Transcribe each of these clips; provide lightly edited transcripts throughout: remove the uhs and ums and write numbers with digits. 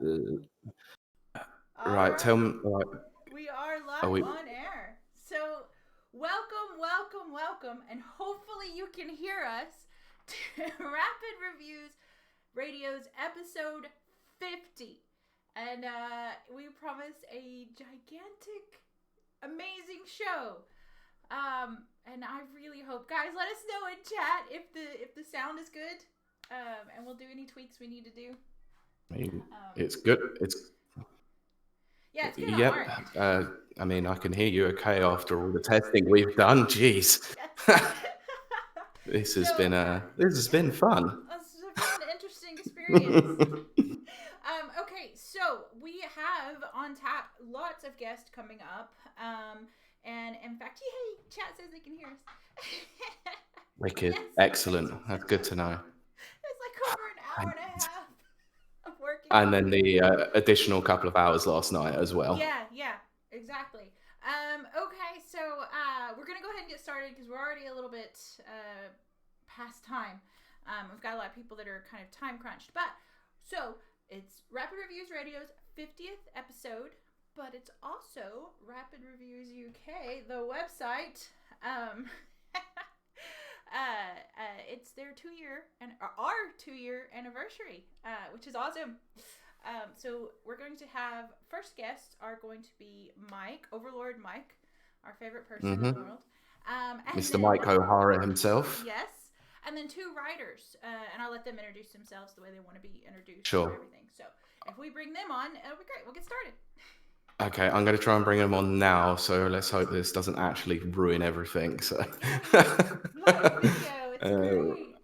All Right, tell right. me. Right, We are are live we? on air. So, welcome, welcome, welcome, and hopefully you can hear us to Rapid Reviews Radio's episode 50. And we promise a gigantic, amazing show. And I really hope, guys, let us know in chat if the sound is good, and we'll do any tweaks we need to do. I mean, Um, it's good. yeah, it's good on Yep. our end. I mean, I can hear you okay after all the testing we've done. Jeez, Yes. So this has been fun. it's been an interesting experience. Okay, so we have on tap lots of guests coming up. And in fact, yay, chat says they can hear us. Wicked, Yes. excellent. That's good to know. It's like over an hour and a half of working And on then it. the additional couple of hours last night as well. Yeah, exactly. Okay, so we're gonna go ahead and get started because we're already a little bit past time. We've got a lot of people that are kind of time crunched, but so it's Rapid Reviews Radio's 50th episode, but it's also Rapid Reviews UK, the website. Um, it's their 2 year and our 2 year anniversary, which is awesome. So we're going to have first guests are going to be Mike, Overlord Mike, our favorite person in the world. And Mr. then Mike O'Hara himself. yes, and then two writers, and I'll let them introduce themselves the way they want to be introduced and Sure. everything. So if we bring them on, it'll be great. We'll get started. Okay, I'm going to try and bring him on now. So let's hope this doesn't actually ruin everything. So. Live video, it's great.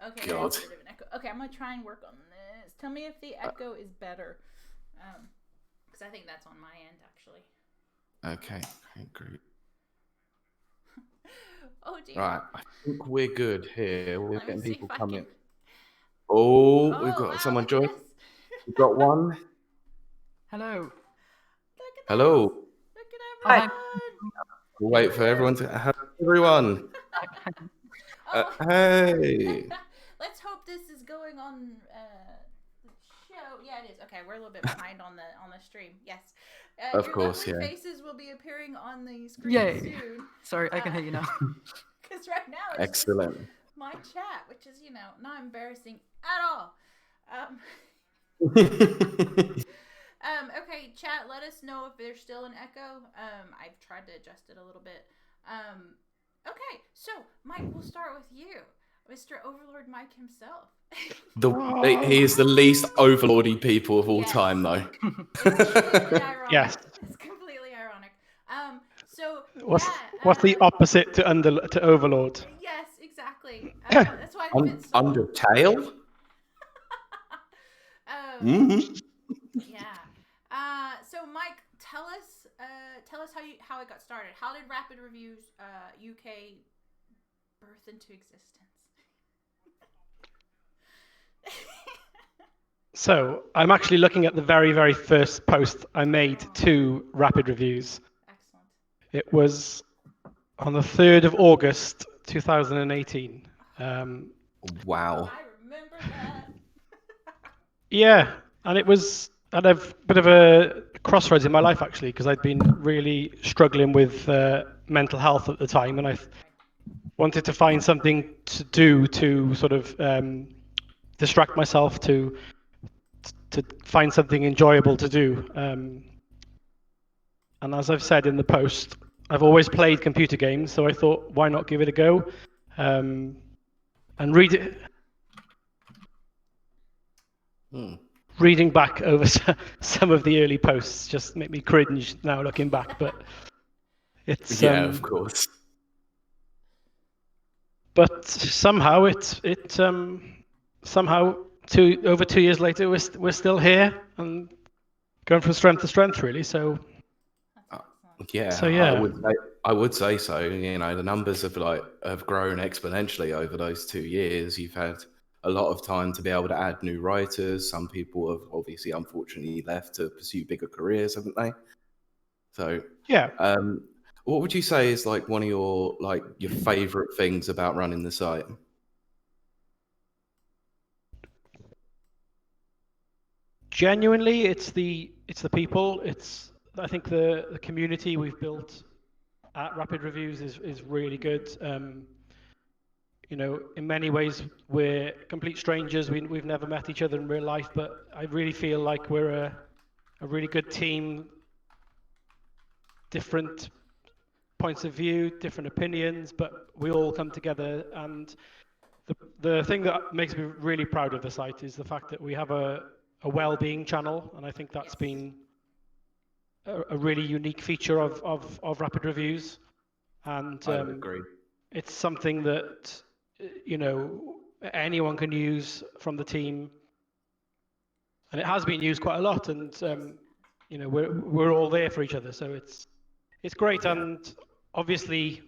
Okay, God. there's a bit of an echo. Okay, I'm gonna try and work on this. Tell me if the echo is better, because I think that's on my end actually. Okay, great. Oh dear. Right, I think we're good here. We're Let me getting see people if I coming. can. Oh, we've Oh got wow! someone Look at joining. this. We've got one. Hello. Look at Hello. this. Look at Hi. everyone. We'll wait for everyone to. Hello, everyone. Oh. Hey. Let's hope this is going on the show. Yeah, it is. Okay, we're a little bit behind on the stream. Yes. Of Your course, lovely yeah. faces will be appearing on the screen Yay. soon. Sorry, I can hear you now. Because right now it's Excellent. just my chat, which is not embarrassing at all. Okay, chat. Let us know if there's still an echo. I've tried to adjust it a little bit. Okay, so Mike, we'll start with you, Mr. Overlord Mike himself. He is the least overlordy people of all Yes. time, though. It's completely ironic. Yes. It's completely ironic. So What's the opposite to overlord? Yes, exactly. That's why it fits so well. Undertale? Yeah. So Mike, tell us how it got started. How did Rapid Reviews UK birth into existence? So I'm actually looking at the very, very first post I made to Rapid Reviews. Excellent. It was on the 3rd of August, 2018. Wow. I remember that. Yeah, and it was at a bit of a crossroads in my life, actually, because I'd been really struggling with mental health at the time, and I wanted to find something to do to sort of distract myself, to find something enjoyable to do. And as I've said in the post, I've always played computer games, so I thought, why not give it a go? And reading back over some of the early posts just make me cringe now looking back, but it's Yeah, of course. But somehow over 2 years later we're still here and going from strength to strength, really. So yeah, So, yeah. I would say so. You know, the numbers have grown exponentially over those 2 years. You've had a lot of time to be able to add new writers. Some people have obviously, unfortunately, left to pursue bigger careers, haven't they? So yeah. What would you say is like one of your favorite things about running the site? genuinely, it's the people. I think the community we've built at Rapid Reviews is really good. In many ways, we're complete strangers. We've never met each other in real life, but I really feel like we're a really good team. Different points of view, different opinions, but we all come together. And the thing that makes me really proud of the site is the fact that we have a well-being channel, and I think that's been a really unique feature of Rapid Reviews. And I would agree. it's something that anyone can use from the team, and it has been used quite a lot. And we're all there for each other, so it's great. And obviously,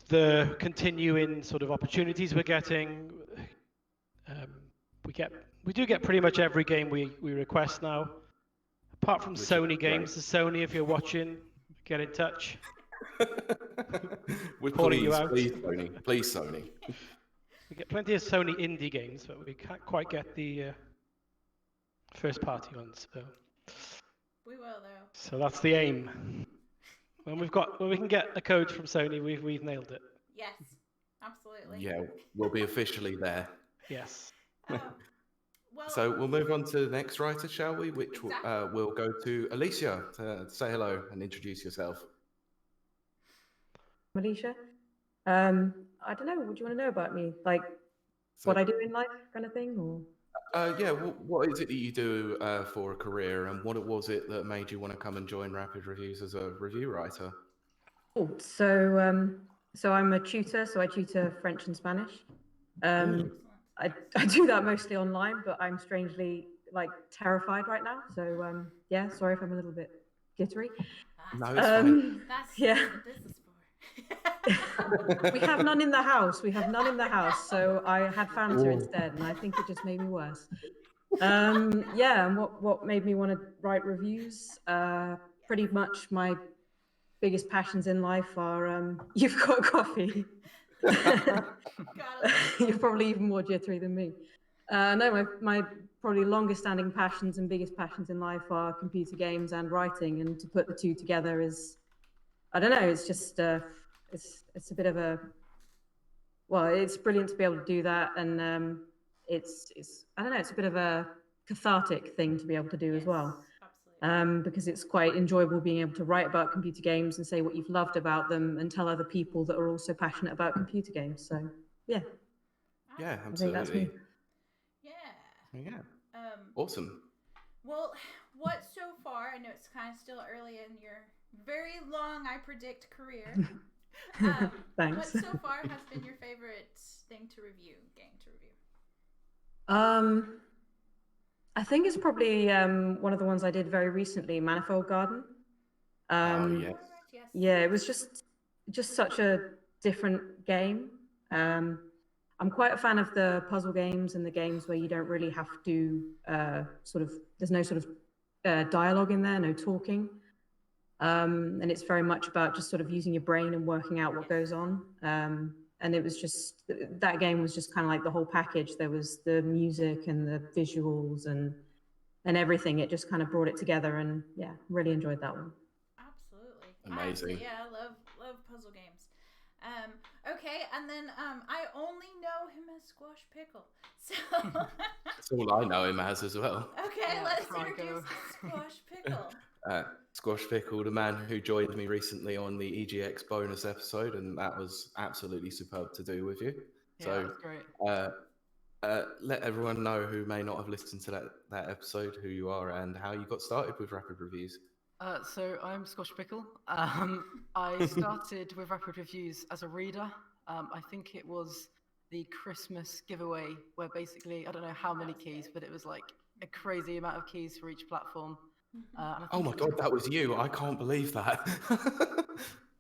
the continuing sort of opportunities we're getting, we do get pretty much every game we request now, apart from Which is Sony great. games. So Sony, if you're watching, get in touch. We're Calling you please, out. please, Sony. Please, Sony. We get plenty of Sony indie games, but we can't quite get the first party ones. We will though. So that's the aim. When we can get a code from Sony, we've nailed it. Yes, absolutely. Yeah, we'll be officially there. Yes. Well, So we'll move on to the next writer, shall we? Which Exactly. will go to Alicia to say hello and introduce yourself. Alicia. I don't know. What do you want to know about me? Like So, what I do in life, kind of thing, or? yeah, what is it that you do for a career, and what was it that made you want to come and join Rapid Reviews as a review writer? Oh, so I'm a tutor. So I tutor French and Spanish. I do that mostly online, but I'm strangely terrified right now. So yeah, sorry if I'm a little bit jittery. No, it's fine. That's yeah. what this is for. We have none in the house. So I had Fanta instead, and I think it just made me worse. Yeah, and what made me want to write reviews? Pretty much my biggest passions in life are you've got coffee. You're probably even more jittery than me. No, my probably longest standing passions and biggest passions in life are computer games and writing, and to put the two together is, I don't know, it's just it's a bit of it's brilliant to be able to do that, and it's I don't know, it's a bit of a cathartic thing to be able to do as well. Absolutely. Because it's quite enjoyable being able to write about computer games and say what you've loved about them and tell other people that are also passionate about computer games. So yeah, Yeah, I think that's me. absolutely. Yeah. Yeah, awesome. Well, what so far? I know it's kind of still early in your very long, I predict, career. Thanks. What so far has been your favorite game to review? I think it's probably one of the ones I did very recently, Manifold Garden. Oh, yes. Yes. Yeah, it was just such a different game. I'm quite a fan of the puzzle games and the games where you don't really have to there's no sort of dialogue in there, no talking. And it's very much about just sort of using your brain and working out what goes on. And it was just, that game was just kind of like the whole package. There was the music and the visuals and everything. It just kind of brought it together, and yeah, really enjoyed that one. Absolutely. Amazing. Yeah, I love puzzle games. Okay, and then I only know him as Squash Pickle. So That's all I know him as well. okay, Yeah, let's Franco. introduce Squash Pickle. Squash Pickle, the man who joined me recently on the EGX bonus episode, and that was absolutely superb to do with you. Yeah, So, that's great. let everyone know who may not have listened to that episode who you are and how you got started with Rapid Reviews. So I'm Squash Pickle. I started with Rapid Reviews as a reader. I think it was the Christmas giveaway where basically, I don't know how many keys, but it was like a crazy amount of keys for each platform. And I Oh think my it was- god, that was you! I can't believe that.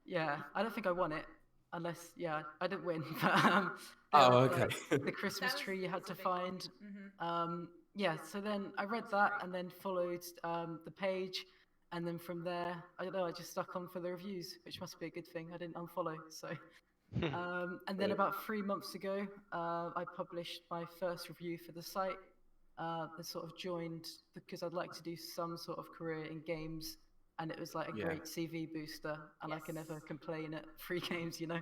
Yeah, I don't think I won it, unless, yeah, I didn't win. Oh, there was, okay. the Christmas tree you had to find. Mm-hmm. Yeah, so then I read that and then followed the page. And then from there, I don't know, I just stuck on for the reviews, which must be a good thing. I didn't unfollow, so. And then about 3 months ago, I published my first review for the site. I sort of joined because I'd like to do some sort of career in games, and it was like a Yeah. great CV booster, and I can never complain at free games, you know.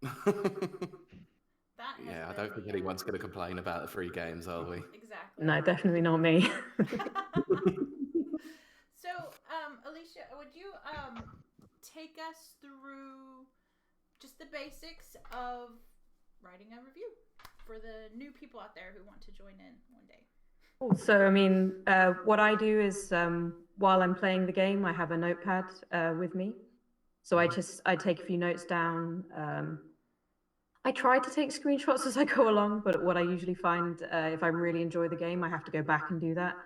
That has Yeah, I been don't think the, anyone's going to complain about the free games, are we? Exactly. No, definitely not me. So, Alicia, would you take us through just the basics of writing a review for the new people out there who want to join in one day? So, I mean, what I do is while I'm playing the game, I have a notepad with me. So I take a few notes down. I try to take screenshots as I go along, but what I usually find, if I really enjoy the game, I have to go back and do that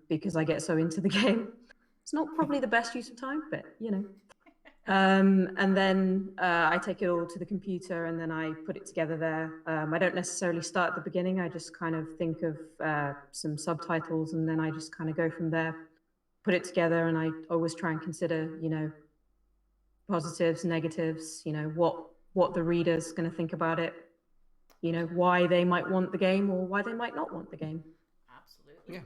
because I get so into the game. It's not probably the best use of time, but you know. And then I take it all to the computer and then I put it together there. I don't necessarily start at the beginning. I just kind of think of some subtitles and then I just kind of go from there, put it together, and I always try and consider, you know, positives, negatives, you know, what the reader's going to think about it, you know, why they might want the game or why they might not want the game. Absolutely. Yeah.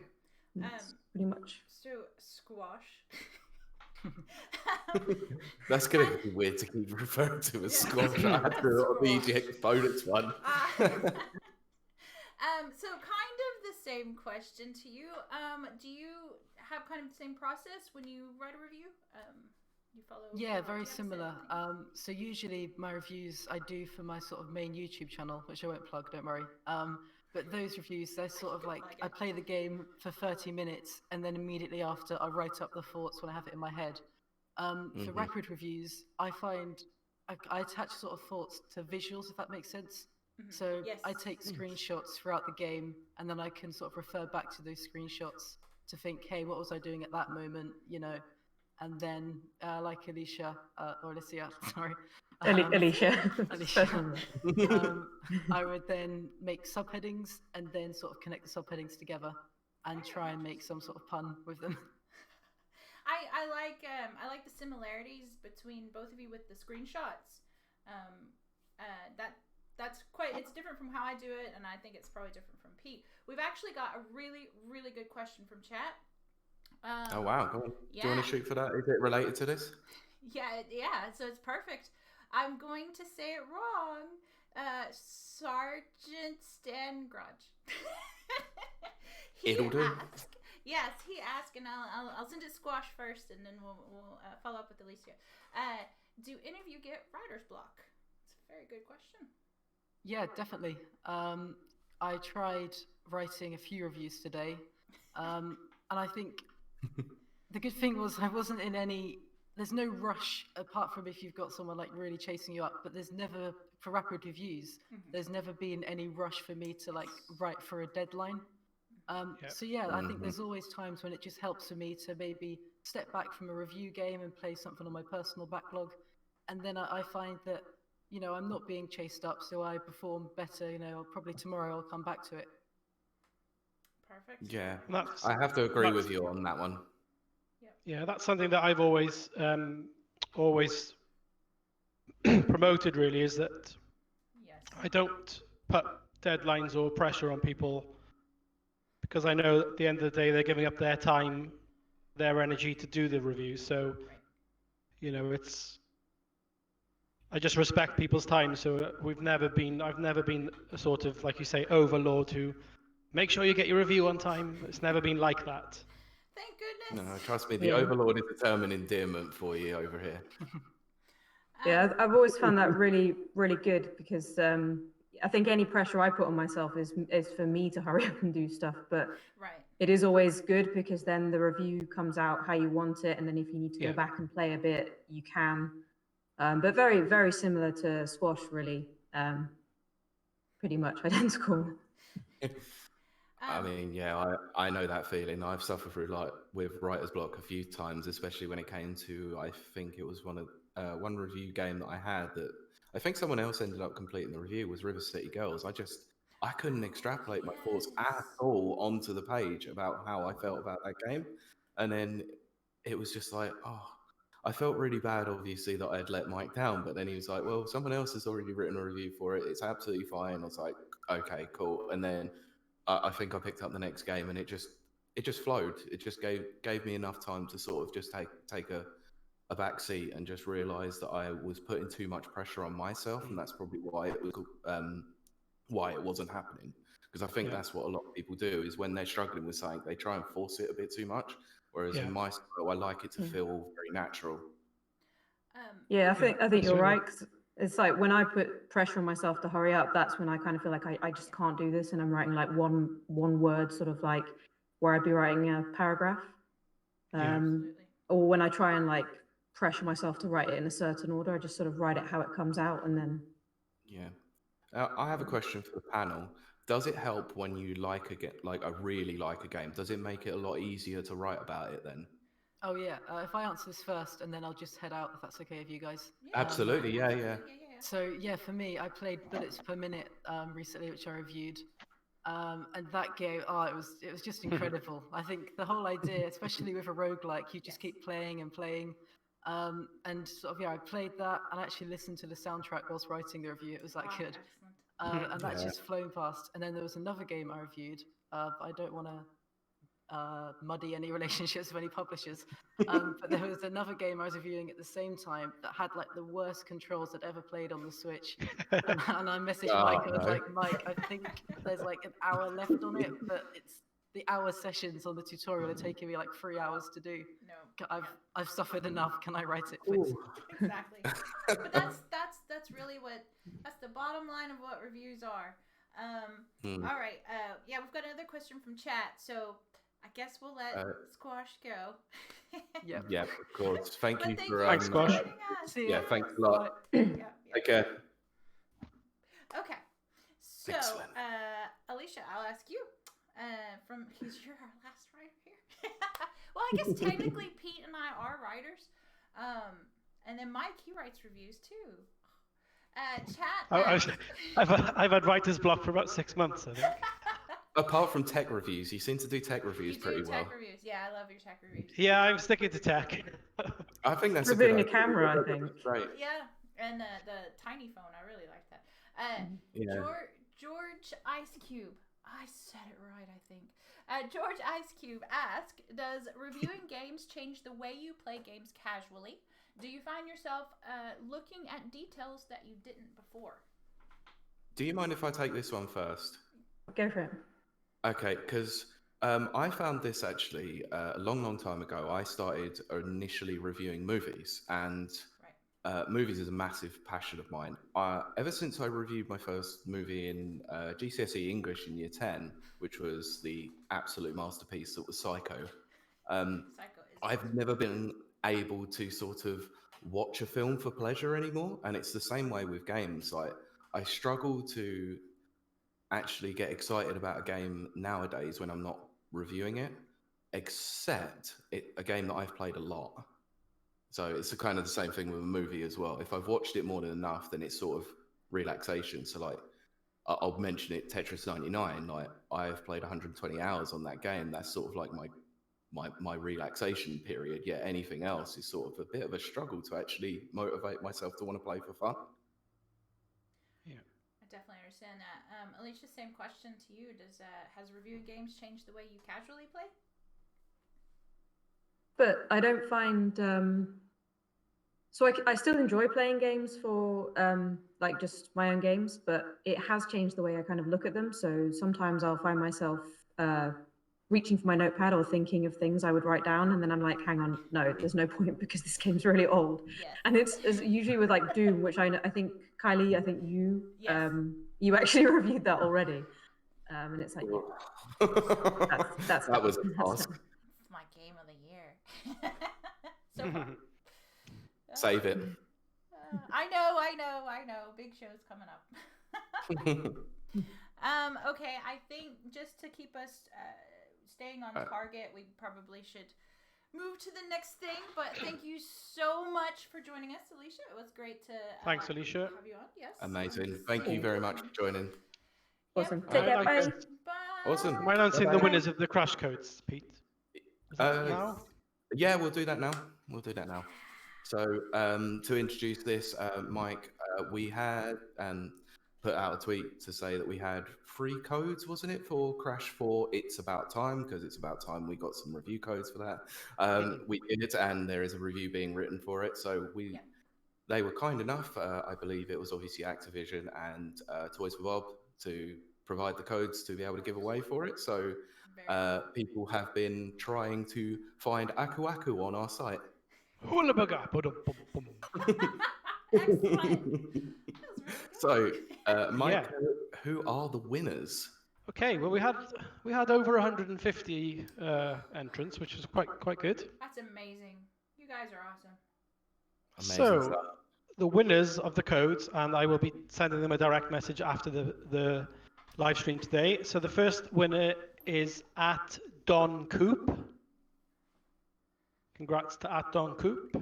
That's pretty much. So, Squash. That's going to be weird to keep referring to as squash. I had to on the EGX bonus one. So kind of the same question to you. Do you have kind of the same process when you write a review? You follow? Yeah, very similar. So usually my reviews I do for my sort of main YouTube channel, which I won't plug, don't worry. But those reviews, they're sort of like I play the game for 30 minutes and then immediately after I write up the thoughts when I have it in my head. For rapid reviews, I find I attach sort of thoughts to visuals, if that makes sense. So I take screenshots throughout the game and then I can sort of refer back to those screenshots to think, hey, what was I doing at that moment, you know? And then, like Alicia, sorry. Alicia. Um, I would then make subheadings and then sort of connect the subheadings together and try and make some sort of pun with them. I like the similarities between both of you with the screenshots. That's it's different from how I do it, and I think it's probably different from Pete. We've actually got a really, really good question from chat. Oh wow, go on. Yeah. Do you want to shoot for that? Is it related to this? Yeah, so it's perfect. I'm going to say it wrong. Sergeant Stangrudge. It'll do. Yes, he asked, and I'll send it Squash first, and then we'll follow up with Alicia. Do any of you get writer's block? It's a very good question. Yeah, definitely. I tried writing a few reviews today, and I think the good thing was I wasn't in any. There's no rush apart from if you've got someone like really chasing you up. But there's never for rapid reviews. There's never been any rush for me to like write for a deadline. So yeah, I think there's always times when it just helps for me to maybe step back from a review game and play something on my personal backlog, and then I find that, you know, I'm not being chased up, so I perform better. You know, probably tomorrow I'll come back to it. Perfect. Yeah, I have to agree with you on that one. Yeah, that's something that I've always promoted. Really, is that I don't put deadlines or pressure on people because I know at the end of the day they're giving up their time, their energy to do the review. So, you know, I just respect people's time. So I've never been a sort of, like you say, overlord who make sure you get your review on time. It's never been like that. Thank goodness. No, trust me, the overlord is a term and endearment for you over here. Yeah, I've always found that really, really good because I think any pressure I put on myself is for me to hurry up and do stuff. But it is always good because then the review comes out how you want it, and then if you need to go back and play a bit, you can. But very, very similar to Squash, really. Pretty much identical. I mean, yeah, I know that feeling. I've suffered through with writer's block a few times, especially when it came to, I think it was one review game that I had that I think someone else ended up completing the review was River City Girls. I couldn't extrapolate my thoughts at all onto the page about how I felt about that game. And then it was just like, I felt really bad, obviously, that I had let Mike down. But then he was like, well, someone else has already written a review for it. It's absolutely fine. I was like, okay, cool. And then I think I picked up the next game, and it just flowed. It just gave me enough time to sort of just take a back seat and just realize that I was putting too much pressure on myself, and that's probably why it wasn't happening. Because I think that's what a lot of people do, is when they're struggling with something, they try and force it a bit too much. Whereas in my style, I like it to feel very natural. Yeah, I think that's you're really- right. 'Cause it's like when I put pressure on myself to hurry up, that's when I kind of feel like I just can't do this, and I'm writing like one word, sort of like where I'd be writing a paragraph. Or when I try and like pressure myself to write it in a certain order, I just sort of write it how it comes out, and then. Yeah. I have a question for the panel. Does it help when you I really like a game? Does it make it a lot easier to write about it then? Oh yeah, if I answer this first, and then I'll just head out if that's okay with you guys. Absolutely, yeah. So yeah, for me, I played Bullets Per Minute recently, which I reviewed, and that game, it was just incredible. I think the whole idea, especially with a roguelike, you just keep playing and playing, and sort of I played that and actually listened to the soundtrack whilst writing the review. It was that good, and that's just flown past. And then there was another game I reviewed. I don't want to muddy any relationships with any publishers. But there was another game I was reviewing at the same time that had like the worst controls I'd ever played on the Switch. And I messaged Mike. I was like, Mike, I think there's like an hour left on it, but it's the hour sessions on the tutorial are taking me like 3 hours to do. No, I've suffered enough. Can I write it, please? Exactly. But that's really that's the bottom line of what reviews are. All right. Yeah, we've got another question from chat. So I guess we'll let Squash go. Yeah, of course. Thank you for Thanks, Squash. Yeah, thanks a lot. Take care. Okay. So, Excellent. Alicia, I'll ask you. Because you're our last writer here. Well, I guess technically Pete and I are writers. And then Mike, he writes reviews too. Chat. I've had writer's block for about 6 months, I think. Apart from tech reviews, you seem to do tech reviews pretty well. Tech reviews. Yeah, I love your tech reviews. Yeah, I'm sticking to tech. I think that's Reviewing a camera, I think. Right. Yeah, and the tiny phone, I really like that. George Ice Cube. I said it right, I think. George Ice Cube asked, does reviewing games change the way you play games casually? Do you find yourself looking at details that you didn't before? Do you mind if I take this one first? Go for it. Okay, because I found this actually a long time ago. I started initially reviewing movies, and movies is a massive passion of mine. Ever since I reviewed my first movie in GCSE English in Year 10, which was the absolute masterpiece that was Psycho, I've never been able to sort of watch a film for pleasure anymore. And it's the same way with games. Like, I struggle to actually get excited about a game nowadays when I'm not reviewing it, except a game that I've played a lot. So it's kind of the same thing with a movie as well. If I've watched it more than enough, then it's sort of relaxation. So like, I'll mention it, Tetris 99. Like, I've played 120 hours on that game. That's sort of like my relaxation period. Yeah, anything else is sort of a bit of a struggle to actually motivate myself to want to play for fun. Yeah, I definitely understand that. Alicia, same question to you. Has reviewing games changed the way you casually play? But I don't find so I still enjoy playing games for like just my own games, but it has changed the way I kind of look at them. So sometimes I'll find myself reaching for my notepad or thinking of things I would write down, and then I'm like, hang on, no, there's no point because this game's really old. Yes. And it's usually with like Doom, which I think Kylie, I think you you actually reviewed that already, and it's like that was a task. It's my game of the year. So far. Save it. I know. Big show's coming up. Okay, I think just to keep us staying on target, we probably should move to the next thing. But thank you so much for joining us, Alicia. It was great to thanks, Alicia. have you on. Yes. Amazing. Thank you very much for joining. Awesome. Yep. Take care. Bye. Bye. Awesome. Am I announcing the winners of the crash codes, Pete? Is that now? Yeah, we'll do that now. So to introduce this, Mike, we had put out a tweet to say that we had free codes, wasn't it, for Crash 4 It's About Time, because it's about time we got some review codes for that. We did, and there is a review being written for it. So they were kind enough, I believe it was obviously Activision and Toys for Bob, to provide the codes to be able to give away for it. So people have been trying to find Aku Aku on our site. Excellent. So, Mike, who are the winners? Okay, well we had over 150 entrants, which is quite good. That's amazing. You guys are awesome. Amazing So stuff. the winners of the codes, and I will be sending them a direct message after the live stream today. So the first winner is at Don Coop. Congrats to at Don Coop.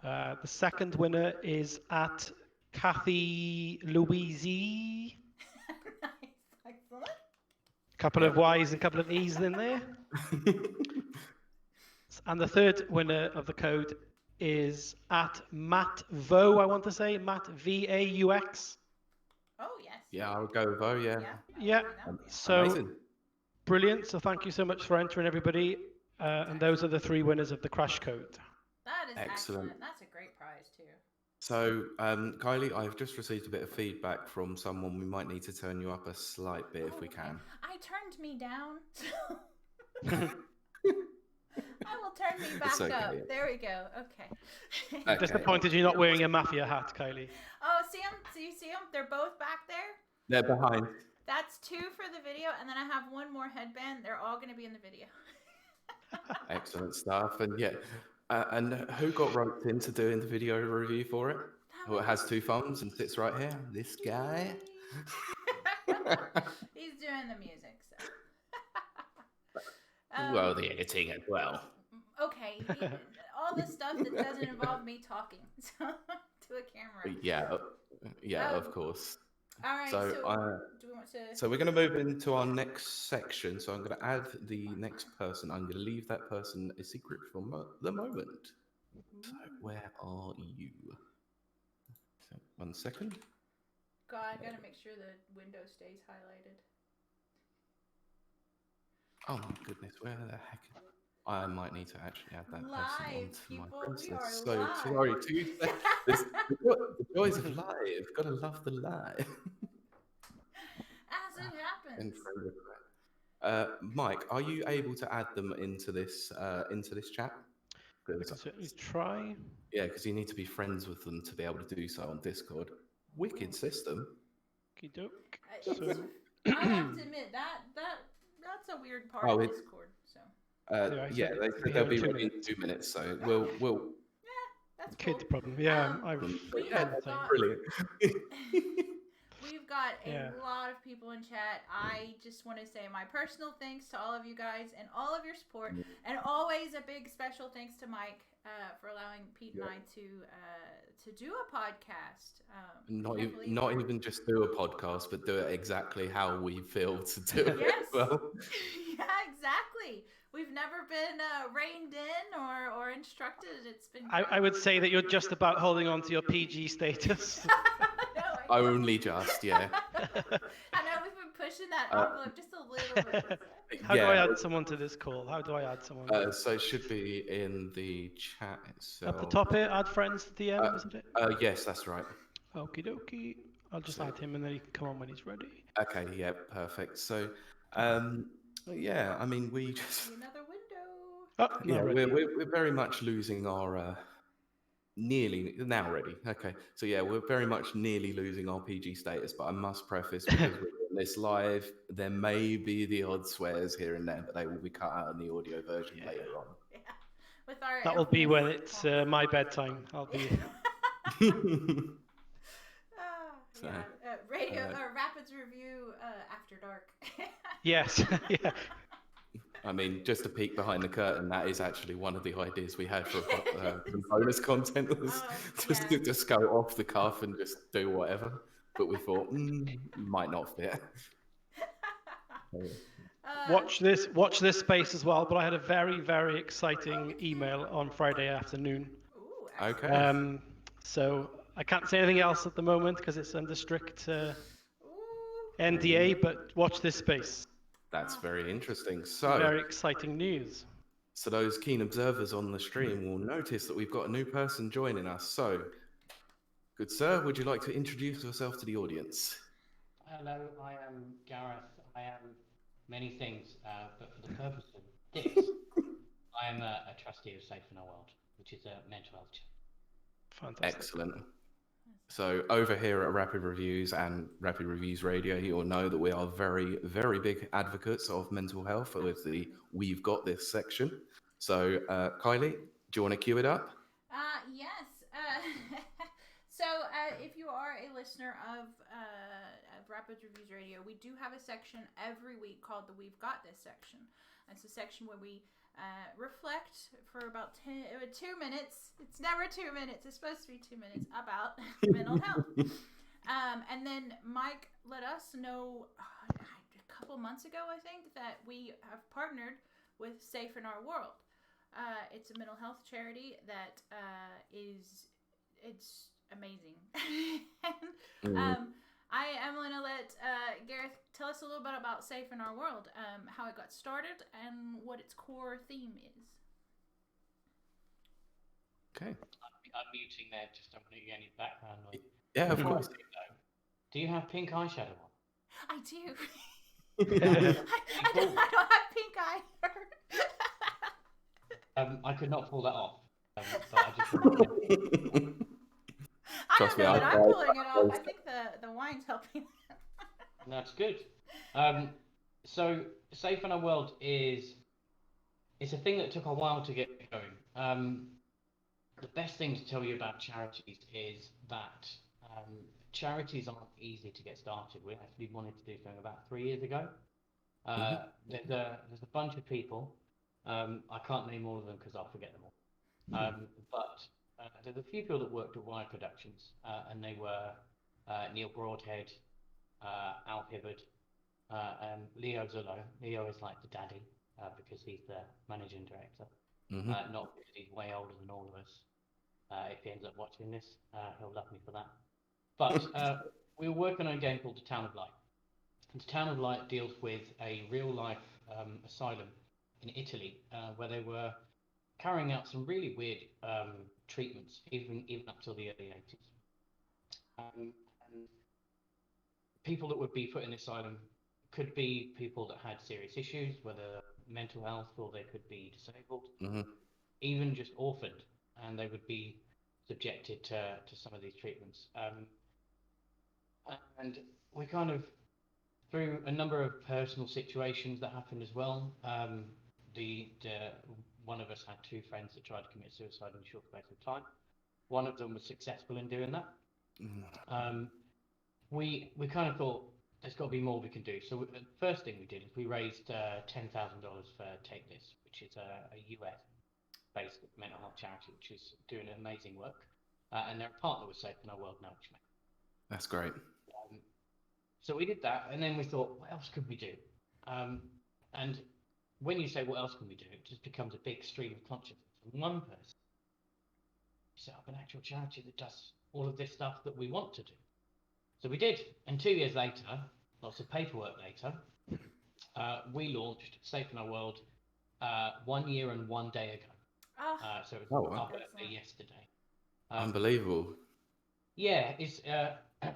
The second winner is at Kathy Louise. Nice. Excellent. Couple of Y's and a couple of E's in there. And the third winner of the code is at Matt Vaux, I want to say. Matt Vaux. Oh, yes. Yeah, I'll go with Vo, yeah. Yeah. So Amazing. brilliant. So thank you so much for entering, everybody. And those are the three winners of the Crash code. That is excellent. Excellent. That's a great prize, too. So, Kylie, I've just received a bit of feedback from someone. We might need to turn you up a slight bit if we can. I turned me down, so I will turn me back okay, up. yeah. There we go. Okay. Okay. Disappointed you're not wearing a mafia hat, Kylie. Oh, see them? Do you see them? They're both back there. They're behind. That's 2 for the video, and then I have 1 more headband. They're all going to be in the video. Excellent stuff. And yeah, and who got roped into doing the video review for it? Who has 2 thumbs and sits right here? This guy. He's doing the music, so. Well, the editing as well. Okay, all the stuff that doesn't involve me talking to a camera. Yeah, of course. All right, So, do we want to... So we're going to move into our next section. So I'm going to add the next person. I'm going to leave that person a secret for the moment. So where are you? So 1 second. God, I gotta make sure the window stays highlighted. Oh my goodness, where the heck? I might need to actually add that Live, person onto my people, friends we are list. So live. sorry, the joys of live. Gotta love the live. As it happens. Mike, are you able to add them into this chat? I can certainly try. Yeah, because you need to be friends with them to be able to do so on Discord. Wicked system. Okey-doke. I have to admit that's a weird part of Discord. So. They said they'll be ready in 2 minutes, so we'll. Yeah, that's cool. Kid problem. Yeah, Brilliant. We've got a lot of people in chat. I just want to say my personal thanks to all of you guys and all of your support, and always a big special thanks to Mike for allowing Pete and I to do a podcast. Not even just do a podcast, but do it exactly how we feel to do it. Yes. Well. Yeah, exactly. We've never been reined in or instructed. It's been. I would say that you're just about holding on to your PG status. No, Only just, yeah. I know we've been pushing that envelope just a little bit. How do I add someone to this call? How do I add someone? So it should be in the chat itself. At the top here, add friends to DM, isn't it? Yes, that's right. Okie dokie. I'll just add him and then he can come on when he's ready. Okay, yeah, perfect. So, yeah, I mean, we just... Another window. Oh, yeah, we're very much losing our... Nearly now ready. Okay, so yeah, we're very much nearly losing our PG status, but I must preface because we're doing this live, there may be the odd swears here and there, but they will be cut out in the audio version later on. Yeah, with our. That will be when it's my bedtime. I'll be. Rapids review after dark. Yes. Yeah. I mean, just a peek behind the curtain, that is actually one of the ideas we had for some bonus content was to just go off the cuff and just do whatever. But we thought, might not fit. Watch this space as well. But I had a very, very exciting email on Friday afternoon. Okay. So I can't say anything else at the moment because it's under strict Ooh. NDA. But watch this space. That's very interesting. So, Very exciting news. so those keen observers on the stream will notice that we've got a new person joining us. So, good sir, would you like to introduce yourself to the audience? Hello, I am Gareth. I am many things, but for the purpose of this, I am a trustee of Safe in Our World, which is a mental health charity. Fantastic. Excellent. So over here at Rapid Reviews and Rapid Reviews Radio, you'll know that we are very, very big advocates of mental health with the We've Got This section. So Kylie, do you want to cue it up? Yes. So if you are a listener of Rapid Reviews Radio, we do have a section every week called the We've Got This section. It's a section where we reflect for about 2 minutes. It's never 2 minutes. It's supposed to be 2 minutes about mental health. And then Mike let us know a couple months ago, I think, that we have partnered with Safe in Our World. It's a mental health charity that it's amazing. I am going to let Gareth tell us a little bit about Safe in Our World, how it got started, and what its core theme is. Okay. I'm muting there, just don't want to get any background noise. Yeah, of course. Do you have pink eyeshadow on? I do. I don't have pink eye. I could not pull that off. But I just I don't know that I'm pulling it off. I think the wine's helping. That's good. So Safe in Our World it's a thing that took a while to get going. The best thing to tell you about charities is that charities aren't easy to get started. We actually wanted to do something about 3 years ago. There's a bunch of people. I can't name all of them because I'll forget them all. But there's a few people that worked at Wire Productions, and they were Neil Broadhead, Al Hibbard, and Leo Zullo. Leo is like the daddy because he's the managing director, not because he's way older than all of us. If he ends up watching this, he'll love me for that. But we were working on a game called The Town of Light. And The Town of Light deals with a real-life asylum in Italy where they were carrying out some really weird treatments, even up till the early 80s. And people that would be put in the asylum could be people that had serious issues, whether mental health or they could be disabled, even just orphaned, and they would be subjected to some of these treatments. And we kind of, through a number of personal situations that happened as well, one of us had 2 friends that tried to commit suicide in a short space of time. One of them was successful in doing that. We kind of thought there's got to be more we can do. So the first thing we did is we raised $10,000 for Take This, which is a US-based mental health charity, which is doing amazing work. And they're a partner with Safe in Our World now, which makes. That's great. So we did that, and then we thought, what else could we do? And when you say what else can we do, it just becomes a big stream of consciousness. And one person set up an actual charity that does all of this stuff that we want to do. So we did, and 2 years later, lots of paperwork later, we launched Safe in Our World 1 year and 1 day ago. So it was our birthday yesterday. Unbelievable. Yeah, it's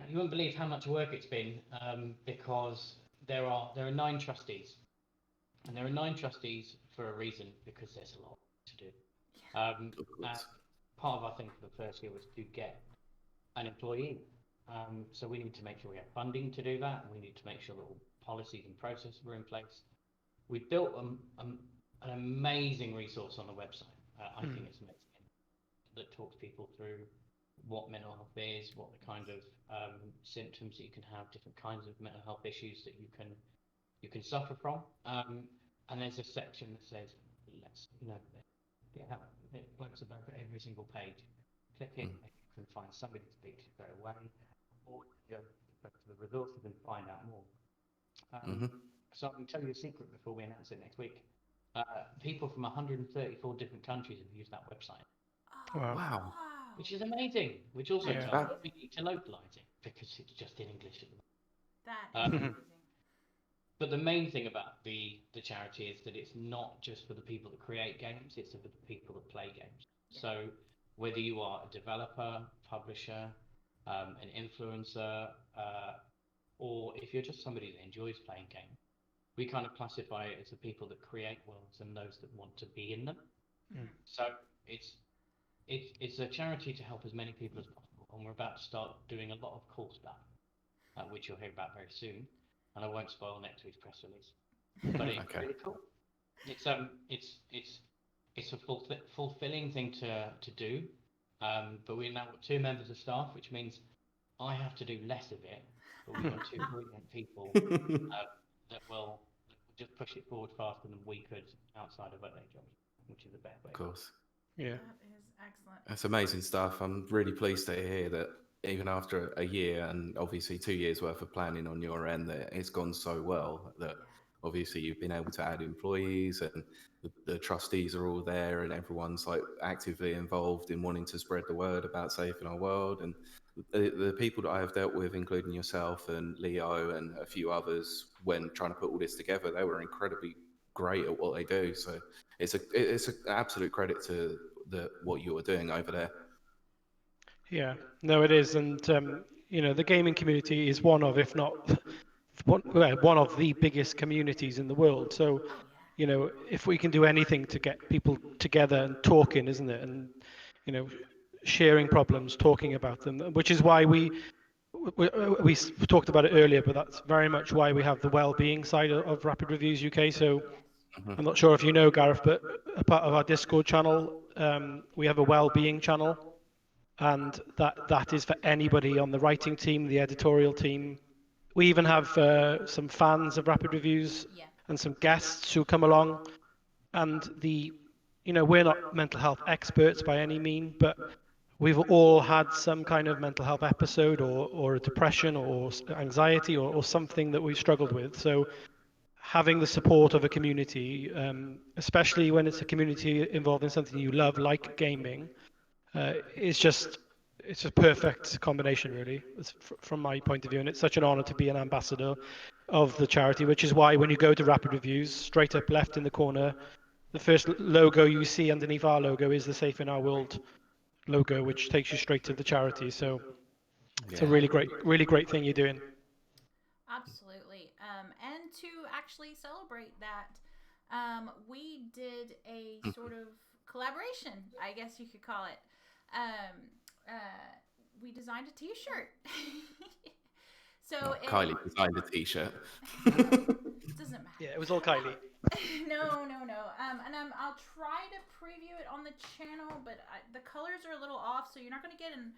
you wouldn't believe how much work it's been because there are 9 trustees, and there are 9 trustees for a reason, because there's a lot to do. Part of our thing for the first year was to get an employee. So we need to make sure we have funding to do that, and we need to make sure that all policies and processes were in place. We built an amazing resource on the website. I think it's amazing, that talks people through what mental health is, what the kind of symptoms that you can have, different kinds of mental health issues that you can suffer from. And there's a section that says, it works about every single page. Click it, you can find somebody to speak to straight away, or you go to the resources and find out more. So I can tell you a secret before we announce it next week. People from 134 different countries have used that website. Wow. which is amazing. Which also Yeah. tells me we need to localize it because it's just in English at the moment. That is amazing. But the main thing about the charity is that it's not just for the people that create games, it's for the people that play games. So whether you are a developer, publisher, an influencer, or if you're just somebody that enjoys playing games, we kind of classify it as the people that create worlds and those that want to be in them. So it's a charity to help as many people as possible, and we're about to start doing a lot of cool stuff, which you'll hear about very soon. And I won't spoil next week's press release, but it's Okay. really cool. It's a fulfilling thing to do, but we've now got 2 members of staff, which means I have to do less of it, but we've got 2 brilliant people that will just push it forward faster than we could outside of our day jobs, which is the best way. Of course. Yeah. That is excellent. That's amazing stuff. I'm really pleased to hear that even after a year and obviously 2 years worth of planning on your end, that it's gone so well that obviously you've been able to add employees and the trustees are all there and everyone's like actively involved in wanting to spread the word about Safe in Our World. And the people that I have dealt with, including yourself and Leo and a few others, when trying to put all this together, they were incredibly great at what they do. So it's an absolute credit to what you are doing over there. Yeah, no, it is, and the gaming community is one of, if not one of the biggest communities in the world. So, if we can do anything to get people together and talking, isn't it? And sharing problems, talking about them, which is why we talked about it earlier, but that's very much why we have the well-being side of Rapid Reviews UK. So. I'm not sure if you know, Gareth, but a part of our Discord channel, we have a well-being channel. And that is for anybody on the writing team, the editorial team. We even have some fans of Rapid Reviews and some guests who come along. And we're not mental health experts by any mean, but we've all had some kind of mental health episode or a depression or anxiety or something that we've struggled with. So having the support of a community, especially when it's a community involved in something you love, like gaming, it's a perfect combination, really, from my point of view. And it's such an honor to be an ambassador of the charity, which is why when you go to Rapid Reviews, straight up left in the corner, the first logo you see underneath our logo is the Safe in Our World logo, which takes you straight to the charity. So it's a really great thing you're doing. Absolutely. And to actually celebrate that, we did a sort of collaboration, I guess you could call it. We designed a t-shirt. Kylie designed a t-shirt. It doesn't matter. Yeah, it was all Kylie. No. And I'll try to preview it on the channel, but the colors are a little off, so you're not going to get in.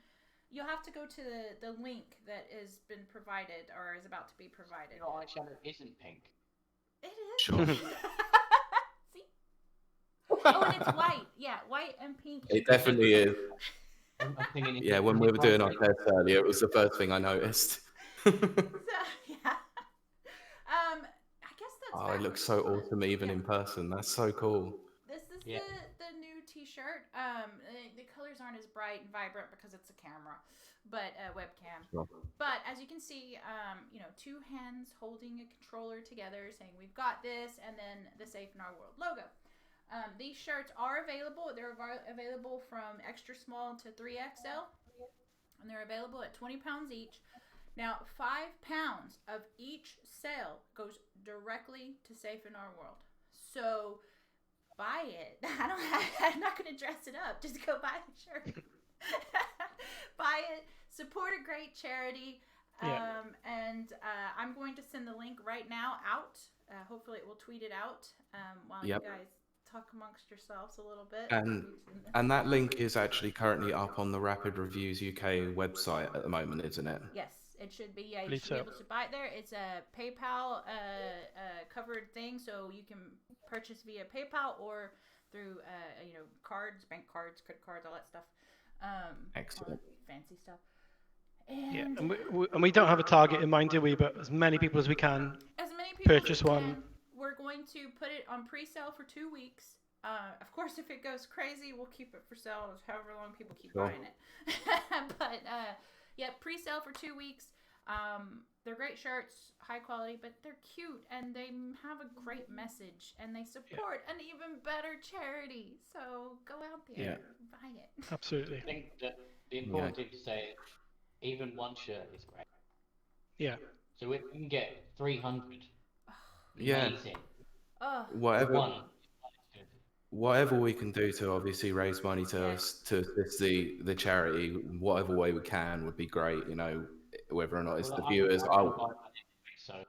You'll have to go to the link that has been provided or is about to be provided. Your eyeshadow isn't pink. It is. Sure. See? Oh, and it's white. Yeah, white and pink. It definitely is. Yeah, when we were doing our test earlier, it was the first thing I noticed. So, yeah. I guess that's. It looks so awesome even in person. That's so cool. This is the new t-shirt. The colors aren't as bright and vibrant because it's a camera, but webcam. Sure. But as you can see, 2 hands holding a controller together saying we've got this, and then the Safe in Our World logo. These shirts are available. They're available from extra small to 3XL, and they're available at £20 each. Now, £5 of each sale goes directly to Safe in Our World. So buy it. I'm not going to dress it up. Just go buy the shirt. Buy it. Support a great charity. And I'm going to send the link right now out. Hopefully it will tweet it out while you guys talk amongst yourselves a little bit. And that link is actually currently up on the Rapid Reviews UK website at the moment, isn't it? Yes, it should be. Yeah, you should be able to buy it there. It's a PayPal covered thing, so you can purchase via PayPal or through cards, bank cards, credit cards, all that stuff. Excellent. Fancy stuff. And we don't have a target in mind, do we? But as many people as we can purchase one. We're going to put it on pre-sale for 2 weeks, Of course, if it goes crazy, we'll keep it for sale however long people keep Sure. buying it. But yeah, pre-sale for 2 weeks. They're great shirts, high quality, but they're cute and they have a great message and they support an even better charity. So go out there and buy it. Absolutely. I think that the important thing to say is even one shirt is great. Yeah. So if we can get 300, Yeah. amazing. Oh, Whatever. It's good. Whatever we can do to obviously raise money to assist the charity, whatever way we can would be great. You know, whether or not it's the viewers, I will buy one anyway, so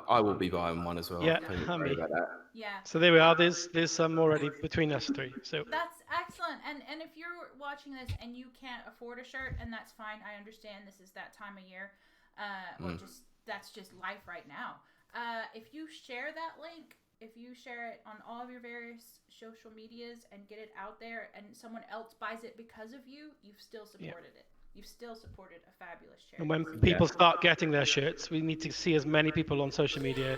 I will be buying one as well. Yeah, Don't worry about that. yeah. So there we are. There's some already between us three. So That's excellent. And if you're watching this and you can't afford a shirt, and that's fine, I understand this is that time of year. Or just that's just life right now. If you share that link, if you share it on all of your various social medias and get it out there, and someone else buys it because of you, you've still supported it. You've still supported a fabulous charity. and when people start getting their shirts, we need to see as many people on social media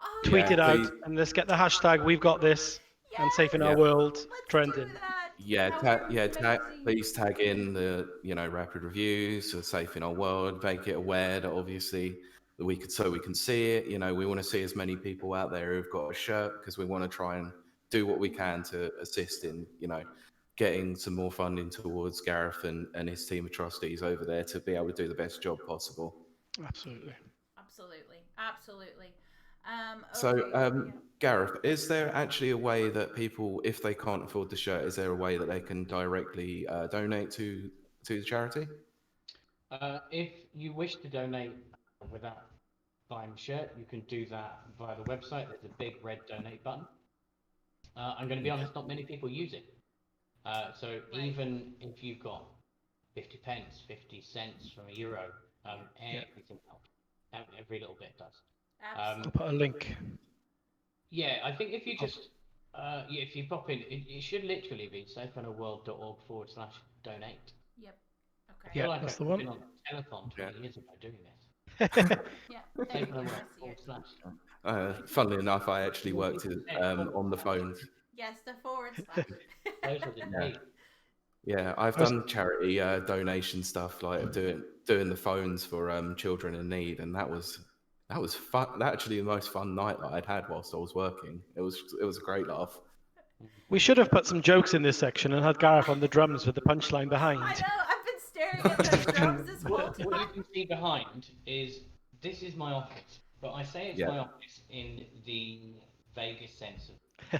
Oh, tweet it Yeah, out, please. and let's get the hashtag "We've got this" and Safe in Our World Let's trending. do that. Yeah, That would be amazing. please tag in the rapid reviews or Safe in Our World. Make it aware that obviously that we can see it. You know, we want to see as many people out there who've got a shirt because we want to try and do what we can to assist in getting some more funding towards Gareth and his team of trustees over there to be able to do the best job possible. Absolutely. Absolutely. So, Okay, yeah. Gareth, is there actually a way that people, if they can't afford the shirt, is there a way that they can directly donate to the charity? if you wish to donate without buying a shirt, you can do that via the website. There's a big red donate button. I'm going to be honest, not many people use it. So even if you've got 50 pence, 50 cents from a euro, everything helps. Every little bit does. I'll put a link. Yeah, I think if you just if you pop in, it should literally be safeandaworld.org/donate. Yep. I Okay. feel like that's I've the one. been on the telethon 20 years ago doing this. Yeah. There you go. I see it. Safeandaworld/donate. Funnily enough, I actually worked on the phones. Yes, the / Those are the names. Yeah, I've done charity donation stuff like doing the phones for children in need, and that was fun. Actually, the most fun night that I'd had whilst I was working. It was a great laugh. We should have put some jokes in this section and had Gareth on the drums with the punchline behind. I know. I've been staring at those drums this whole What you time. can see behind is this is my office, but I say it's my office in the vaguest sense of. So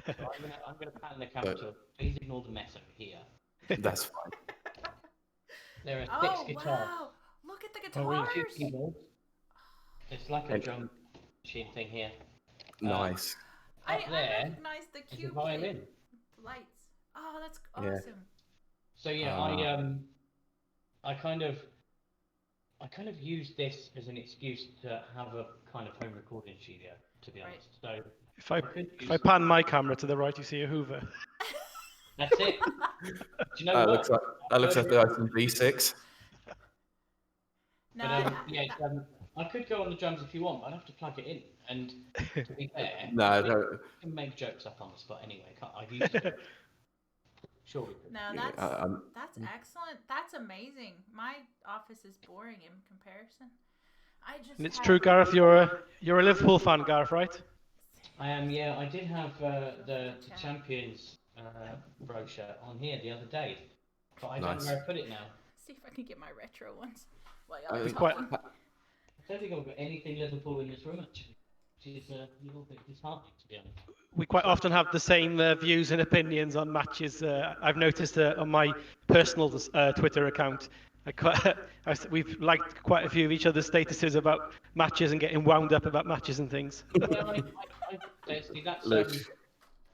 I'm gonna pan the camera to. Please ignore the mess over here. That's fine. There are 6 Oh guitars. wow! Look at the Oh, really? 2 guitars. keyboards. It's like a drum machine thing here. Nice. I Up there recognize the is a cube violin. lights. Oh, that's Yeah. awesome. So yeah, I kind of use this as an excuse to have a kind of home recording studio, to be honest. So If I pan my camera to the right, you see a Hoover. that's it. Do you know what? That looks like the iPhone V6. No, But I could go on the drums if you want, but I'd have to plug it in. And to be fair, No, we no. can make jokes up on the spot anyway. I've used it. Sure we could. no, Yeah, that's excellent. That's amazing. My office is boring in comparison. I just. And it's have- true, Gareth. You're a Liverpool fan, Gareth, right? I am, yeah. I did have the Champions brochure on here the other day, but I don't know where I put it now. See if I can get my retro ones. While I y'all are think quite- talking. I don't think I've got anything Liverpool in this room actually, which is a little bit disheartening to be honest. We quite often have the same views and opinions on matches. I've noticed on my personal Twitter account, we've liked quite a few of each other's statuses about matches and getting wound up about matches and things. Well, see,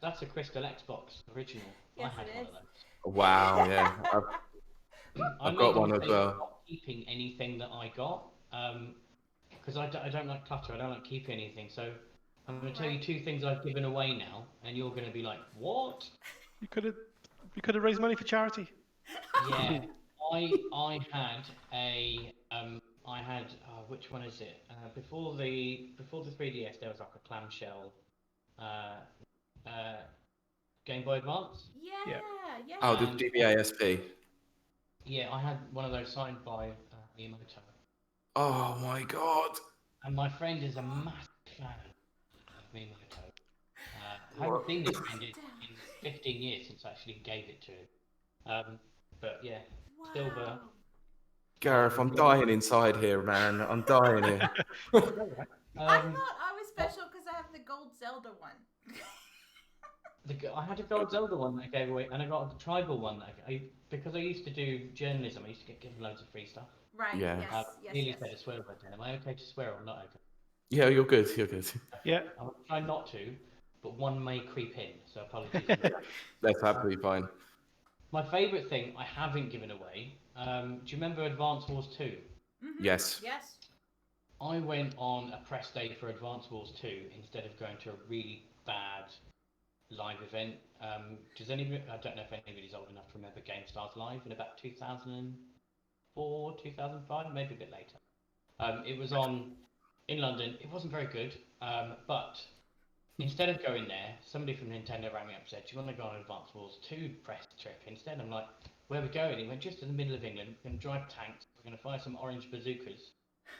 that's a Crystal Xbox original. Yes, I had it one is. of those. Wow. Yeah. I've got one as well. Not keeping anything that I got, because I don't like clutter. I don't like keeping anything. So I'm going to tell you 2 things I've given away now, and you're going to be like, "What?" You could have raised money for charity. Yeah, I had which one is it? Before the 3DS, there was like a clamshell Game Boy Advance. Yeah. Oh, the GBA SP. Yeah, I had one of those signed by Miyamoto. Oh my god. And my friend is a massive fan of Miyamoto. I haven't seen this friend in 15 years since I actually gave it to him. But yeah, silver. Gareth, I'm dying inside here, man. I'm dying here. I thought I was special because I have the gold Zelda one. I had a gold Zelda one that I gave away, and I got a tribal one because I used to do journalism. I used to get given loads of free stuff. Right. Yeah. Nearly said a swear word then. Am I okay to swear or not okay? Yeah, you're good. You're good. Yeah. I'll try not to, but one may creep in, so apologies. That's absolutely fine. My favourite thing I haven't given away. Do you remember Advance Wars 2? Mm-hmm. Yes. Yes. I went on a press day for Advance Wars 2 instead of going to a really bad live event. Does anybody? I don't know if anybody's old enough to remember GameStars Live in about 2004, 2005, maybe a bit later. It was on in London. It wasn't very good, but instead of going there, somebody from Nintendo rang me up and said, "Do you want to go on Advance Wars 2 press trip instead?" I'm like, "Where are we going?" He went, "Just to the middle of England. We're going to drive tanks. We're going to fire some orange bazookas,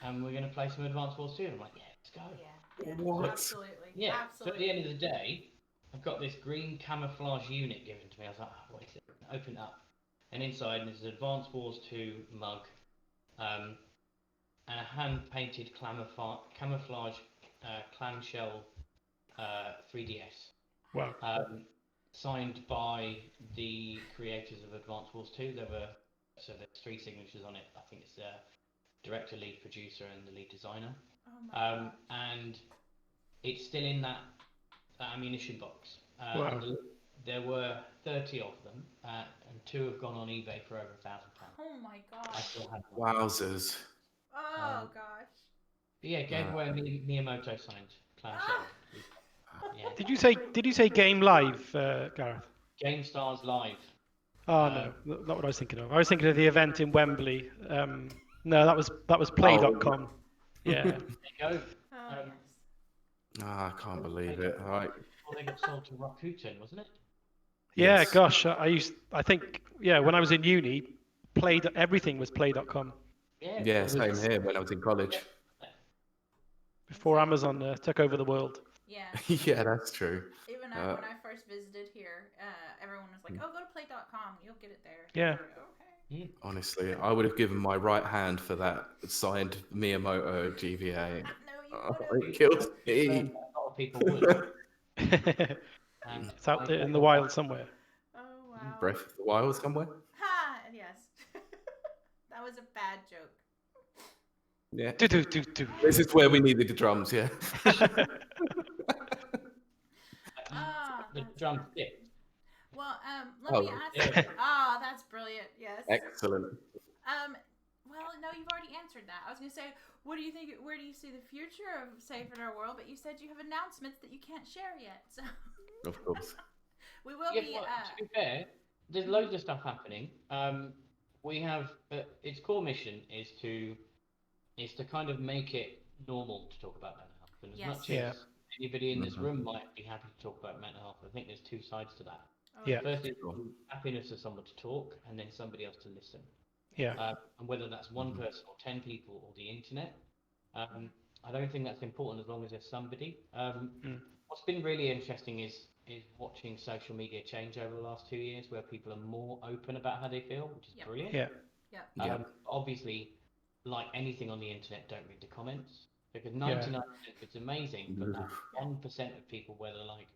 and we're going to play some Advance Wars 2." I'm like, "Yeah, let's go." Yeah. What? Absolutely. Yeah. Absolutely. So at the end of the day, I've got this green camouflage unit given to me. I was like, "What is it?" Open it up, and inside there's an Advance Wars 2 mug, and a hand-painted camouflage clamshell 3DS. Wow. Signed by the creators of Advance Wars 2. So there's 3 signatures on it. I think it's the director, lead producer, and the lead designer. Oh my God. And it's still in that ammunition box. Wow. There were 30 of them, and 2 have gone on eBay for over £1,000. Oh my I gosh. still have one. Wowzers. Oh gosh. But yeah, gave away a Miyamoto signed clamshell. Yeah. Did you say Game Live, Gareth? GameStars Live. Oh no, not what I was thinking of. I was thinking of the event in Wembley. No, that was play.com. Yeah. There you go. Oh yes. I can't believe it. All right. Well, they got sold to Rakuten, wasn't it? Yeah, Yes. gosh, I think when I was in uni, everything was play.com Yeah, same here when I was in college. before Amazon took over the world. Yeah. Yeah, that's true. Even when I first visited here, everyone was like, "Oh, go to play.com. You'll get it there." Yeah. I was like, okay. Honestly, I would have given my right hand for that signed Miyamoto GVA. No, you Oh, wouldn't. it killed me. A lot of people would. It's out there in the wild somewhere. Oh wow. Breath of the Wild somewhere. Ha! Yes. That was a bad joke. Yeah. Do. This is where we needed the drums, yeah. Ah. The that's drum perfect. stick. Well, let me ask you. Ah, that's brilliant. Yes. Excellent. Well, no, you've already answered that. I was gonna say, what do you think? Where do you see the future of Safe in Our World? But you said you have announcements that you can't share yet. So Of course. we will Yeah, be. well, to be fair, there's loads of stuff happening. We have its core mission is to kind of make it normal to talk about mental health, and as Yes. much Yeah. as anybody in this room might be happy to talk about mental health, I think there's 2 sides to that. Oh, Yeah. Firstly, happiness of someone to talk, and then somebody else to listen. Yeah. And whether that's one person or 10 people or the internet, I don't think that's important as long as there's somebody. What's been really interesting is watching social media change over the last 2 years, where people are more open about how they feel, which is Yep. brilliant. Yeah. Yeah. Obviously, like anything on the internet, don't read the comments, because 99% of it's amazing, but that 1% of people, whether like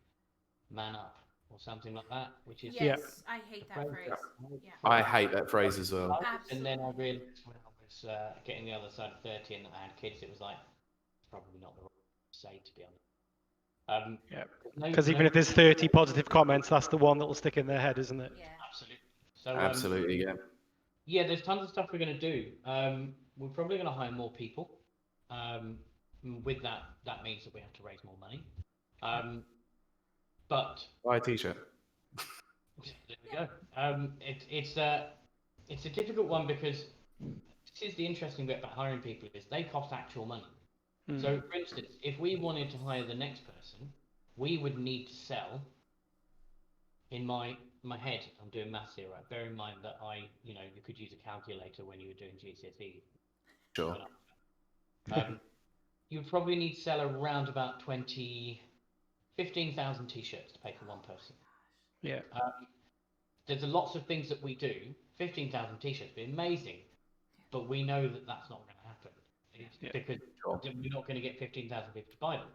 man up or something like that, which is Yes, I hate that phrase. Yeah. I hate that phrase as well. And then I realised when I was getting the other side of 30 and I had kids, it was like, it's probably not the right thing to say, to be honest. Yeah. Because even if there's 30 positive comments, that's the one that will stick in their head, isn't it? Yeah. Absolutely. So, Absolutely, yeah. yeah, there's tons of stuff we're going to do. We're probably going to hire more people. With that means that we have to raise more money. But Buy a t-shirt. there we go. It's a difficult one because this is the interesting bit about hiring people is they cost actual money. So, for instance, if we wanted to hire the next person, we would need to sell in my head, I'm doing maths here, right? Bear in mind that you could use a calculator when you were doing GCSE. Sure. You would probably need to sell around about 15,000 t-shirts to pay for one person. Yeah. There's lots of things that we do. 15,000 t-shirts would be amazing, but we know that that's not going to happen because we're not going to get 15,000 people to buy them.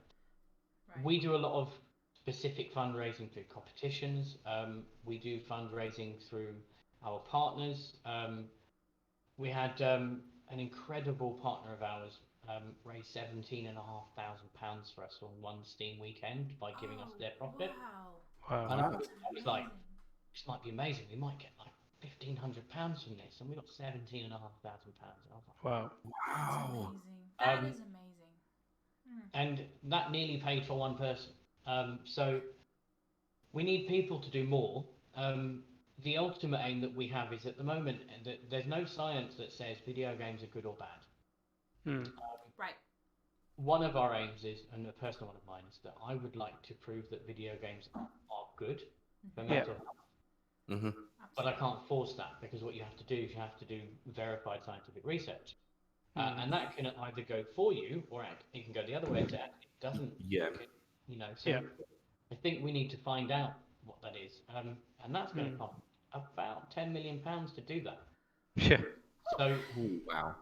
Right. We do a lot of specific fundraising through competitions. We do fundraising through our partners. We had an incredible partner of ours raise £17,500 for us on one Steam weekend by giving us their profit. Wow. And I was like, this might be amazing. We might get like £1,500 from this, and we got £17,500. Wow. Wow. That is amazing. And that nearly paid for one person. So we need people to do more. The ultimate aim that we have is at the moment that there's no science that says video games are good or bad. Right. One of our aims is, and a personal one of mine, is that I would like to prove that video games are good for mental health. But I can't force that, because what you have to do is you have to do verified scientific research. And that can either go for you, or it can go the other way. It doesn't. Yeah. So I think we need to find out what that is. And that's going to cost about £10 million to do that. Yeah. So wow.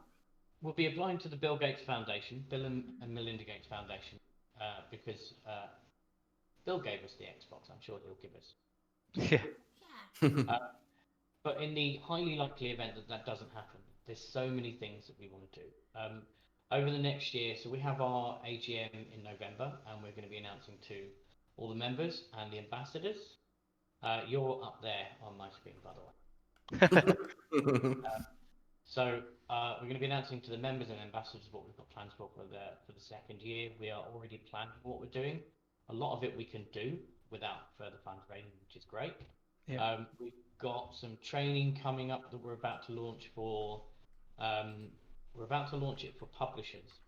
We'll be applying to the Bill Gates Foundation, Bill and Melinda Gates Foundation, because Bill gave us the Xbox. I'm sure he'll give us. Yeah. But in the highly likely event that doesn't happen, there's so many things that we want to do. Over the next year, so we have our AGM in November, and we're going to be announcing to all the members and the ambassadors. You're up there on my screen, by the way. So we're going to be announcing to the members and ambassadors what we've got plans for the second year. We are already planning what we're doing. A lot of it we can do without further fundraising, which is great. Yeah. We've got some training coming up that we're about to launch for. We're about to launch it for publishers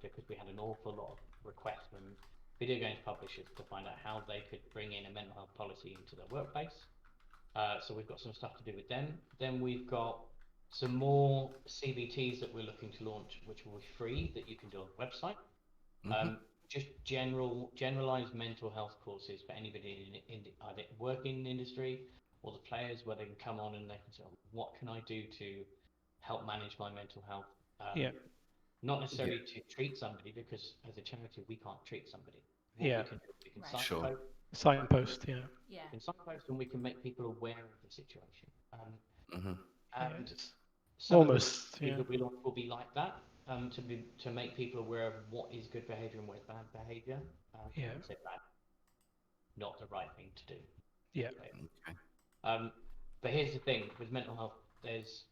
because we had an awful lot of requests from video games publishers to find out how they could bring in a mental health policy into their workplace. So we've got some stuff to do with them. Then we've got some more CBTs that we're looking to launch, which will be free, that you can do on the website. Just generalized mental health courses for anybody in either working in the industry or the players, where they can come on and they can say, what can I do to help manage my mental health? Not necessarily to treat somebody, because as a charity we can't treat somebody. We can signpost. Signpost, We can signpost, and we can make people aware of the situation. And some of the will be like that, to make people aware of what is good behaviour and what is bad behaviour. Say bad, not the right thing to do. Yeah. But here's the thing with mental health: there's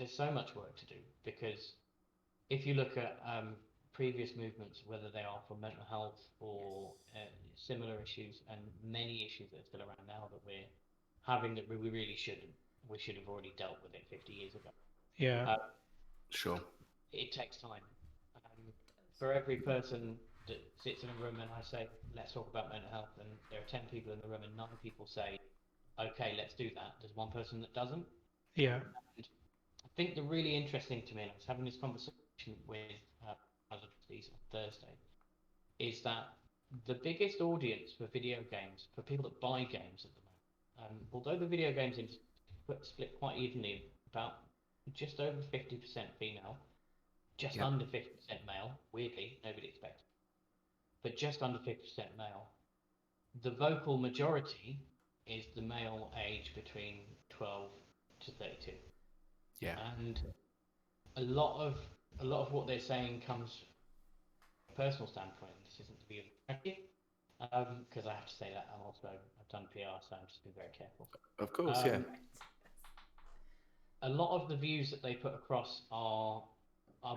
so much work to do, because if you look at previous movements, whether they are for mental health or similar issues, and many issues that are still around now that we're having that we really shouldn't. We should have already dealt with it 50 years ago. Yeah. Sure. It takes time. For every person that sits in a room and I say, let's talk about mental health, and there are 10 people in the room and 9 people say, okay, let's do that, there's one person that doesn't. Yeah. And I think the really interesting to me, and I was having this conversation with Apologises on Thursday, is that the biggest audience for video games, for people that buy games at the moment, although the video games industry split quite evenly, about just over 50% female, just under 50% male, weirdly, nobody expected, but just under 50% male. The vocal majority is the male age between 12 to 32. Yeah. And a lot of what they're saying comes from a personal standpoint. This isn't to be tricky, because I have to say that I've done PR, so I'm just being very careful. Of course, yeah. A lot of the views that they put across are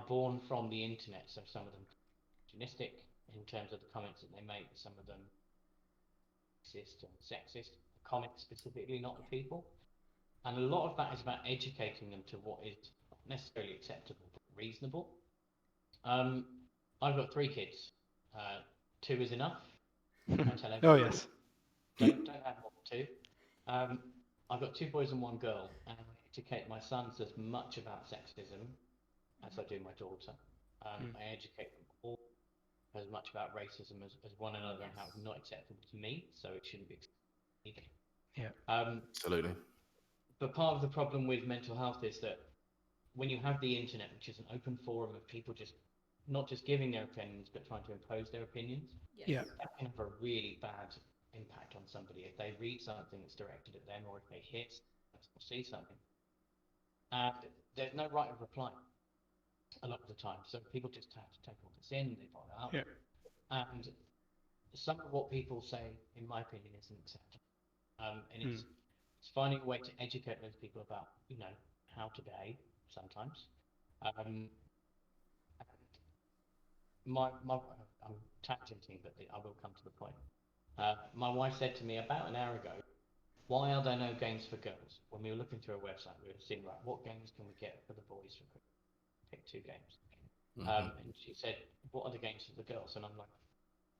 born from the internet, so some of them misogynistic in terms of the comments that they make, some of them sexist and sexist, the comments specifically, not the people. And a lot of that is about educating them to what is not necessarily acceptable but reasonable. I've got 3 kids. 2 is enough. I tell everyone. Oh yes. Don't have more than two. I've got 2 boys and 1 girl, and I educate my sons as much about sexism as I do my daughter. I educate them all as much about racism as one another and how it's not acceptable to me, so it shouldn't be acceptable. Yeah. Absolutely. But part of the problem with mental health is that when you have the internet, which is an open forum of people just not just giving their opinions, but trying to impose their opinions, Yeah. that can have a really bad impact on somebody if they read something that's directed at them, or if they hear or see something. And there's no right of reply a lot of the time, so people just have to take all this in, they follow up. Yeah. And some of what people say, in my opinion, isn't acceptable. And it's finding a way to educate those people about, how to behave sometimes. And I'm tangenting, but I will come to the point. My wife said to me about an hour ago, "Why are there no games for girls?" When we were looking through a website, we were seeing, right, what games can we get for the boys for Christmas? Pick 2 games. And she said, "What are the games for the girls?" And I'm like,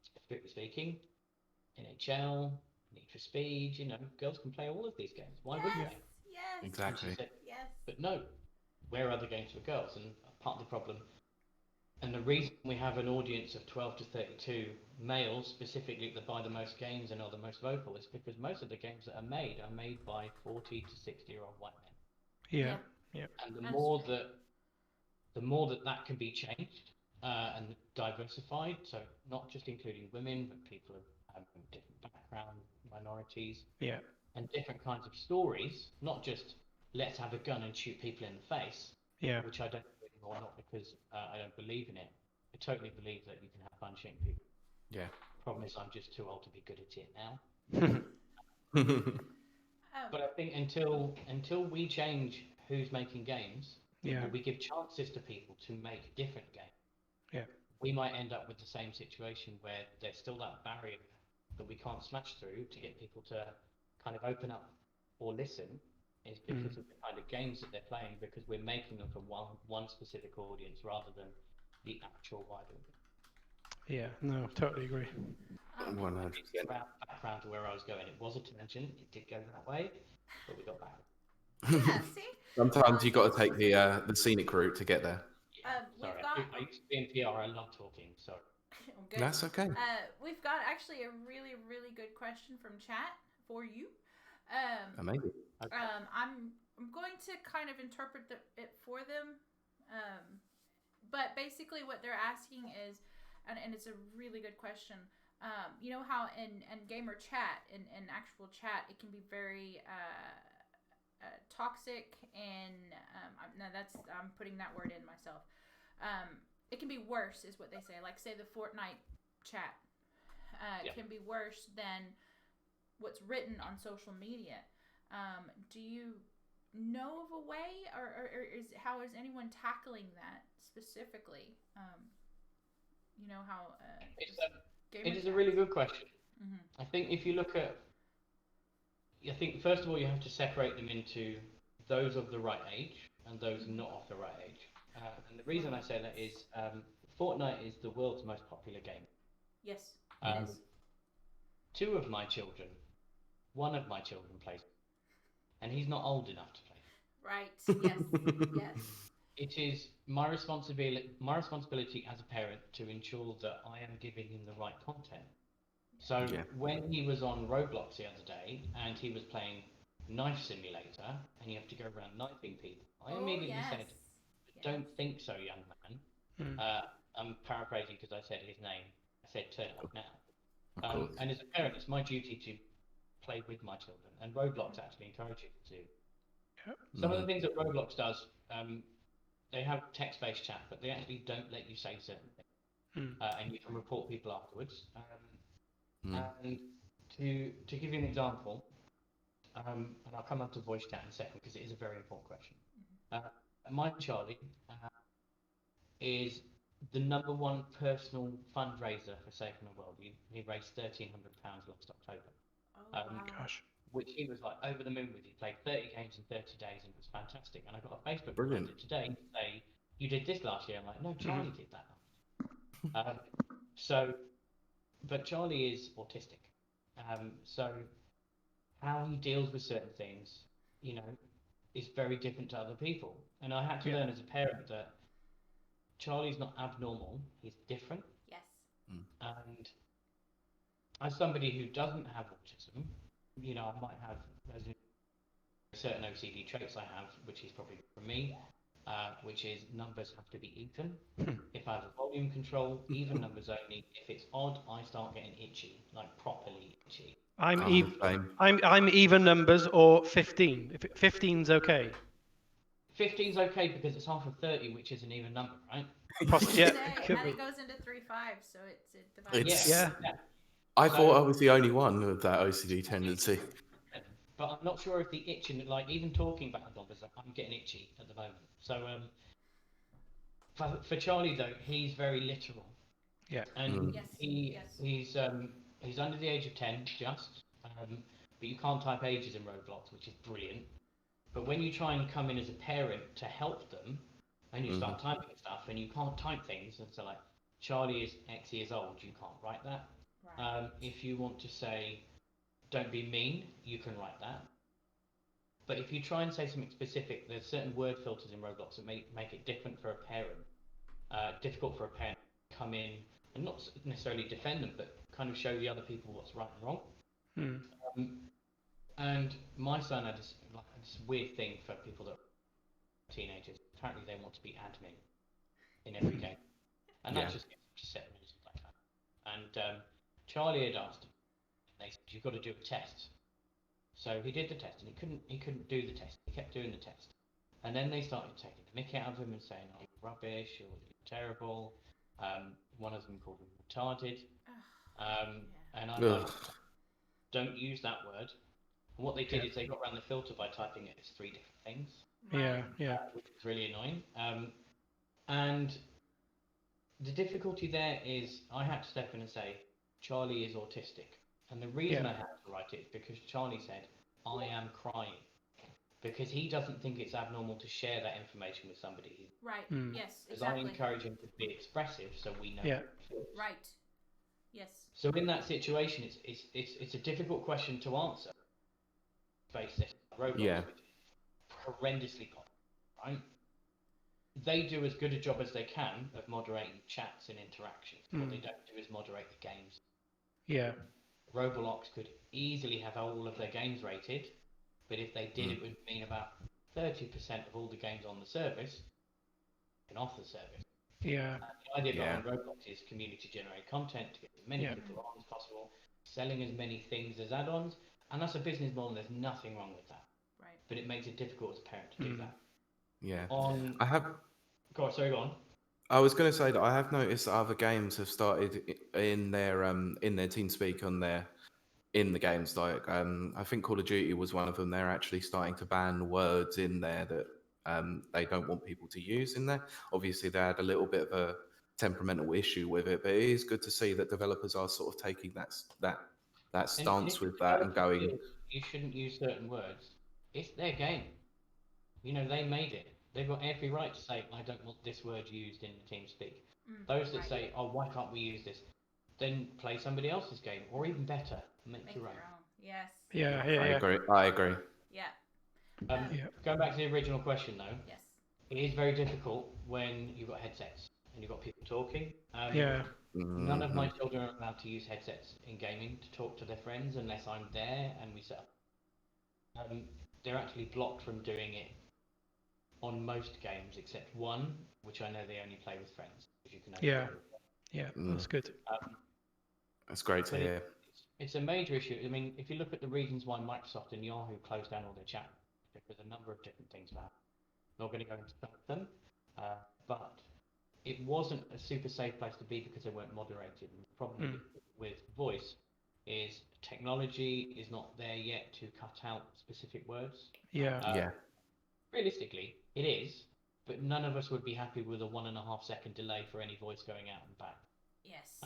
strictly speaking, NHL, Need for Speed, girls can play all of these games. Why wouldn't they? Yes. Exactly. And she said, Yes. but no, where are the games for girls? And part of the problem, and the reason we have an audience of 12 to 32 males specifically that buy the most games and are the most vocal, is because most of the games that are made by 40 to 60-year-old white men. Yeah. Yeah. And the more that can be changed and diversified, so not just including women, but people of different background, minorities, and different kinds of stories, not just let's have a gun and shoot people in the face, which I don't do anymore, not because I don't believe in it. I totally believe that you can have fun shooting people. Yeah. Problem is, I'm just too old to be good at it now. But I think until we change who's making games, or we give chances to people to make different games, we might end up with the same situation where there's still that barrier that we can't smash through to get people to kind of open up or listen, is because of the kind of games that they're playing, because we're making them for one specific audience rather than the actual wider audience. Yeah, no, totally agree. 100%. Background to where I was going. It was a tangent. It did go that way, but we got back. Yeah, see? Sometimes you got to take the scenic route to get there. Sorry, I used to be in PR. I love talking. Sorry. Good. That's okay. We've got actually a really, really good question from chat for you. Amazing. I'm going to kind of interpret it for them, but basically what they're asking is, and it's a really good question. You know how in gamer chat, in actual chat, it can be very toxic, and I'm putting that word in myself. It can be worse, is what they say. Like, say the Fortnite chat can be worse than what's written on social media. Do you know of a way, or how is anyone tackling that specifically? You know how it is a really good question. I think if you look at, I think first of all you have to separate them into those of the right age and those not of the right age. And the reason I say that is Fortnite is the world's most popular game. Yes, it is. 2 of my children, 1 of my children plays, and he's not old enough to play. Right. Yes. Yes. It is my responsibility as a parent to ensure that I am giving him the right content. So when he was on Roblox the other day and he was playing Knife Simulator and you have to go around knifing people, I immediately said, "Don't think so, young man." I'm paraphrasing because I said his name. I said, "Turn it off now." And as a parent, it's my duty to play with my children, and Roblox actually encourages you to. Some of the things that Roblox does, they have text-based chat, but they actually don't let you say certain things, and you can report people afterwards. And to give you an example, and I'll come up to voice chat in a second because it is a very important question. My Charlie is the #1 personal fundraiser for Safe in the World. He raised £1,300 last October. Wow. Gosh. Which he was like over the moon with. He played 30 games in 30 days and it was fantastic. And I got a Facebook Brilliant. reminder today to say, "You did this last year." I'm like, "No, Charlie did that last year." But Charlie is autistic. So how he deals with certain things, you know, is very different to other people. And I had to learn as a parent that Charlie's not abnormal, he's different. Yes. And as somebody who doesn't have autism, you know, I might have certain OCD traits I have, which is probably from me, which is numbers have to be even. If I have a volume control, even numbers only. If it's odd, I start getting itchy, like properly itchy. I'm the even. same. I'm even numbers or 15. If 15's okay. 15's okay because it's half of 30, which is an even number, right? Yeah, Say, it could and be. it goes into 3 5s, so it divides. It's- Yeah. I So- thought I was the only one with that OCD tendency. But I'm not sure if the itching, like even talking about numbers, I'm getting itchy at the moment. So for Charlie though, he's very literal. Yeah. And Yes, he's under the age of 10 just, but you can't type ages in Roblox, which is brilliant. But when you try and come in as a parent to help them, and you start typing stuff, and you can't type things, and so like Charlie is X years old, you can't write that. Right. If you want to say don't be mean, you can write that. But if you try and say something specific, there's certain word filters in Roblox that make it different for a parent, difficult for a parent to come in and not necessarily defend them, but kind of show the other people what's right and wrong. And my son had this weird thing for people that are teenagers. Apparently, they want to be admin in every game, and that just gets to set rules like that. And Charlie had asked him, they said, "You've got to do a test." So he did the test, and he couldn't do the test. He kept doing the test, and then they started taking the mickey out of him and saying, "Oh, you're rubbish," or "You're terrible." One of them called him retarded, and I'm like, "Don't use that word." And what they did is they got around the filter by typing it as 3 different things. Yeah. Which was really annoying. And the difficulty there is I had to step in and say, Charlie is autistic. And the reason I had to write it is because Charlie said, I am crying. Because he doesn't think it's abnormal to share that information with somebody. Right. Yes, Because exactly. I encourage him to be expressive so we know Yeah. how he feels. Right. Yes. So in that situation, it's a difficult question to answer. Face this Roblox, which is horrendously popular, right? They do as good a job as they can of moderating chats and interactions. What they don't do is moderate the games. Yeah. Roblox could easily have all of their games rated, but if they did, it would mean about 30% of all the games on the service and off the service. Yeah. The idea behind Roblox is community-generated content to get as many people on as possible, selling as many things as add-ons, and that's a business model. There's nothing wrong with that. Right. But it makes it difficult as a parent to do that. Yeah. Go on. I was going to say that I have noticed that other games have started in their TeamSpeak in the games. Like I think Call of Duty was one of them. They're actually starting to ban words in there that they don't want people to use in there. Obviously, they had a little bit of a temperamental issue with it, but it is good to see that developers are sort of taking that stance with that and going. You shouldn't use certain words. It's their game. You know, they made it. They've got every right to say, I don't want this word used in the TeamSpeak. Those that say, oh, why can't we use this? Then play somebody else's game, or even better, make your own. Yes. Yeah. I agree. Yeah. Going back to the original question, though. Yes. It is very difficult when you've got headsets and you've got people talking. None of my children are allowed to use headsets in gaming to talk to their friends unless I'm there and we set up. They're actually blocked from doing it on most games except one, which I know they only play with friends. You can That's good. That's great to hear. It's a major issue. I mean, if you look at the reasons why Microsoft and Yahoo closed down all their chat, there's a number of different things about it. Not going to go into some of them, but it wasn't a super safe place to be because they weren't moderated. And the problem with voice is technology is not there yet to cut out specific words. Realistically, it is, but none of us would be happy with a 1.5 second delay for any voice going out and back. Yes.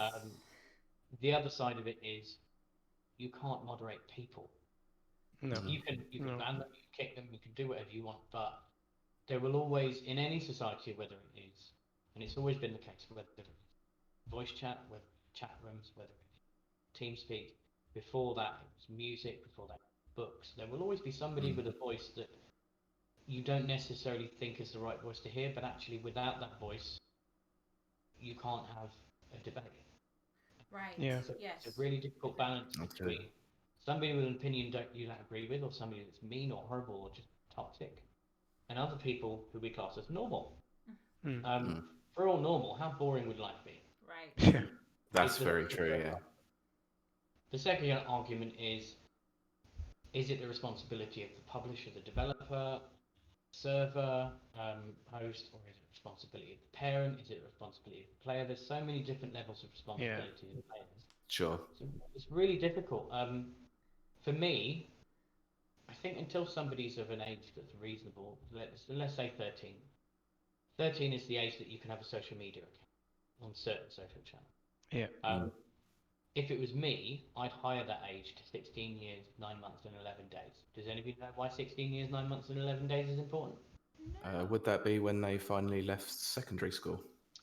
The other side of it is you can't moderate people. No. You can ban them, you can kick them, you can do whatever you want, but there will always, in any society, whether it is, and it's always been the case, whether it's voice chat, whether it's chat rooms, whether it's TeamSpeak, Before that, it was music. Before that, books. There will always be somebody with a voice that you don't necessarily think is the right voice to hear, but actually without that voice, you can't have a debate. Right. Yeah. So Yes. it's a really difficult balance That's between somebody with an opinion you don't agree with, or somebody that's mean or horrible or just toxic, and other people who we class as normal. If we're all normal, how boring would life be? Right. Yeah. That's very true. Yeah. The second argument is it the responsibility of the publisher, the developer, server, host, or is it the responsibility of the parent? Is it the responsibility of the player? There's so many different levels of responsibility in players. Sure. So it's really difficult. For me, I think until somebody's of an age that's reasonable, let's say 13. 13 is the age that you can have a social media account on certain social channels. Yeah. If it was me, I'd higher that age to 16 years, 9 months, and 11 days. Does anybody know why 16 years, 9 months, and 11 days is important? Would that be when they finally left secondary school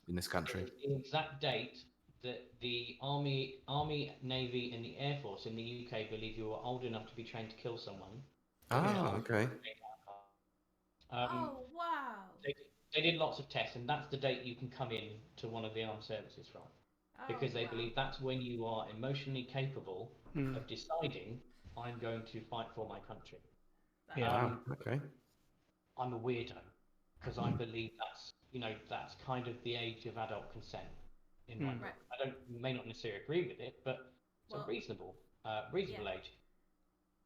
in this country? It's the exact date that the Army, Navy, and the Air Force in the UK believe you are old enough to be trained to kill someone. Okay. Oh wow. They did lots of tests, and that's the date you can come in to one of the armed services from. Because they believe that's when you are emotionally capable of deciding, I'm going to fight for my country. Wow. Okay. I'm a weirdo because I believe that's kind of the age of adult consent in my book. I may not necessarily agree with it, but it's a reasonable age.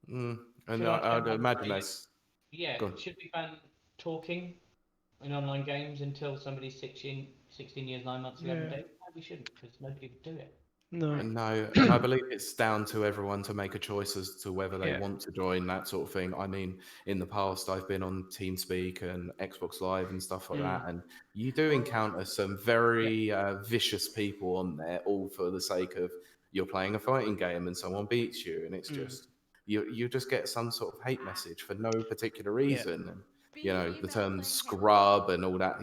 And I'd imagine that's... Yeah, should we ban talking in online games until somebody's 16 years, 9 months, 11 days? No, we shouldn't, because nobody would do it. No, and I believe it's down to everyone to make a choice as to whether they want to join that sort of thing. I mean, in the past, I've been on TeamSpeak and Xbox Live and stuff like that, and you do encounter some very vicious people on there, all for the sake of you're playing a fighting game and someone beats you, and it's just you just get some sort of hate message for no particular reason. And, you know, the term scrub and all that.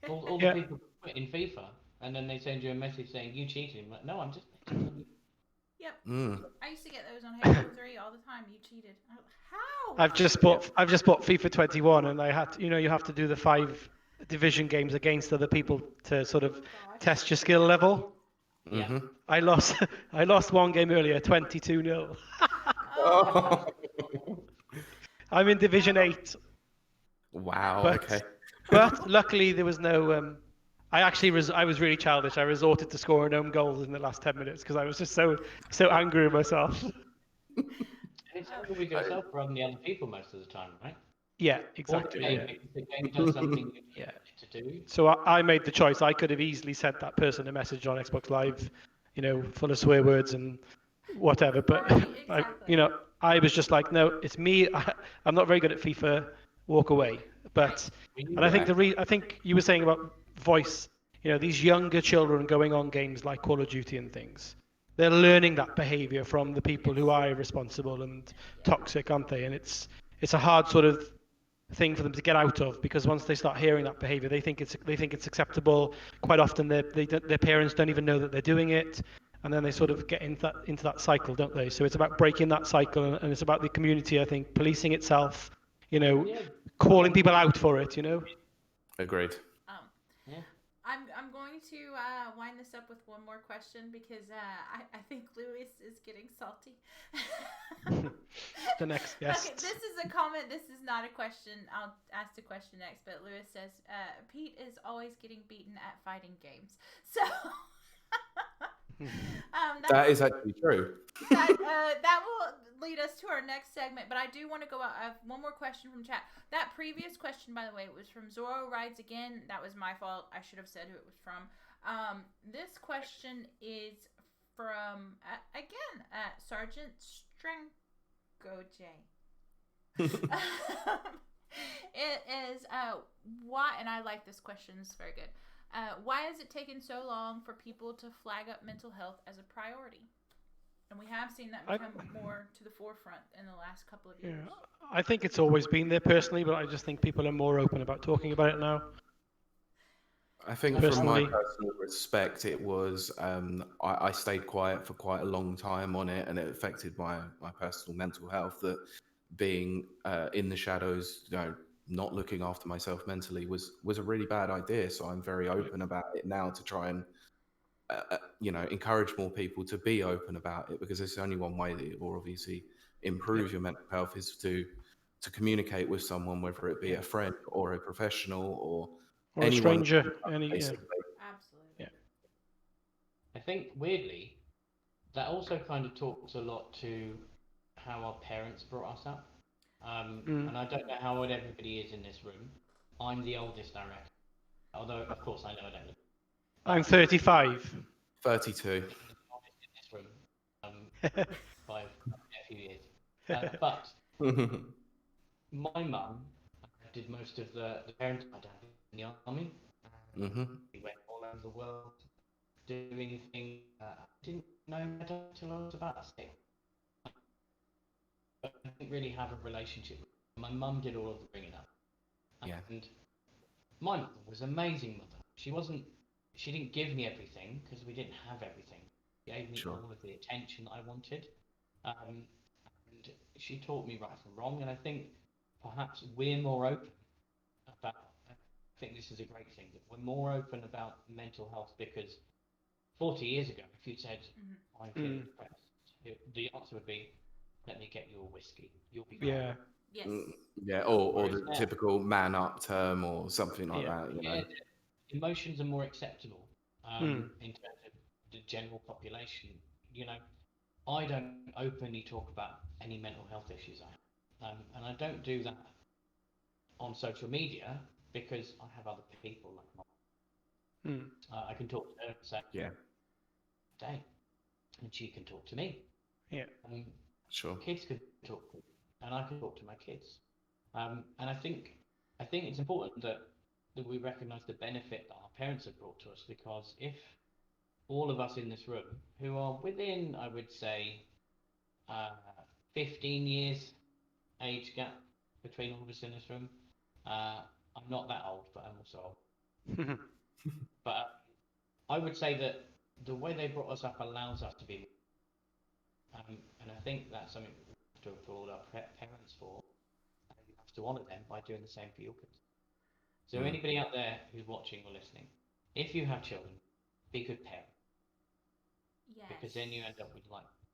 All the people quit in FIFA, and then they send you a message saying you cheated. I'm like, no, I'm just. Yep. I used to get those on Halo 3 all the time. You cheated. How? I've just bought FIFA 21, and I had to, you have to do the 5 division games against other people to sort of test your skill level. Yeah. I lost one game earlier, 22-0. I'm in Division 8. Wow. Okay. But luckily there was no. I was really childish. I resorted to scoring own goals in the last 10 minutes because I was just so angry with myself. It's only with yourself rather than the other people most of the time, right? Yeah, exactly. The game does something you need to do. So I made the choice. I could have easily sent that person a message on Xbox Live, full of swear words and whatever. But I was just like, no, it's me. I'm not very good at FIFA. Walk away. But and I think I think you were saying about voice. These younger children going on games like Call of Duty and things. They're learning that behavior from the people who are irresponsible and toxic, aren't they? And it's a hard sort of thing for them to get out of, because once they start hearing that behavior, they think it's acceptable. Quite often, their parents don't even know that they're doing it, and then they sort of get into that cycle, don't they? So it's about breaking that cycle, and it's about the community, I think, policing itself. Calling people out for it. Agreed. I'm going to wind this up with one more question because I think Lewis is getting salty. The next guest. Okay, this is a comment. This is not a question. I'll ask the question next. But Lewis says, Pete is always getting beaten at fighting games. So that is actually true. That will lead us to our next segment. But I do want to go out. I have one more question from chat. That previous question, by the way, was from Zorro Rides Again. That was my fault. I should have said who it was from. This question is from, again, Sergeant Strango J. It is, why, and I like this question, it's very good. Why has it taken so long for people to flag up mental health as a priority? And we have seen that become more to the forefront in the last couple of years. Yeah, I think it's always been there personally, but I just think people are more open about talking about it now. I think from Personally- my personal respect, it was I stayed quiet for quite a long time on it, and it affected my personal mental health. That being in the shadows, not looking after myself mentally was a really bad idea. So I'm very open about it now to try and encourage more people to be open about it, because it's only one way that it will obviously improve your mental health is to communicate with someone, whether it be a friend or a professional or Or a anyone, stranger. basically. Absolutely. Yeah. I think weirdly, that also kind of talks a lot to how our parents brought us up. And I don't know how old everybody is in this room. I'm the oldest, I reckon. Although, of course, I know I don't look. I'm 35. 32. I'm the oldest in this room by a few years. But my mum did most of the parenting. My dad was in the army. He went all over the world doing things. I didn't know better until I was about 6. But I didn't really have a relationship with her. My mum did all of the bringing up. Yeah. And my mother was an amazing mother. She didn't give me everything because we didn't have everything. She gave me Sure. all of the attention I wanted. And she taught me right from wrong. And I think perhaps we're more open about, I think this is a great thing, that we're more open about mental health, because 40 years ago, if you said, I'm feeling depressed, the answer would be, let me get you a whiskey. You'll be fine. Yeah. Yes. Yeah, or Whereas the now- typical man up term or something like Yeah. that. Yeah, emotions are more acceptable in terms of the general population. I don't openly talk about any mental health issues I have, and I don't do that on social media because I have other people like mom. I can talk to her and say, Yeah. "Dang," and she can talk to me. Yeah. Sure. Kids can talk to me, and I can talk to my kids. And I think it's important that we recognise the benefit that our parents have brought to us, because if all of us in this room, who are within, I would say, 15 years age gap between all of us in this room, I'm not that old, but I'm also old. But I would say that the way they brought us up allows us to be, and I think that's something we have to applaud our parents for, and we have to honour them by doing the same for your kids. So anybody out there who's watching or listening, if you have children, be a good parent, Yes. because then you end up with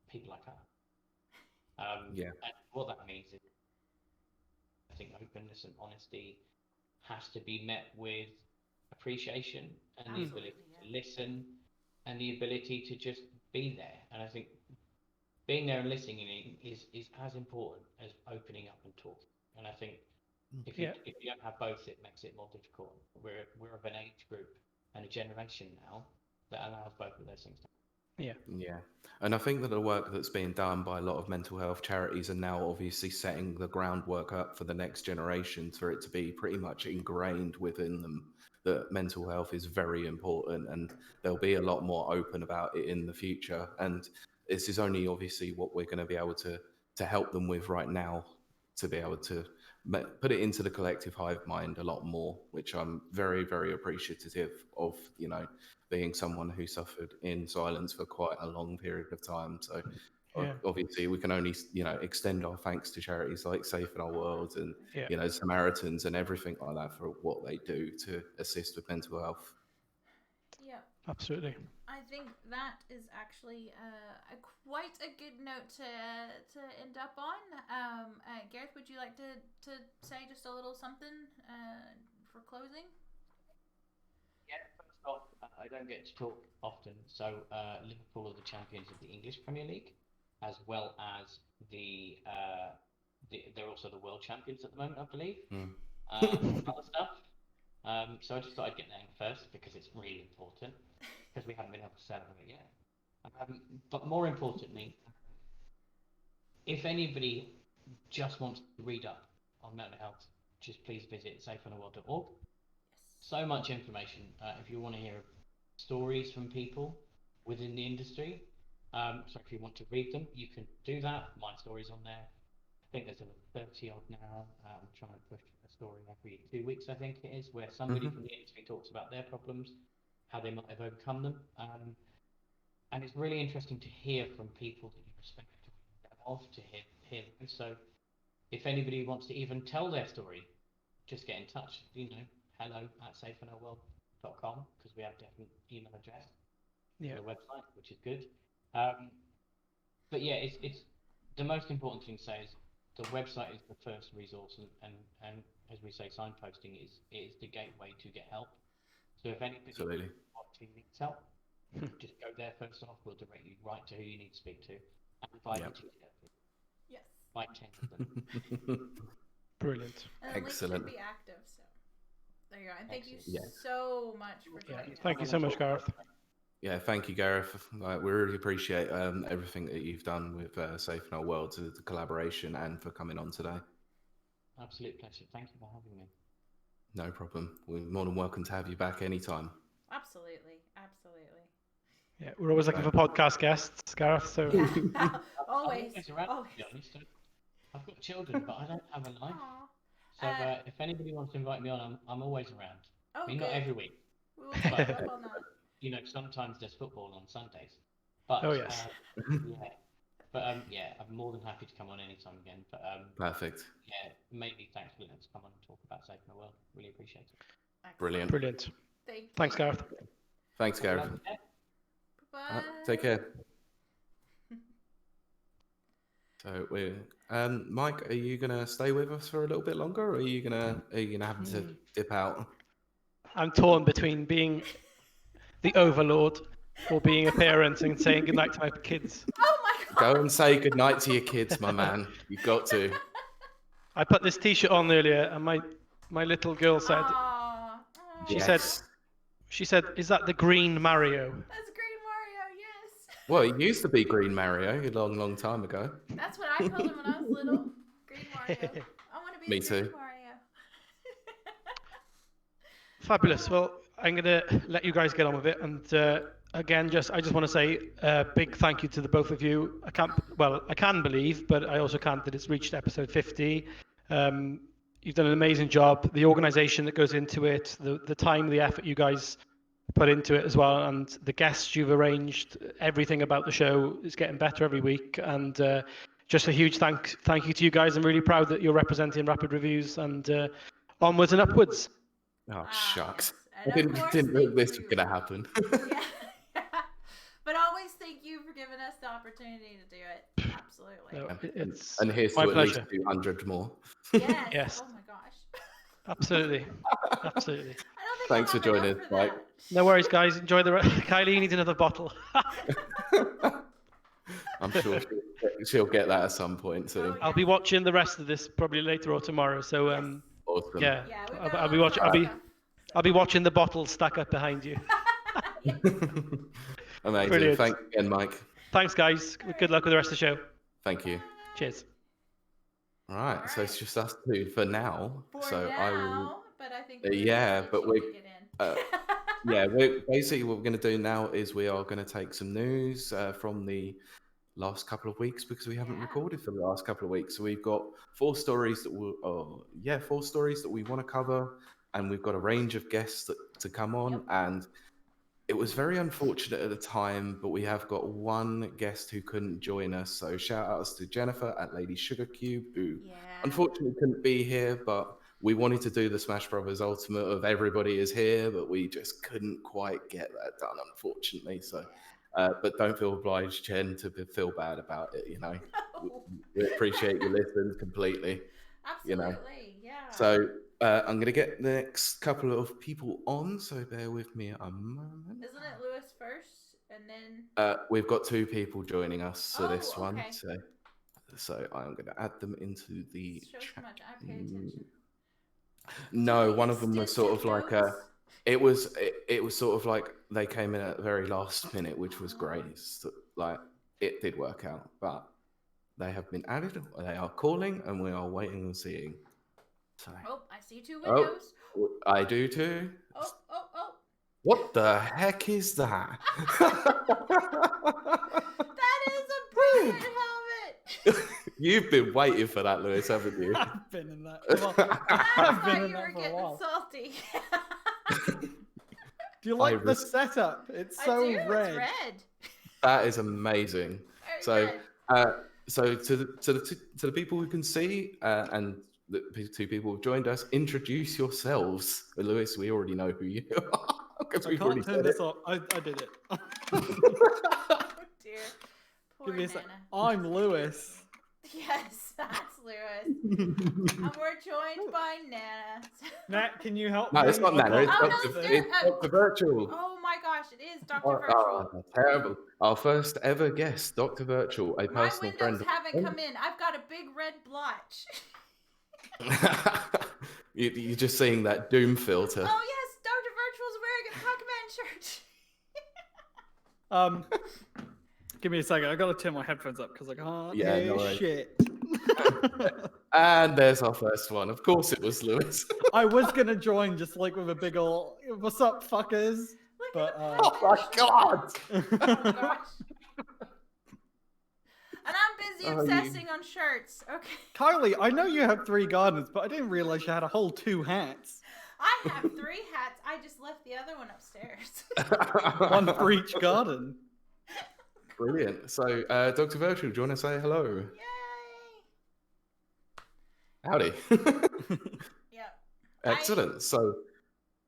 people like us. Yeah. And what that means is, I think openness and honesty has to be met with appreciation and the ability to listen and the ability to just be there. And I think being there and listening is as important as opening up and talking. And I think if you don't have both, it makes it more difficult. We're of an age group and a generation now that allows both of those things to happen. Yeah. And I think that the work that's being done by a lot of mental health charities are now obviously setting the groundwork up for the next generation, for it to be pretty much ingrained within them that mental health is very important, and they'll be a lot more open about it in the future. And this is only obviously what we're going to be able to help them with right now, to be able to put it into the collective hive mind a lot more, which I'm very, very appreciative of, being someone who suffered in silence for quite a long period of time. So obviously we can only, extend our thanks to charities like Safe in Our World and, Samaritans and everything like that for what they do to assist with mental health. Yeah. Absolutely. I think that is actually quite a good note to end up on. Gareth, would you like to say just a little something for closing? Yeah, first off, I don't get to talk often, so Liverpool are the champions of the English Premier League, as well as they're also the world champions at the moment, I believe. Other stuff. So I just thought I'd get that in first because it's really important, because we haven't been able to celebrate yet. But more importantly, if anybody just wants to read up on mental health, just please visit safeinaworld.org. So much information. If you want to hear stories from people within the industry, so if you want to read them, you can do that. My story's on there. I think there's over 30 odd now. I'm trying to push for story every 2 weeks, I think it is, where somebody from the industry talks about their problems, how they might have overcome them. And it's really interesting to hear from people that you respect to hear them. So if anybody wants to even tell their story, just get in touch. hello@safeandwellworld.com, because we have different email address on the website, which is good. But yeah, it's the most important thing to say is the website is the first resource, and as we say, signposting is the gateway to get help. So if anybody needs help, just go there first off. We'll direct you right to who you need to speak to, and invite you to help. Yes. Like 10 of them. Brilliant. And the Excellent. link should be active, so there you go. And thank you Excellent. so much for joining us. Thank you so much, Gareth. Yeah, thank you, Gareth. We really appreciate everything that you've done with Safe in Our World, the collaboration, and for coming on today. Absolute pleasure. Thank you for having me. No problem. We're more than welcome to have you back anytime. Absolutely, absolutely. Yeah, we're always looking for podcast guests, Gareth. So Yeah. Always. I'm always around, Always. to be honest. I've got children, but I don't have a life. Aw. So if anybody wants to invite me on, I'm always around. Oh, I mean, not good. every week. We will take you up on that. You know, sometimes there's football on Sundays. But, Oh, yes. yeah. But yeah, I'm more than happy to come on anytime again. But Perfect. yeah, maybe thanks for letting us come on and talk about Safe in the World. Really appreciate it. Excellent. Brilliant. brilliant. Thank you. Thanks, Gareth. Thanks, Gareth. Bye. Take care. So we're Mike, are you gonna stay with us for a little bit longer, or are you gonna have to dip out? I'm torn between being the overlord or being a parent and saying goodnight to my kids. Oh my god. Go and say goodnight to your kids, my man. You've got to. I put this T-shirt on earlier, and my little girl said, Aw. She Yes. said, "Is that the green Mario?" That's Green Mario, yes. Well, it used to be Green Mario a long, long time ago. That's what I called him when I was little. Green Mario. I want to be Me a Green too. Mario. Fabulous. Well, I'm gonna let you guys get on with it, and again, I just want to say a big thank you to the both of you. I can believe, but I also can't, that it's reached episode 50. You've done an amazing job. The organisation that goes into it, the time, the effort you guys put into it as well, and the guests you've arranged, everything about the show is getting better every week. And just a huge thank you to you guys. I'm really proud that you're representing Rapid Reviews, and onwards and upwards. Oh, shucks. yes. I And of course, didn't think thank this was you. going to happen. Yeah. But always thank you for giving us the opportunity to do it. Absolutely. No, it's And here's to my at least pleasure. 200 more. Yes. Yes. Oh my gosh. Absolutely. I Absolutely. don't think Thanks I'll for have joining enough us, for Mike. that. No worries, guys. Enjoy the Kylie, you need another bottle. I'm sure she'll get that at some point soon. Oh, I'll be watching the rest of this probably later or tomorrow. So Awesome. yeah, Yeah, we've I'll, got I'll be lots watching. of I'll be stuff. I'll be watching the bottles stack up behind you. Amazing. Brilliant. Thanks again, Mike. Thanks, guys. Good luck with the rest of the show. Thank you. Cheers. All right, so it's just us two for now. For so now, I will. but I think Yeah, Liz but should we- make it in. Yeah, basically what we're going to do now is we are going to take some news from the last couple of weeks, because we haven't Yeah. recorded for the last couple of weeks. So we've got four stories that we want to cover, and we've got a range of guests to come on. Yep. And it was very unfortunate at the time, but we have got one guest who couldn't join us. So shout outs to Jennifer at Lady Sugar Cube, who Yeah. unfortunately couldn't be here, but we wanted to do the Smash Brothers Ultimate of Everybody Is Here, but we just couldn't quite get that done, unfortunately. So, but don't feel obliged, Jen, to feel bad about it. You know, we appreciate your listens completely. Absolutely. You know. Yeah. So I'm going to get the next couple of people on, so bear with me a moment. Isn't it Lewis first, and then? We've got two people joining us for this one, okay. so I'm going to add them into the Shows chat. how much I pay attention. No, Taking one of them was sort of extensive like notes. it was sort of like they came in at the very last minute, which was great. So, like, it did work out, but they have been added. They are calling, and we are waiting and seeing. So, Oh, I see two windows. I do too. Oh. What the heck is that? That is a brilliant helmet. You've been waiting for that, Lewis, haven't you? I've been in that. Well, I I've been thought in you were that for a getting while. salty. Do you like the Iris. setup? It's I so do. red. It's red. That is amazing. Very So, red. so to the people who can see and the two people who've joined us, introduce yourselves. Lewis, we already know who you are. 'Cause I we've already can't turn said this off. I did it. Oh dear. Poor Give me a Nana. sec. I'm Lewis. Yes, that's Lewis. And we're joined by Nana. Nat, can you help No, me? it's not I Nana. It's can't Oh, no, Dr. fix Stuart, this. It's Dr. Virtual. Oh my gosh, it is Dr. Oh, Virtual. terrible. Our first ever guest, Dr. Virtual, a My personal windows friend. haven't come in. I've got a big red blotch. You're just seeing that doom filter. Oh yes, Dr. Virtual's wearing a Pac-Man shirt. Give me a second. I gotta turn my headphones up because I can't Yeah, hear no worries. shit. And there's our first one. Of course it was Lewis. I was gonna join just like with a big ol' "What's up, fuckers?" Look But at the Oh my god! Oh gosh. And I'm busy Oh, you- obsessing on shirts. Okay. Kylie, I know you have 3 gardens, but I didn't realize you had a whole 2 hats. I have 3 hats. I just left the other one upstairs. One for each garden. Brilliant. So, Dr. Virtual, do you want to say hello? Yay! Howdy. Yeah. Excellent. So,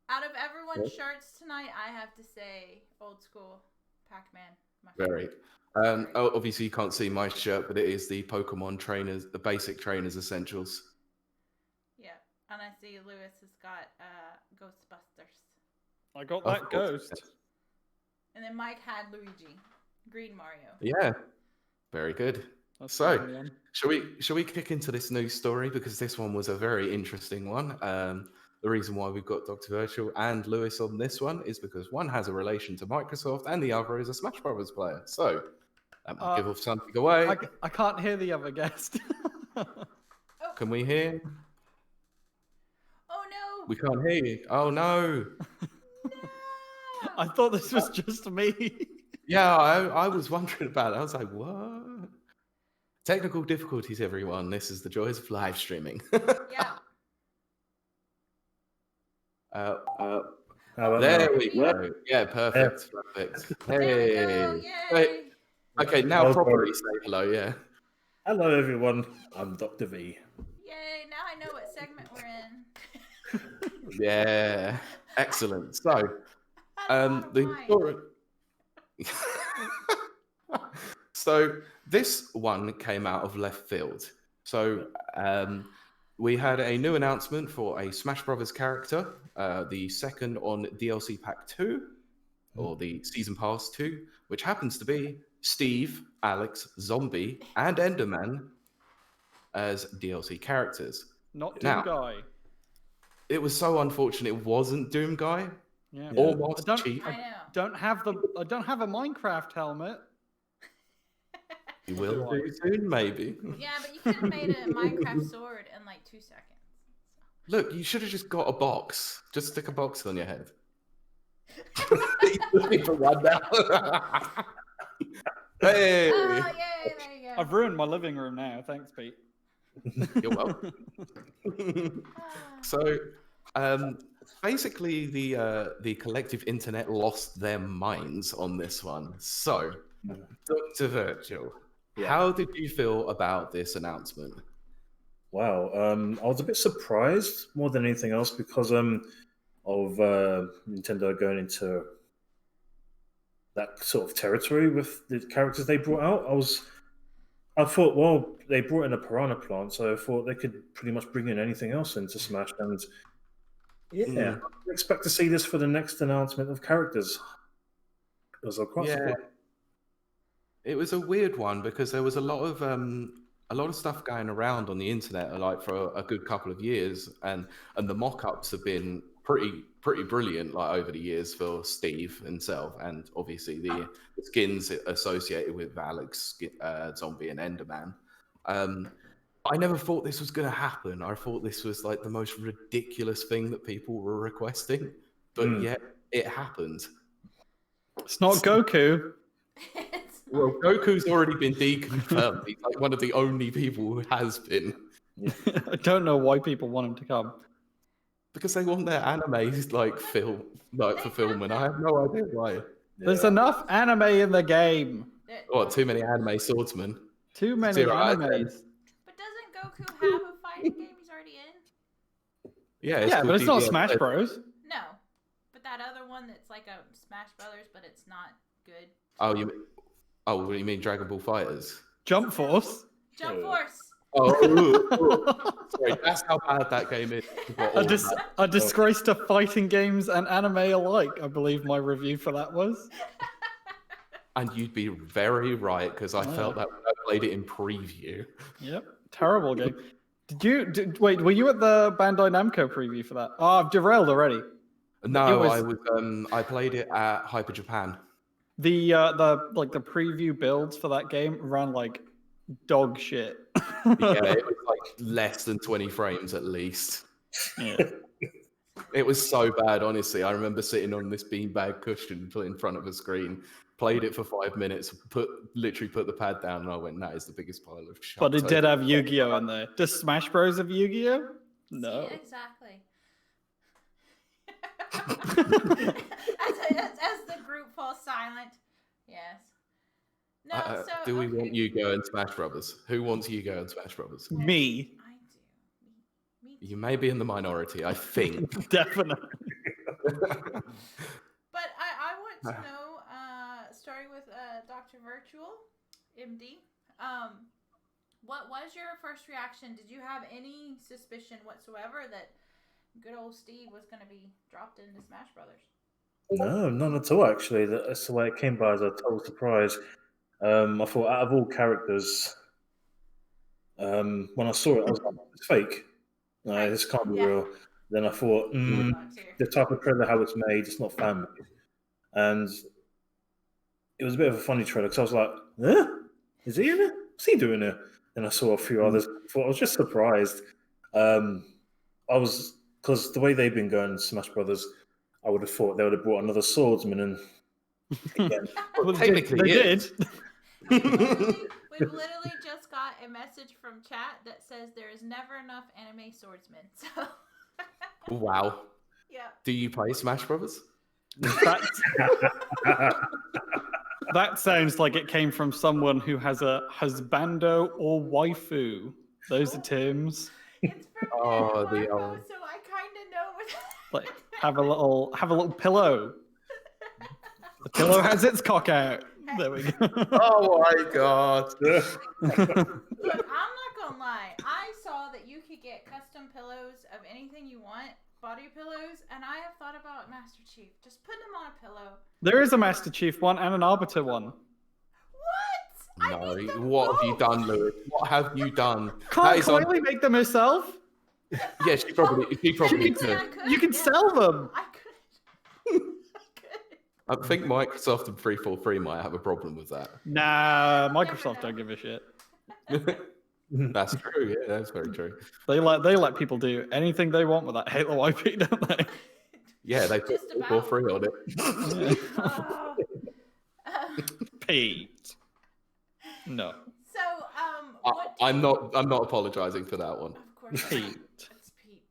Out of everyone's Yeah. shirts tonight, I have to say old school Pac-Man. My very. favorite. Obviously, you can't see my shirt, but it is the Pokemon trainers, the basic trainers essentials. Yeah. And I see Lewis has got Ghostbusters. I got Of that course. ghost. And then Mike had Luigi. Green Mario. Yeah. Very good. That's So, the only one. Shall we kick into this news story, because this one was a very interesting one. The reason why we've got Dr. Virtual and Lewis on this one is because one has a relation to Microsoft and the other is a Smash Brothers player. So that might give off something away. I can't hear the other guest. Can we hear? Oh no! We can't hear you. Oh no. No! I thought this was just me. Yeah, I was wondering about it. I was like, what? Technical difficulties, everyone. This is the joys of live streaming. Yeah. There we go. Yeah, perfect. Perfect. There we go. Hey. Yay! Okay, now Hello. properly say hello, yeah. Hello, everyone. I'm Dr. V. Yay! Now I know what segment we're in. Yeah. Excellent. So, That's the mine. story. So this one came out of left field. So we had a new announcement for a Smash Brothers character, the second on DLC Pack 2, or the Season Pass 2, which happens to be Steve, Alex, Zombie, and Enderman as DLC characters. Not Now- Doom Guy. It was so unfortunate it wasn't Doom Guy Yeah. or I Master don't- Chief. I know. I don't have a Minecraft helmet. You will do soon, maybe. Yeah, but you could have made a Minecraft sword in like 2 seconds. Look, you should have just got a box. Just stick a box on your head. You need to run now. Hey, Oh, yay! There you go. I've ruined my living room now. Thanks, Pete. you're welcome. So, basically, the collective internet lost their minds on this one. So, Dr. Virtual, how did you feel about this announcement? Wow. I was a bit surprised more than anything else because of Nintendo going into that sort of territory with the characters they brought out. I thought, well, they brought in a piranha plant, so I thought they could pretty much bring in anything else into Smash. And yeah, I expect to see this for the next announcement of characters. Because I'm quite surprised. It was a weird one because there was a lot of stuff going around on the internet, like for a good couple of years, and the mock-ups have been pretty brilliant, like over the years for Steve himself, and obviously the skins associated with Alex, Zombie, and Enderman. I never thought this was going to happen. I thought this was like the most ridiculous thing that people were requesting, but yet it happened. It's not Goku. It's Well, Goku's already been deconfirmed. He's like one of the only people who has been. I don't know why people want him to come. Because they want their anime fulfillment. I have no idea why. There's enough anime in the game. What, too many anime swordsmen? Too many 0 out of 10. animes. But doesn't Goku have a fighting game he's already in? Yeah, But it's not DDS. Smash Bros. No. But that other one that's like a Smash Brothers, but it's not good. Oh, you mean Dragon Ball Fighters? Jump Force. Jump Force. Oh, sorry, that's how bad that game is. A disgrace to fighting games and anime alike, I believe my review for that was. And you'd be very right, because I felt that when I played it in preview. Yep, terrible game. Wait, were you at the Bandai Namco preview for that? Oh, I've derailed already. No, I played it at Hyper Japan. The preview builds for that game ran like dog shit. Yeah, it was like less than 20 frames at least. Yeah. It was so bad, honestly. I remember sitting on this beanbag cushion in front of a screen, played it for 5 minutes, literally put the pad down, and I went, that is the biggest pile of shit. But it did have Yu-Gi-Oh in there. Does Smash Bros have Yu-Gi-Oh? No. See, exactly. as the group falls silent. Yes. No, do we want Yu-Gi-Oh and Smash Brothers? Who wants Yu-Gi-Oh and Smash Brothers? Me. I do. Me You may be in the minority, I think. Definitely. But I want to know, starting with Dr. Virtual, MD, what was your first reaction? Did you have any suspicion whatsoever that good old Steve was going to be dropped into Smash Brothers? No, none at all, actually. That's the way it came by as a total surprise. I thought, out of all characters, when I saw it, I was like, it's fake. No, this can't be real. Then I thought, the type of trailer, how it's made, it's not fan made. And it was a bit of a funny trailer because I was like, huh? Is he in it? What's he doing there? Then I saw a few others. I was just surprised. Because the way they've been going, Smash Brothers, I would have thought they would have brought another swordsman and again. Well, technically, they did. We've literally just got a message from chat that says there is never enough anime swordsmen. So. Wow. Yeah. Do you play Smash Brothers? That sounds like it came from someone who has a husbando or waifu. Those are terms. It's from the Marco, so I kind of know what. Like have a little pillow. The pillow has its cock out. There we go. Oh my god. Look, I'm not gonna lie. I saw that you could get custom pillows of anything you want, body pillows, and I have thought about Master Chief. Just put them on a pillow. There is a Master Chief one and an Arbiter one. What? No, what have you done, Lewis? What have you done? Can't Kylie make them herself? Yeah, she probably could. You can sell them. I could. I think Microsoft and 343 might have a problem with that. Nah, Microsoft don't give a shit. That's true. Yeah, that's very true. They let people do anything they want with that Halo IP, don't they? Yeah, they put 443 on it. Pete. No. So, I'm not apologizing for that one. Of course, Pete. It's Pete.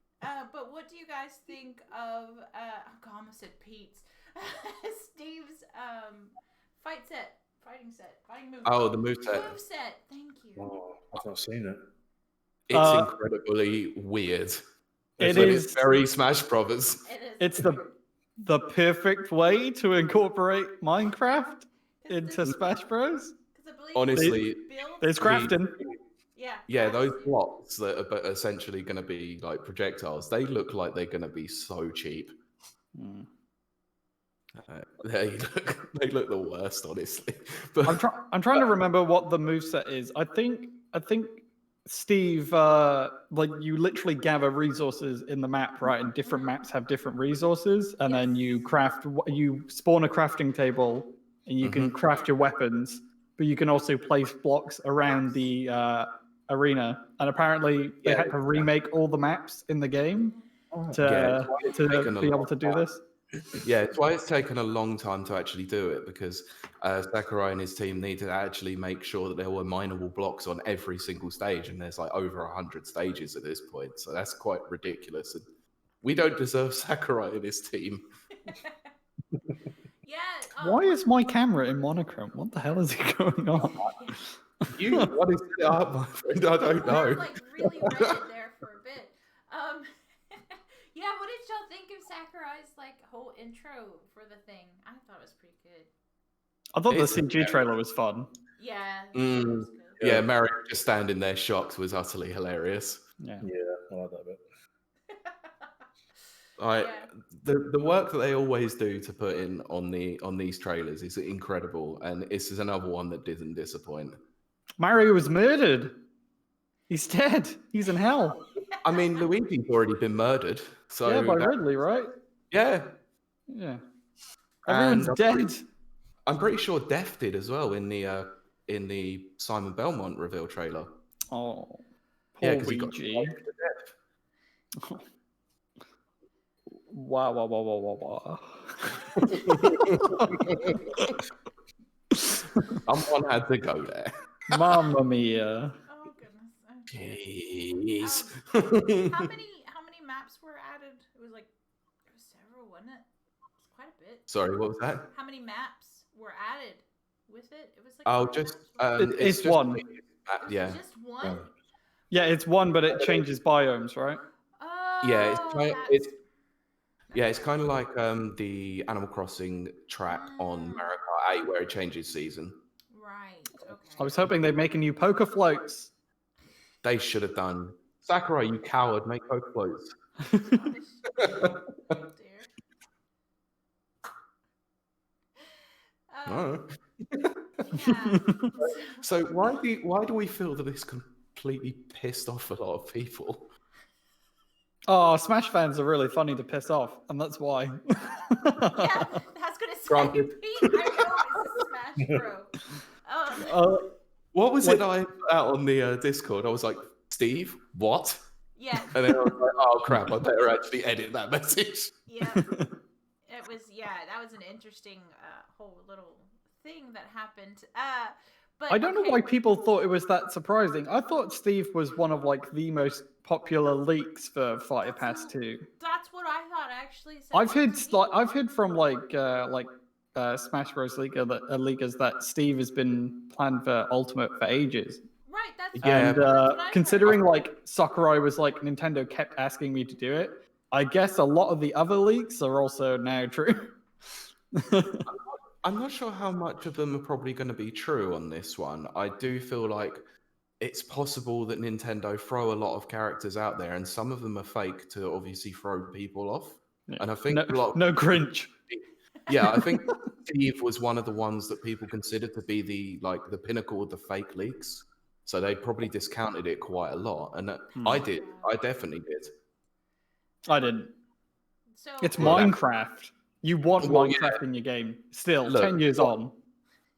But what do you guys think of? I almost said Pete's. Steve's fighting move. Oh, the moveset. Moveset. Thank you. Oh, I've not seen it. It's incredibly weird. It's very Smash Brothers. It is. It's the perfect way to incorporate Minecraft into Smash Bros. Honestly, there's crafting. Yeah, those blocks that are essentially going to be like projectiles, they look like they're going to be so cheap. They look the worst, honestly. But I'm trying to remember what the moveset is. I think Steve, like you literally gather resources in the map, right? And different maps have different resources, and then you spawn a crafting table, and you can craft your weapons. But you can also place blocks around the arena. And apparently, they had to remake all the maps in the game to be able to do this. Yeah, it's why it's taken a long time to actually do it, because Sakurai and his team need to actually make sure that there were mineable blocks on every single stage, and there's like over 100 stages at this point, so that's quite ridiculous. And we don't deserve Sakurai and his team. Yeah. Why is my camera in monochrome? What the hell is going on? You what is it up, my friend? I don't know. Like really red there for a bit. Yeah, what did y'all think of Sakurai's like whole intro for the thing? I thought it was pretty good. I thought the It's- CG trailer was fun. Yeah. It was good. Yeah, Mario just standing there shocked was utterly hilarious. Yeah. Yeah, I like that bit. Like Yeah. the work that they always do to put in on these trailers is incredible, and this is another one that didn't disappoint. Mario was murdered. He's dead. He's in hell. I mean, Luigi's already been murdered, so Yeah, by that- Ridley, right? yeah. Yeah. And Everyone's dead. I'm pretty sure Def did as well in the Simon Belmont reveal trailer. Oh, Yeah, poor 'cause he got Luigi. sniped to death. Wow. Someone had to go there. Mamma mia. Oh goodness. Okay. Jeez. How many maps were added? It was several, wasn't it? It's quite a bit. Sorry, what was that? How many maps were added with it? It was like Oh, 5 just maps, wasn't it? It's just one. Yeah. Just one. Yeah, it's one, but it changes biomes, right? Oh. Yeah, that's- it's kind of like the Animal Crossing track on Mario Kart 8 where it changes season. Right. Okay. I was hoping they'd make a new poker floats. They should have done. Sakurai, you coward, make poke floats. Oh, dear. Oh. Yeah. So why do we feel that this completely pissed off a lot of people? Oh, Smash fans are really funny to piss off, and that's why. Yeah, that's gonna say, Granted. Pete. I know it's a Smash Bro. What was it I put out on the Discord? I was like, Steve, what? Yeah. And then I was like, oh crap, I better actually edit that message. Yeah. It was. Yeah, that was an interesting whole little thing that happened. But I don't know why people thought it was that surprising. I thought Steve was one of like the most popular leaks for Fighter Pass 2. That's what I thought actually. I've heard from Smash Bros. Leakers that Steve has been planned for Ultimate for ages. Right. That's Yeah, And that's what I heard. considering like Sakurai was like Nintendo kept asking me to do it, I guess a lot of the other leaks are also now true. I'm not sure how much of them are probably going to be true on this one. I do feel like it's possible that Nintendo throw a lot of characters out there, and some of them are fake to obviously throw people off. Yeah. And I think No Grinch. Yeah, I think Steve was one of the ones that people considered to be the pinnacle of the fake leaks. So they probably discounted it quite a lot, and I did. I definitely did. I didn't. So It's Well, Minecraft. You want Well, Minecraft in your game. Still, Look, 10 years on.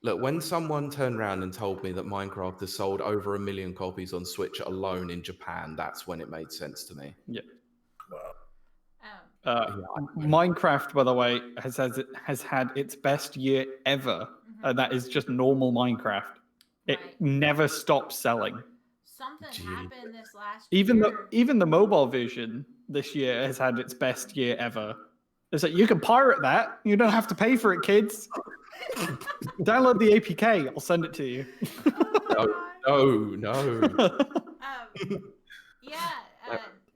Look, when someone turned around and told me that Minecraft has sold over 1 million copies on Switch alone in Japan, that's when it made sense to me. Yeah. um, Minecraft, by the way, has had its best year ever. And that is just normal Minecraft. It Right. never stops selling. something Gee. happened this last Even year. the mobile version this year has had its best year ever. It's like you can pirate that. You don't have to pay for it, kids. Download the APK. I'll send it to you. Oh, No. yeah.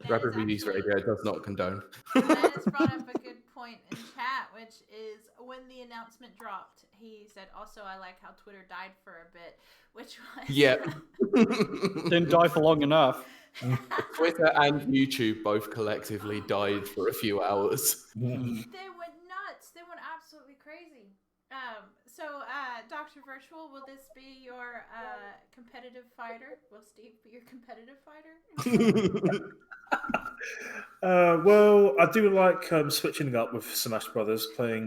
Rapid Reviews Radio does not condone. Dennis brought up a good point in chat, which is when the announcement dropped, he said, also, I like how Twitter died for a bit, which was... Yeah. Didn't die for long enough. Twitter and YouTube both collectively died for a few hours. They went nuts. They went absolutely crazy. So, Dr. Virtual, will this be your competitive fighter? Will Steve be your competitive fighter? Well, I do like switching up with Smash Brothers, playing,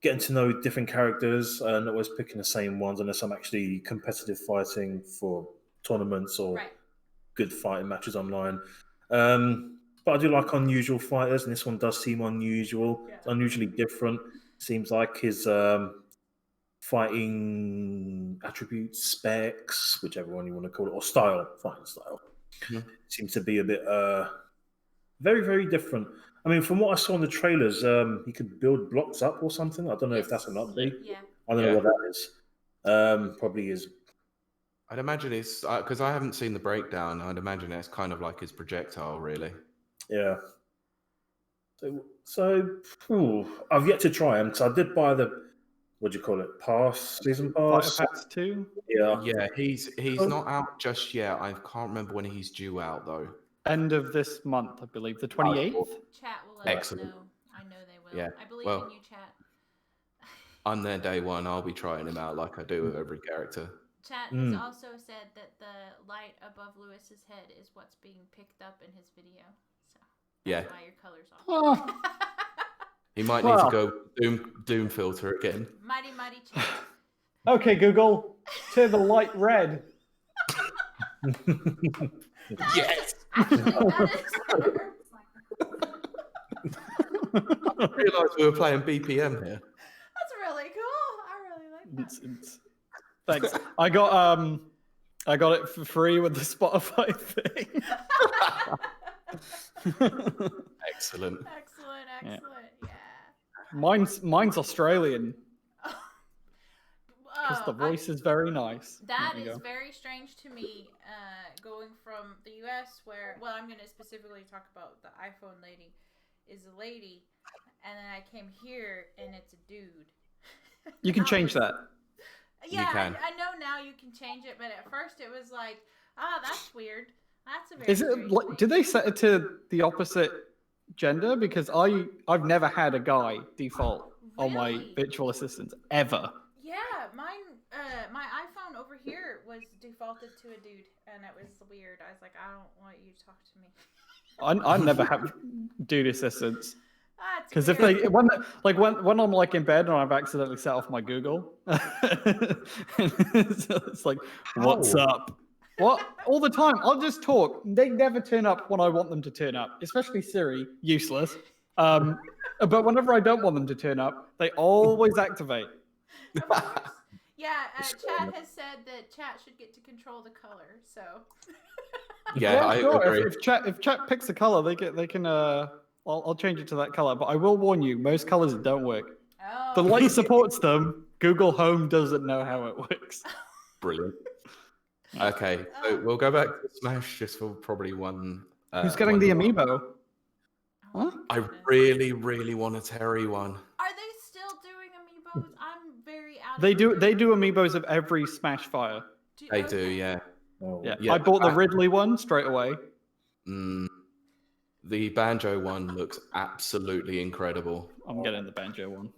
getting to know different characters, and not always picking the same ones unless I'm actually competitive fighting for tournaments or Right. good fighting matches online. But I do like unusual fighters, and this one does seem unusual. Yeah. It's unusually different. Seems like his fighting attributes, specs, whichever one you want to call it, or style, fighting style, seems to be a bit very, very different. I mean, from what I saw in the trailers, he could build blocks up or something. I don't know if that's an update. Yeah. I don't know what that is. Probably is. I'd imagine it's because I haven't seen the breakdown. I'd imagine it's kind of like his projectile, really. Yeah. So I've yet to try him. So I did buy the, what do you call it, season pass? Fighter Pass 2? Yeah. Yeah, he's not out just yet. I can't remember when he's due out though. End of this month, I believe, the 28th. Chat will let Excellent. us know. I know they will. Yeah, I believe well, in you, chat. I'm there day one. I'll be trying him out like I do with every character. Chat has also said that the light above Lewis's head is what's being picked up in his video. So that's why your color's off. Oh. He might need to go doom filter again. Mighty chat. Okay, Google, turn the light red. Yes. Actually, that is I realised we were playing BPM here. That's really cool. I really like that. Thanks. I got it for free with the Spotify thing. Excellent. Excellent. Yeah. Yeah. Mine's Australian. Because the Oh, voice is very nice. That There you is go. very strange to me, going from the US where, well, I'm going to specifically talk about the iPhone lady, is a lady, and then I came here and it's a dude. You can change that. Yeah, You can. I know now you can change it, but at first it was like, that's weird. That's a very Is it strange like, thing. do they set it to the opposite gender? Because I've never had a guy default on my Really? virtual assistants ever. Yeah, mine, my iPhone over here was defaulted to a dude, and it was weird. I was like, I don't want you to talk to me. I never have dude assistants. That's Because if weird. they when I'm like in bed and I've accidentally set off my Google, it's like, what's How? up? What? All the time. I'll just talk. They never turn up when I want them to turn up, especially Siri, useless. But whenever I don't want them to turn up, they always activate. Of course. Yeah, Chat has said that Chat should get to control the color, so. Yeah, I sure. agree. If chat picks a color, they can I'll change it to that color. But I will warn you, most colors don't work. Oh. The light supports them. Google Home doesn't know how it works. Brilliant. Okay, so we'll go back to Smash just for probably one. Who's getting the amiibo? Huh? I really, really want a Terry one. Are they still doing amiibos? I'm very out of They do the loop. amiibos of every Smash Fire. They do, yeah. Oh. Yeah. Yeah, I bought the Ridley one straight away. The Banjo one looks absolutely incredible. I'm getting the Banjo one.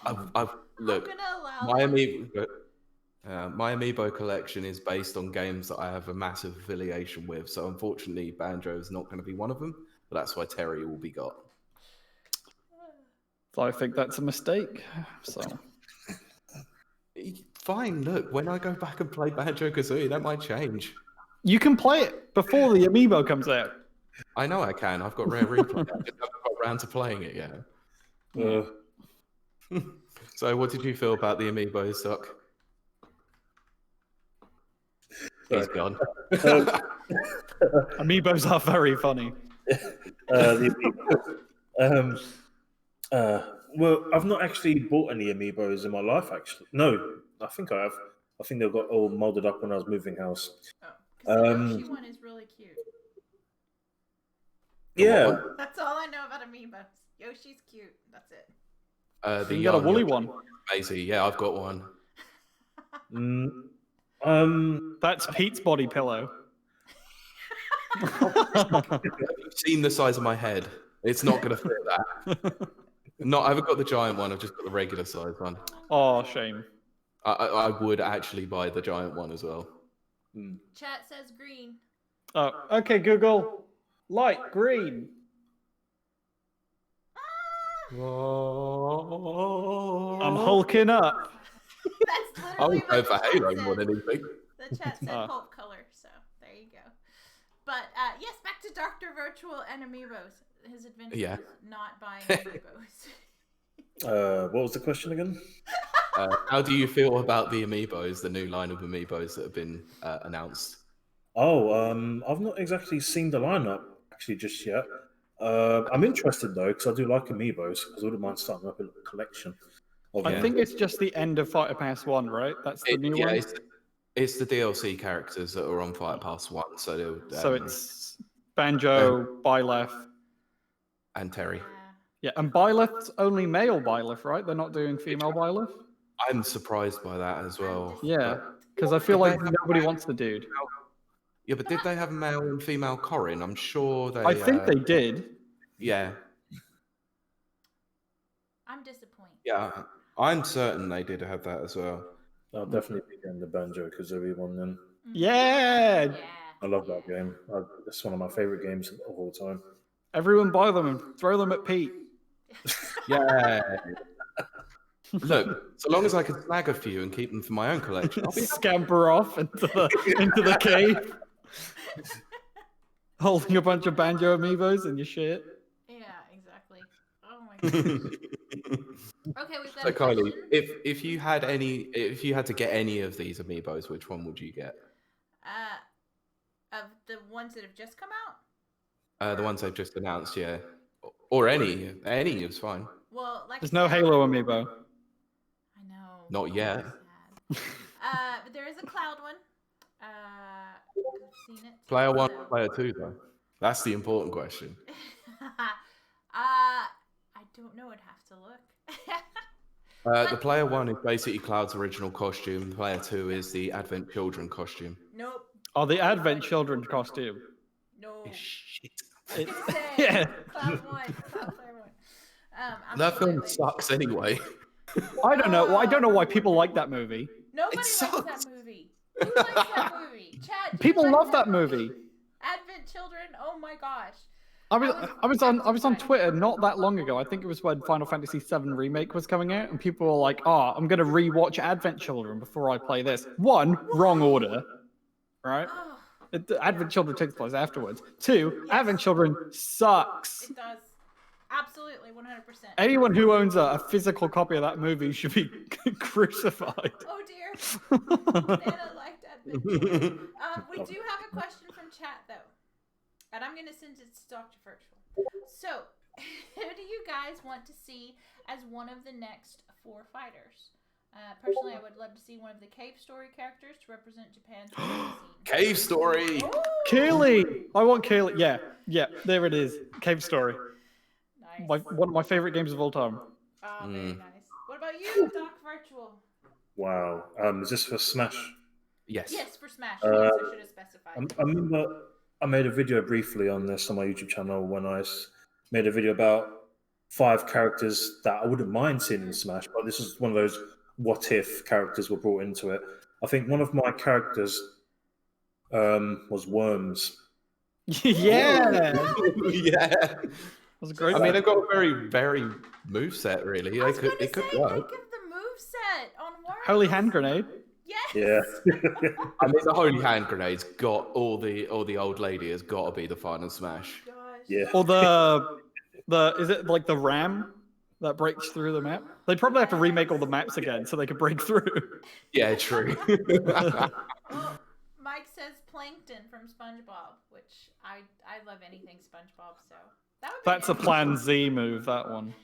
Look, I'm gonna allow my them. my amiibo collection is based on games that I have a massive affiliation with. So unfortunately, Banjo is not going to be one of them. But that's why Terry will be got. So I think that's a mistake. So Fine. Look, when I go back and play Banjo Kazooie, that might change. you can play it before the amiibo comes out. I know I can. I've got rare replay. I just haven't got around to playing it yet. So, what did you feel about the amiibo, Sock? He's gone. Amiibos are very funny. Well, I've not actually bought any amiibos in my life. Actually, no, I think I have. I think they got all molded up when I was moving house. Oh, 'cause the Yoshi one is really cute. Yeah, That's all I know about amiibos. Yoshi's cute. That's it. The You got a young woolly Yoshi one. Maisie, yeah, I've got one. That's Pete's body pillow. You've seen the size of my head. It's not going to fit that. No, I haven't got the giant one. I've just got the regular size one. Oh, shame. I would actually buy the giant one as well. Chat says green. Oh, okay, Google. Light green. I'm hulking up. That's I literally would go what for the chat Halo said. more than anything. The chat said pulp color, so there you go. But yes, back to Dr. Virtual and Amiibos. His adventure Yeah. is not buying Amiibos. What was the question again? How do you feel about the Amiibos, the new line of Amiibos that have been announced? Oh, I've not exactly seen the lineup actually just yet. I'm interested though because I do like Amiibos. I wouldn't mind starting up a little collection. Of I them. think it's just the end of Fighter Pass 1, right? That's the new one. It's the DLC characters that are on Fighter Pass 1. So, So it's Banjo, Byleth, and Terry. yeah, and Byleth's only male Byleth, right? They're not doing female Byleth. I'm surprised by that as well. Yeah, But- because I feel Did like they have nobody male- wants the dude. Yeah, but did they have male and female Corrin? I'm sure they. I think they did. Yeah, I'm disappointed. yeah. I'm certain they did have that as well. I'll definitely be getting the Banjo Kazooie one then. Yeah, Yeah. I love that game. It's one of my favorite games of all time. everyone buy them and throw them at Pete. Yeah. Look, so long as I can snag a few and keep them for my own collection, I'll be Scamper off into the cave, holding a bunch of Banjo amiibos and your shit. Yeah, exactly. Oh my gosh. Okay, we've got So a Kylie, question. if you had to get any of these amiibos, which one would you get? Of the ones that have just come out? The ones they've just announced, yeah, or any is fine. Well, like There's I no said- Halo amiibo. I know. Not yet. Sad. But there is a cloud one. I've seen it. Player 1, so- player 2, though. That's the important question. I don't know. I'd have to look. The player 1 is basically Cloud's original costume. Player 2 is the Advent Children costume. Nope. Oh, the Advent Children costume. No. Shit. It- yeah. yeah. Cloud one. Cloud player one. That film absolutely. sucks anyway. I don't know. Well, I don't know why people like that movie. Nobody It likes sucks. that movie. Who likes that movie? Chad, do you People like love that movie. Advent Children. Oh my gosh. I was on Twitter not that long ago. I think it was when Final Fantasy VII Remake was coming out, and people were like, "Oh, I'm gonna rewatch Advent Children before I play this." One, wrong order, right? Oh, Advent Children takes place afterwards. Two, Advent Children sucks. it does. Absolutely, 100%. Anyone who owns a physical copy of that movie should be crucified. Oh dear. Nana liked Advent Children. We do have a question from chat though, and I'm gonna send it to Dr. Virtual. So, who do you guys want to see as one of the next 4 fighters? Personally, I would love to see one of the Cave Story characters to represent Japan's scene. Cave Story. Ooh, Kaylee! I want Kaylee. Yeah, there it is. Cave Story. nice. One of my favorite games of all time. Oh, very nice. What about you, Doc Virtual? Wow. Is this for Smash? Yes. Yes, for Smash. Yes, I should have specified. I remember I made a video briefly on this on my YouTube channel when I made a video about 5 characters that I wouldn't mind seeing in Smash, but this is one of those what if characters were brought into it. I think one of my characters was Worms. Yeah! Yeah. That was a great. I mean, they've got a very varied moveset, really. I was going to It could say, work. think of the moveset on Worms. Holy hand grenade. Yes. Yeah. I mean, the Holy Hand Grenade's got all the old lady has got to be the final Smash. Gosh. Yeah. Or the is it like the ram that breaks through the map? They'd probably have to remake all the maps again so they could break through. Yeah, true. Well, Mike says Plankton from SpongeBob, which I love anything SpongeBob, so that would be That's a nice. Plan Z move, that one.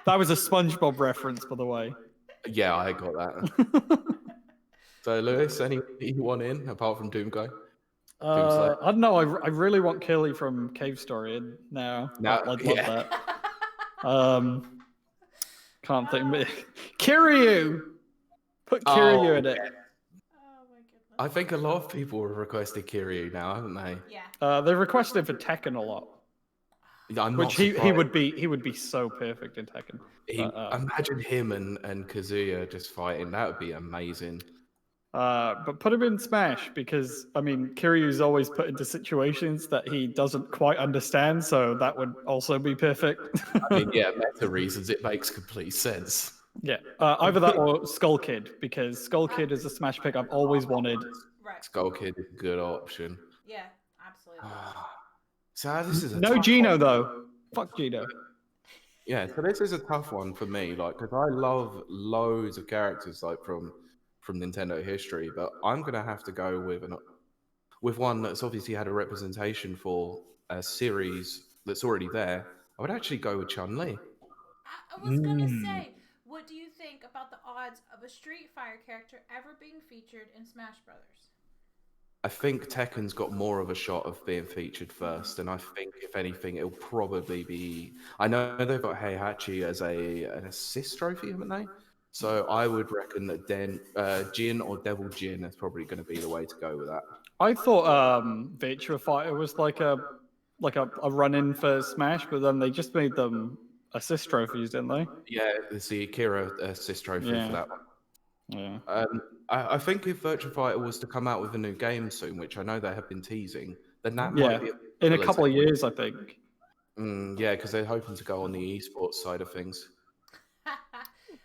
That was a SpongeBob reference, by the way. Yeah, I got that. So, Lewis, anyone in apart from Doomguy? I don't know. I really want Killy from Cave Story in now. No, I'd love yeah. that. Can't think. Kiryu! Put Kiryu in it. Oh my goodness. I think a lot of people have requested Kiryu now, haven't they? Yeah. They requested for Tekken a lot, Yeah, I'm not which he surprised. would be so perfect in Tekken. Imagine him and Kazuya just fighting. That would be amazing. But put him in Smash because I mean Kiryu's always put into situations that he doesn't quite understand, so that would also be perfect. I mean, yeah, meta reasons, it makes complete sense. Yeah, either that or Skull Kid because Skull Kid is a Smash pick I've always wanted. Right. Skull Kid is a good option. Yeah, So this is a No tough Gino one. though. Fuck Gino. Yeah, so this is a tough one for me, like, because I love loads of characters like from Nintendo history, but I'm gonna have to go with one that's obviously had a representation for a series that's already there. I would actually go with Chun-Li. I was gonna say, what do you think about the odds of a Street Fighter character ever being featured in Smash Brothers? I think Tekken's got more of a shot of being featured first, and I think if anything, it'll probably be. I know they've got Heihachi as an assist trophy, haven't they? So I would reckon that Jin or Devil Jin is probably going to be the way to go with that. I thought Virtua Fighter was like a run-in for Smash, but then they just made them assist trophies, didn't they? Yeah, it's the Akira assist trophy for that one. Yeah. I think if Virtua Fighter was to come out with a new game soon, which I know they have been teasing, then that might be in a couple of years, I think. Yeah, because they're hoping to go on the esports side of things.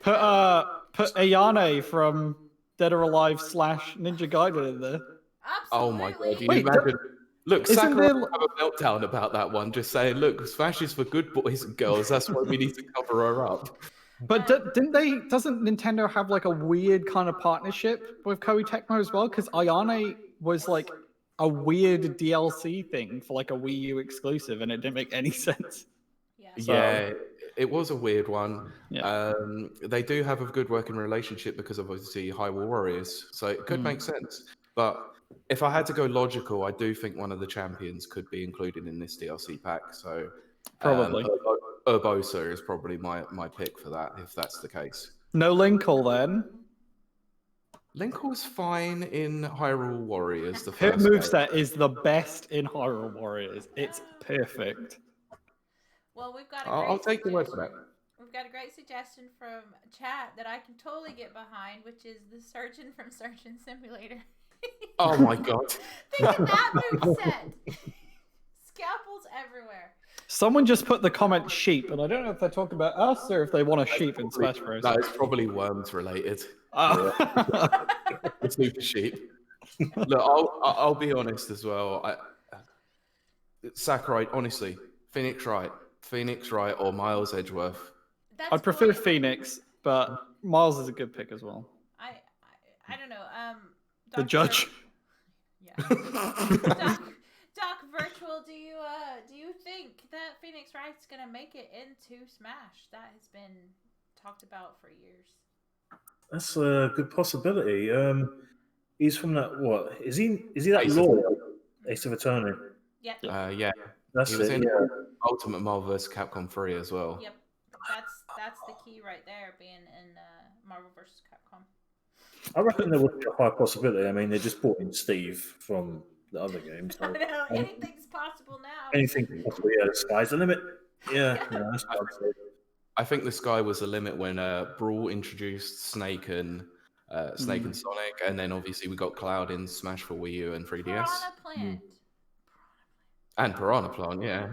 Put Ayane from Dead or Alive / Ninja Gaiden in there. Absolutely. Oh my god! You imagine? Look, Sakurai have a meltdown about that one, just saying, "Look, Smash is for good boys and girls. That's why we need to cover her up." But doesn't Nintendo have like a weird kind of partnership with Koei Tecmo as well? Because Ayane was like a weird DLC thing for like a Wii U exclusive, and it didn't make any sense. Yeah, it was a weird one. Yeah. They do have a good working relationship because of obviously Hyrule Warriors, so it could make sense. But if I had to go logical, I do think one of the champions could be included in this DLC pack. So probably Urbosa is probably my pick for that, if that's the case. No Linkle then. Linkle's fine in Hyrule Warriors. Her moveset is the best in Hyrule Warriors. It's perfect. Well, we've got. I'll take the word for that. We've got a great suggestion from chat that I can totally get behind, which is the Surgeon from Surgeon Simulator. Oh my god! Think of that moveset. Scalpels everywhere. Someone just put the comment sheep, and I don't know if they're talking about us or if they want a sheep in Smash Bros. That is probably Worms related. The super sheep. Look, I'll be honest as well. Sakurai, honestly, Phoenix Wright or Miles Edgeworth. I'd prefer Phoenix, but Miles is a good pick as well. I don't know. The judge. Yeah. Doc Virtual, do you think that Phoenix Wright's gonna make it into Smash? That has been talked about for years. That's a good possibility. He's from that. What is he? Is he that lawyer? Ace of Attorney. Yep. Yeah. He was in Ultimate Marvel vs. Capcom 3 as well. Yep. That's the key right there, being in Marvel vs. Capcom. I reckon there would be a high possibility. I mean, they just brought in Steve from the other games. So, I know, anything's possible now. Anything possible, yeah. The sky's the limit. Yeah, that's what I'd say. I think the sky was the limit when Brawl introduced Snake and Sonic, and then obviously we got Cloud in Smash for Wii U and 3DS. Piranha Plant. And Piranha Plant, yeah.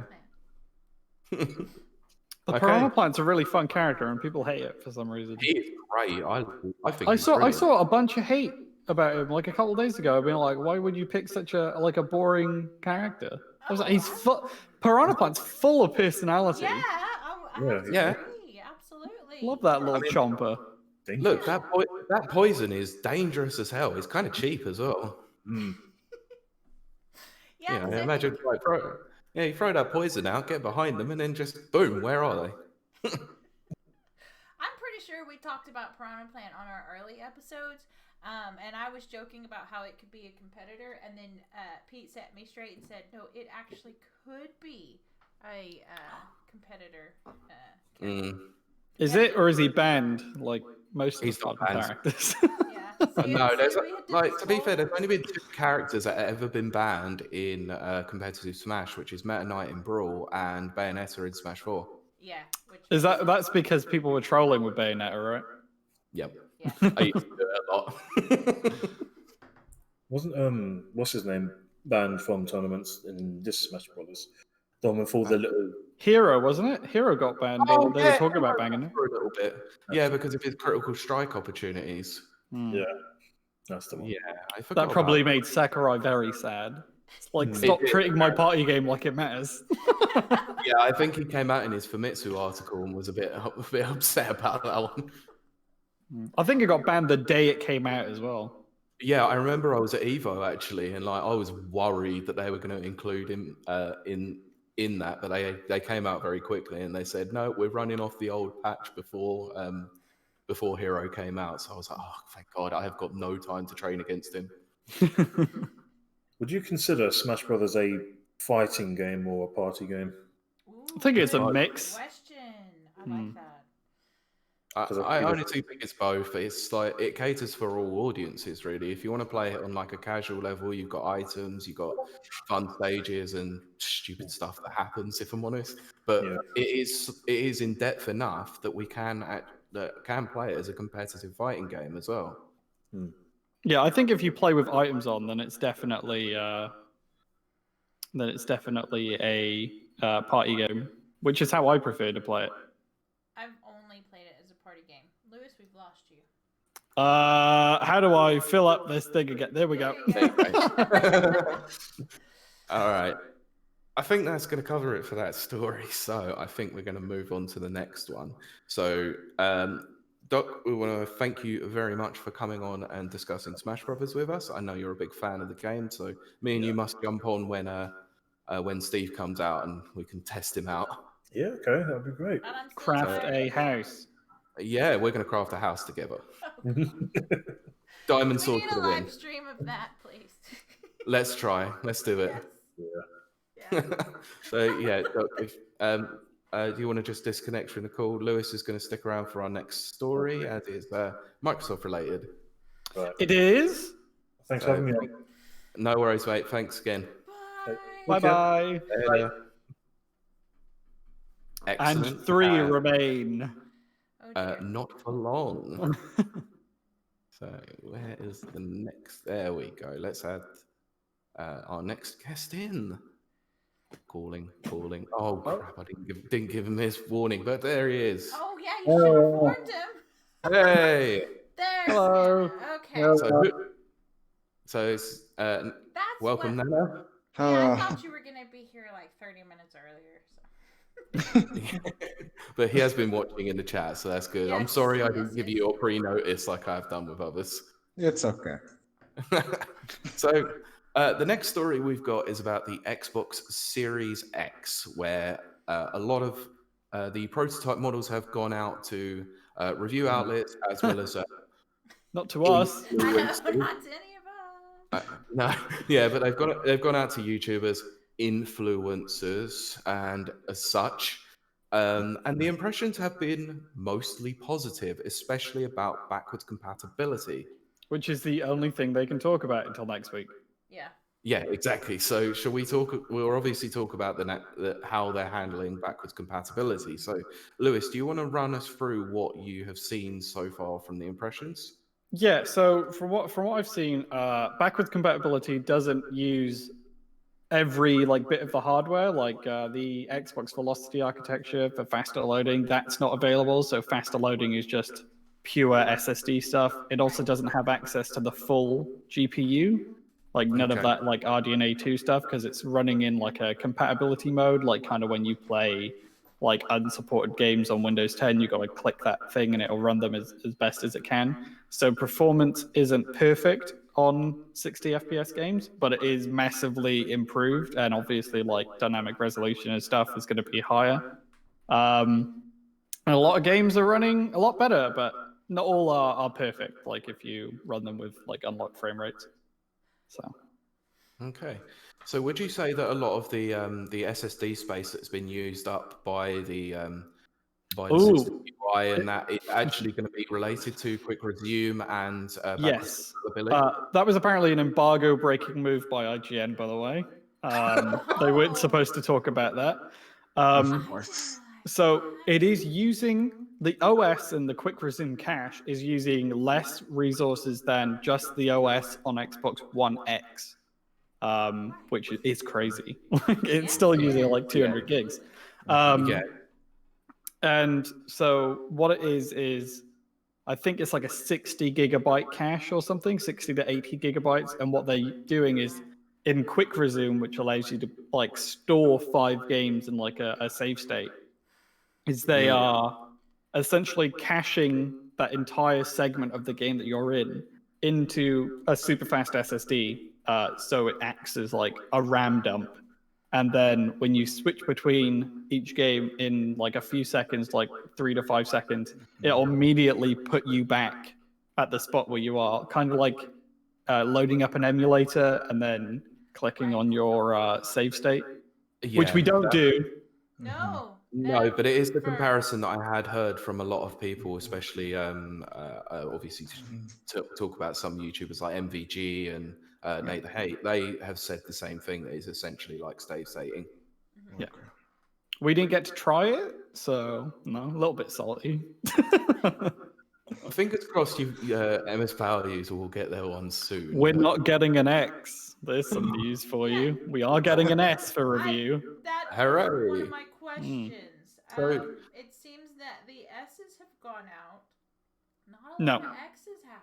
The Piranha Plant's a really fun character, and people hate it for some reason. He is great. I think I saw a bunch of hate about him like a couple of days ago. Being like, why would you pick such a boring character? I was like, Piranha Plant's full of personality. Yeah, yeah. Absolutely. Love that little chomper. Look, that poison is dangerous as hell. It's kind of cheap as well. Yeah, imagine you throw that poison out, get behind them, and then just boom, where are they? I'm pretty sure we talked about Piranha Plant on our early episodes, and I was joking about how it could be a competitor, and then Pete set me straight and said, no, it actually could be a competitor. Is it, or is he banned like most of He's the characters? No, there's to be fair, there's only been 2 characters that have ever been banned in competitive Smash, which is Meta Knight in Brawl and Bayonetta in Smash 4. Yeah. Is that's because people were trolling with Bayonetta, right? Yep. Yeah. I used to do it a lot. Wasn't what's his name banned from tournaments in this Smash Brothers? The one with all the little Hero, wasn't it? Hero got banned. They were talking about banning it for a little bit. Yeah, because of his critical strike opportunities. Yeah, that's the one. Yeah, I forgot that probably made Sakurai very sad. It's like, stop treating my party game like it matters. Yeah, I think he came out in his Famitsu article and was a bit upset about that one. I think it got banned the day it came out as well. Yeah, I remember I was at Evo actually, and like I was worried that they were going to include him in that, but they came out very quickly and they said no, we're running off the old patch before Hero came out. So I was like, oh, thank God, I have got no time to train against him. Would you consider Smash Brothers a fighting game or a party game? I think it's a Ooh, mix. Question. I like that. I honestly think it's both. It's like it caters for all audiences, really. If you want to play it on like a casual level, you've got items, you've got fun stages and stupid stuff that happens. If I'm honest, but it is in depth enough that we can play it as a competitive fighting game as well. Yeah, I think if you play with items on, then it's definitely a party game, which is how I prefer to play it. I've only played it as a party game. Lewis, we've lost you. How do I fill up this thing again? There we go. All right. I think that's going to cover it for that story. So I think we're going to move on to the next one. So, Doc, we want to thank you very much for coming on and discussing Smash Brothers with us. I know you're a big fan of the game, so me and you must jump on when Steve comes out and we can test him out. Yeah, okay, that'd be great. Craft a house. Yeah, we're going to craft a house together. Diamond sword for the We need a win. live stream of that, please. Let's try. Let's do it. Yeah. So yeah, Doc, if, do you want to just disconnect from the call? Lewis is going to stick around for our next story, as is Microsoft related. Right. It is. Thanks for having me on. No worries, mate. Thanks again. Bye bye. Excellent. And 3 remain. Not for long. So where is the next? There we go. Let's add our next guest in. Calling. Oh crap! I didn't give him his warning, but there he is. Oh yeah, you should have warned him. Hey. There's Hello. Nana. Okay. So it's That's welcome, what... Nana. Yeah, I thought you were gonna be here like 30 minutes earlier. So. But he has been watching in the chat, so that's good. I'm sorry I didn't give you your pre-notice like I've done with others. It's okay. So the next story we've got is about the Xbox Series X, where a lot of the prototype models have gone out to review outlets as well as not to us. Not to any of us. No, yeah, but they've gone out to YouTubers, influencers, and as such. And the impressions have been mostly positive, especially about backwards compatibility. Which is the only thing they can talk about until next week. Yeah. Yeah, exactly. So shall we talk? We'll obviously talk about how they're handling backwards compatibility. So, Lewis, do you want to run us through what you have seen so far from the impressions? Yeah. So from what I've seen, backwards compatibility doesn't use every bit of the hardware, like the Xbox Velocity architecture for faster loading. That's not available. So faster loading is just pure SSD stuff. It also doesn't have access to the full GPU. None of that RDNA 2 stuff, because it's running in a compatibility mode, kind of when you play unsupported games on Windows 10, you got to click that thing and it'll run them as best as it can. So performance isn't perfect on 60 FPS games, but it is massively improved, and obviously dynamic resolution and stuff is going to be higher. And a lot of games are running a lot better, but not all are perfect, if you run them with unlocked frame rates. So, okay. So would you say that a lot of the SSD space that's been used up by the system UI and that it's actually going to be related to quick resume and yes, compatibility? That was apparently an embargo-breaking move by IGN, by the way. They weren't supposed to talk about that. Of course. So it is using the OS, and the quick resume cache is using less resources than just the OS on Xbox One X, which is crazy. It's still using 200 gigs. And so what it is I think it's a 60 gigabyte cache or something, 60 to 80 gigabytes. And what they're doing is in Quick Resume, which allows you to like store 5 games in like a save state, is they are essentially caching that entire segment of the game that you're in into a super fast SSD, so it acts as like a RAM dump. And then when you switch between each game in like a few seconds, like 3 to 5 seconds, it'll immediately put you back at the spot where you are, kind of like loading up an emulator and then clicking on your save state, which we don't do. No. No, but it is the comparison that I had heard from a lot of people, especially obviously to talk about some YouTubers like MVG and Nate the Hate. They have said the same thing, that it's essentially like save stating. Yeah. We didn't get to try it, so no, a little bit salty. Fingers crossed MS Power User will get their one soon. We're not getting an X. There's some news for you. We are getting an S for review. That Hooray. was one of my questions. So- It seems that the S's have gone out. Not a No. lot of X's have.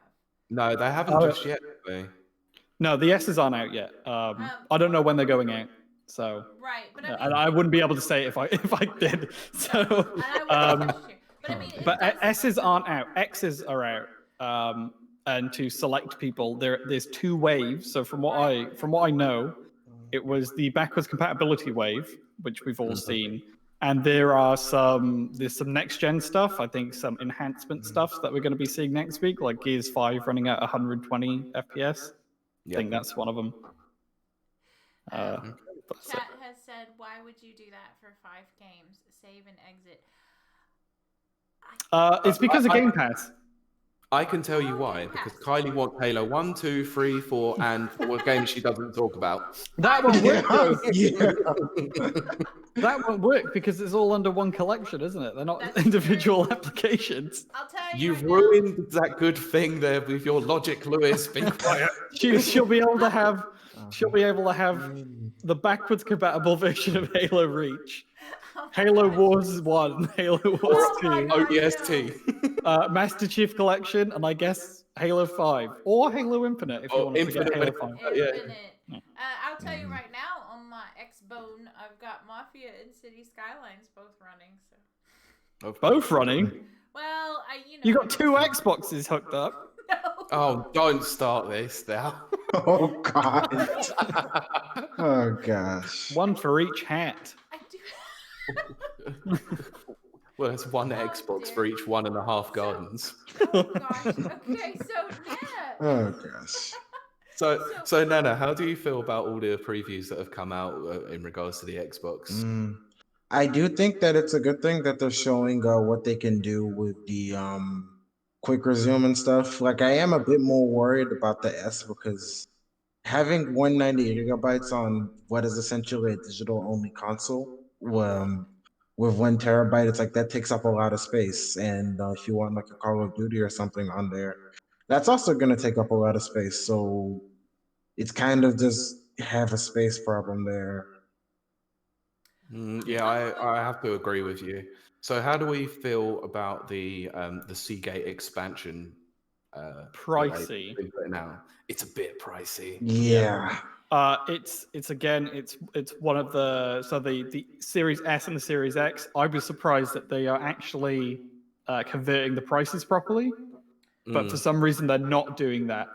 No, they haven't just yet. Have they? No, the S's aren't out yet. I don't know when they're going out, so Right, but I mean, and I wouldn't be able to say it if I did. So, and I wouldn't question you. But I mean, but S's aren't out. X's are out. And to select people, there's 2 waves. So from what I know, it was the backwards compatibility wave, which we've all seen, and there's some next gen stuff. I think some enhancement stuff that we're going to be seeing next week, like Gears 5 running at 120 FPS. I think that's one of them. Chat has said, "Why would you do that for 5 games? Save and exit." It's because of Game Pass. I can tell you why, because Kylie wants Halo 1, 2, 3, 4, and 4 games she doesn't talk about. That won't work. Yeah. That won't work because it's all under one collection, isn't it? They're not individual applications. I'll tell you. You've right now, ruined that good thing there with your logic, Lewis. Be quiet. She'll be able to have the backwards compatible version of Halo Reach, Halo Wars 1, Halo Wars 2, ODST, Master Chief Collection, and I guess Halo 5 or Halo Infinite if you want to get Halo 5. Infinite. I'll tell you right now, on my Xbone, I've got Mafia and City Skylines both running. So. Both running? Well, You got 2 Xboxes hooked up. No. Oh, don't start this now. Oh God. Oh gosh. One for each hat. I do. Well, that's one Xbox dear. for each 1.5 gardens. Oh gosh. Okay, so Nana. Oh gosh. So Nana, how do you feel about all the previews that have come out in regards to the Xbox? I do think that it's a good thing that they're showing what they can do with the quick resume and stuff. Like, I am a bit more worried about the S because having 198 gigabytes on what is essentially a digital only console with 1 terabyte, it's like that takes up a lot of space. And if you want like a Call of Duty or something on there, that's also going to take up a lot of space. So it's kind of just have a space problem there. Yeah, I have to agree with you. So how do we feel about the Seagate expansion? Pricey. Now it's a bit pricey. Yeah. It's one of the Series S and the Series X. I was surprised that they are actually converting the prices properly, but for some reason they're not doing that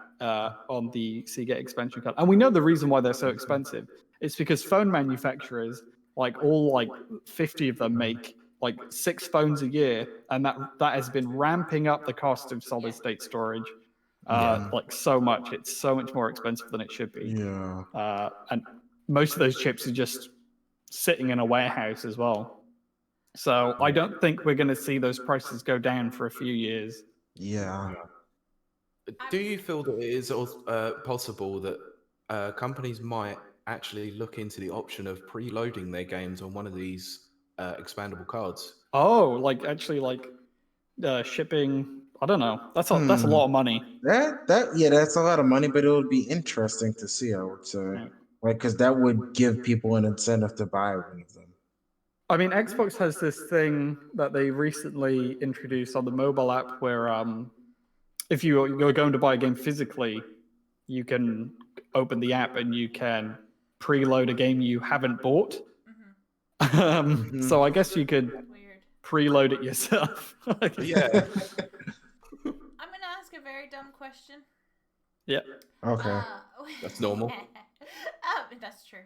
on the Seagate expansion card. And we know the reason why they're so expensive. It's because phone manufacturers, like 50 of them, make like 6 phones a year, and that has been ramping up the cost of solid state storage. Like so much. It's so much more expensive than it should be. Yeah. And most of those chips are just sitting in a warehouse as well. So I don't think we're going to see those prices go down for a few years. Yeah. Do you feel that it is possible that companies might actually look into the option of preloading their games on one of these expandable cards? Oh, like actually like shipping. I don't know. That's a lot of money. That's a lot of money, but it would be interesting to see, I would say. Right, because that would give people an incentive to buy one of them. I mean, Xbox has this thing that they recently introduced on the mobile app where if you're going to buy a game physically, you can open the app and you can preload a game you haven't bought. So I guess you could preload it yourself. Yeah. I'm gonna ask a very dumb question. Yeah. Okay. That's normal. That's true.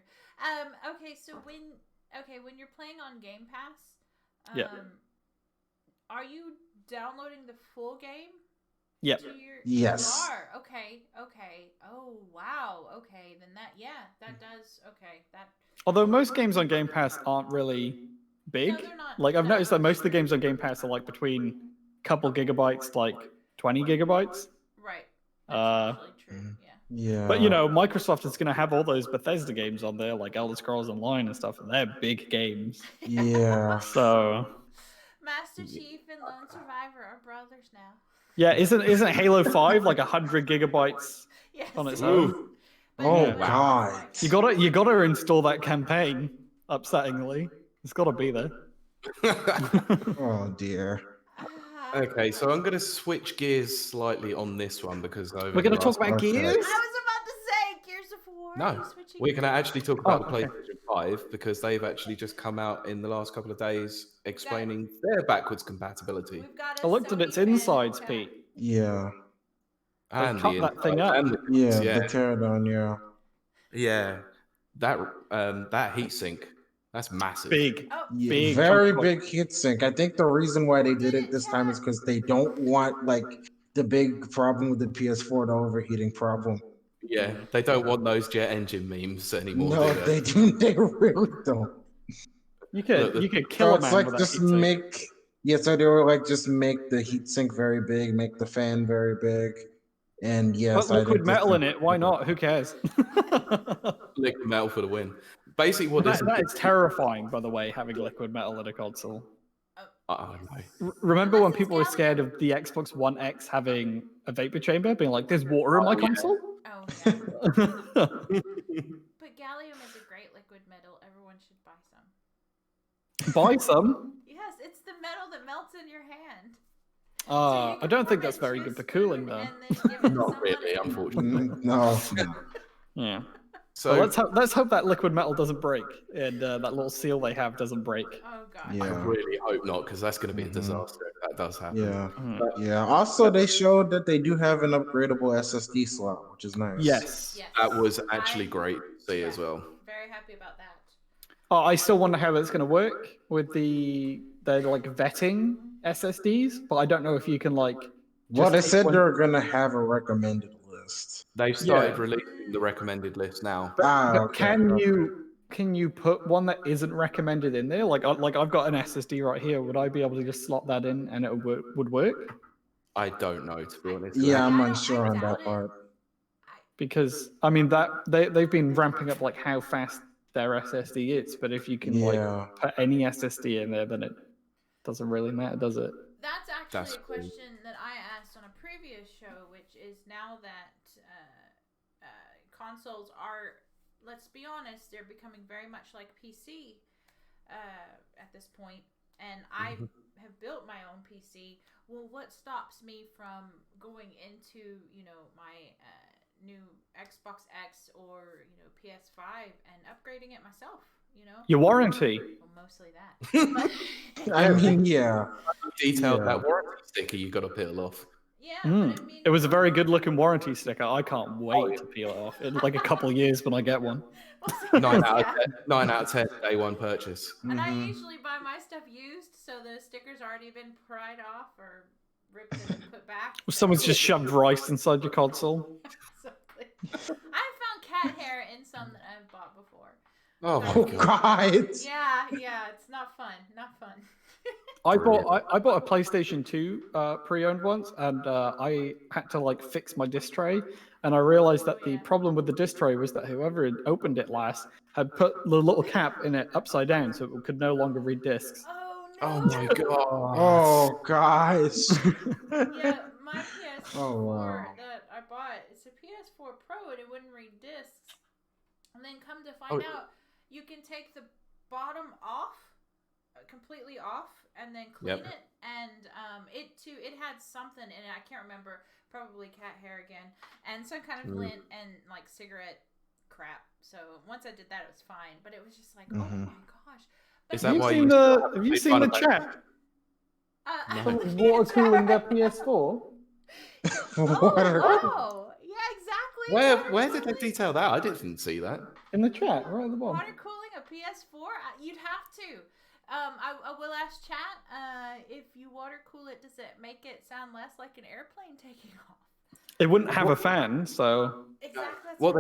Okay, so when you're playing on Game Pass, Yeah. are you downloading the full game? Yeah. Yes. You are. Okay. Oh wow. Okay, then that does. Okay, that. Although most games on Game Pass aren't really big. No, they're not. Like I've noticed that most of the games on Game Pass are like between a couple gigabytes to like 20 gigabytes. Right. That's actually true. Yeah. But you know, Microsoft is going to have all those Bethesda games on there, like Elder Scrolls Online and stuff, and they're big games. Yeah. So. Master Chief and Lone Survivor are brothers now. Yeah, isn't Halo 5 like 100 gigabytes on its own? Oh God! You gotta install that campaign. Upsettingly, it's gotta be there. Oh dear. Okay, so I'm going to switch gears slightly on this one because we're going to talk about Gears. I was about to say Gears of War. No, we're going to actually talk about the PlayStation 5 because they've actually just come out in the last couple of days explaining their backwards compatibility. I looked at its insides, Pete. Yeah. And cut that thing up. The teardown. Yeah. Yeah, that heatsink, that's massive. Big. Big. Very big heatsink. I think the reason why they did it this time is because they don't want like the big problem with the PS4, the overheating problem. Yeah, they don't want those jet engine memes anymore. No, they do. They really don't. You could kill a man like with that just heatsink. make. Yeah, so they were like just make the heatsink very big, make the fan very big, and yes, put liquid metal in it. Why not? Who cares? Liquid metal for the win. Basically, what that is terrifying, by the way, having liquid metal in a console. Oh no. Remember when people were scared of the Xbox One X having a vapor chamber, being like, "There's water in my console." Oh yeah. But gallium is a great liquid metal. Everyone should buy some. Buy some. Yes, it's the metal that melts in your hand. I don't think that's very good for cooling, though. Not really, unfortunately. No. Yeah. So let's hope that liquid metal doesn't break, and that little seal they have doesn't break. Oh god. Yeah. I really hope not, because that's going to be a disaster if that does happen. Yeah. Yeah. Also, they showed that they do have an upgradable SSD slot, which is nice. Yes. That was actually great to see as well. Very happy about that. Oh, I still wonder how that's going to work with the like vetting SSDs, but I don't know if you can like. Well, they said they're going to have a recommended list. They've started releasing the recommended list now. But can you put one that isn't recommended in there? Like I've got an SSD right here. Would I be able to just slot that in and it would work? I don't know, to be honest. Yeah, I'm unsure on that part. Because I mean that they've been ramping up like how fast their SSD is, but if you can like put any SSD in there, then it doesn't really matter, does it? That's actually a question that I asked on a previous show, which is now that consoles are, let's be honest, they're becoming very much like PC at this point, and I have built my own PC. Well, what stops me from going into, my new Xbox X or, PS5 and upgrading it myself, Your warranty. Well, mostly that. But, I mean, yeah. Detailed that warranty sticker you got to peel off. Yeah, but I mean, it was a very good looking warranty sticker. I can't wait to peel it off in like a couple of years when I get one. 9 out of 10 day one purchase. And I usually buy my stuff used, so the sticker's already been pried off or ripped and put back. Someone's just shoved rice inside your console. Exactly. I found cat hair in some that I've bought before. Oh my god. Yeah, it's not fun. Not fun. I bought a PlayStation 2 pre-owned once, and I had to like fix my disc tray, and I realized that the problem with the disc tray was that whoever had opened it last had put the little cap in it upside down, so it could no longer read discs. Oh my god. Oh guys. Yeah, my PS4 that I bought, it's a PS4 Pro, and it wouldn't read discs. And then come to find out, you can take the bottom off, completely off, and then clean it. And it had something in it, I can't remember, probably cat hair again, and some kind of lint and like cigarette crap. So once I did that, it was fine. But it was just like, oh my gosh. But Is Have that you why seen you have you seen the chat? No. Someone water cooling their PS4? Oh, yeah, exactly. Where did they detail that? I didn't see that. In the chat, right at the bottom. Water cooling a PS4? You'd have to. I will ask chat. If you water cool it, does it make it sound less like an airplane taking off? It wouldn't have a fan, so Exactly. That's What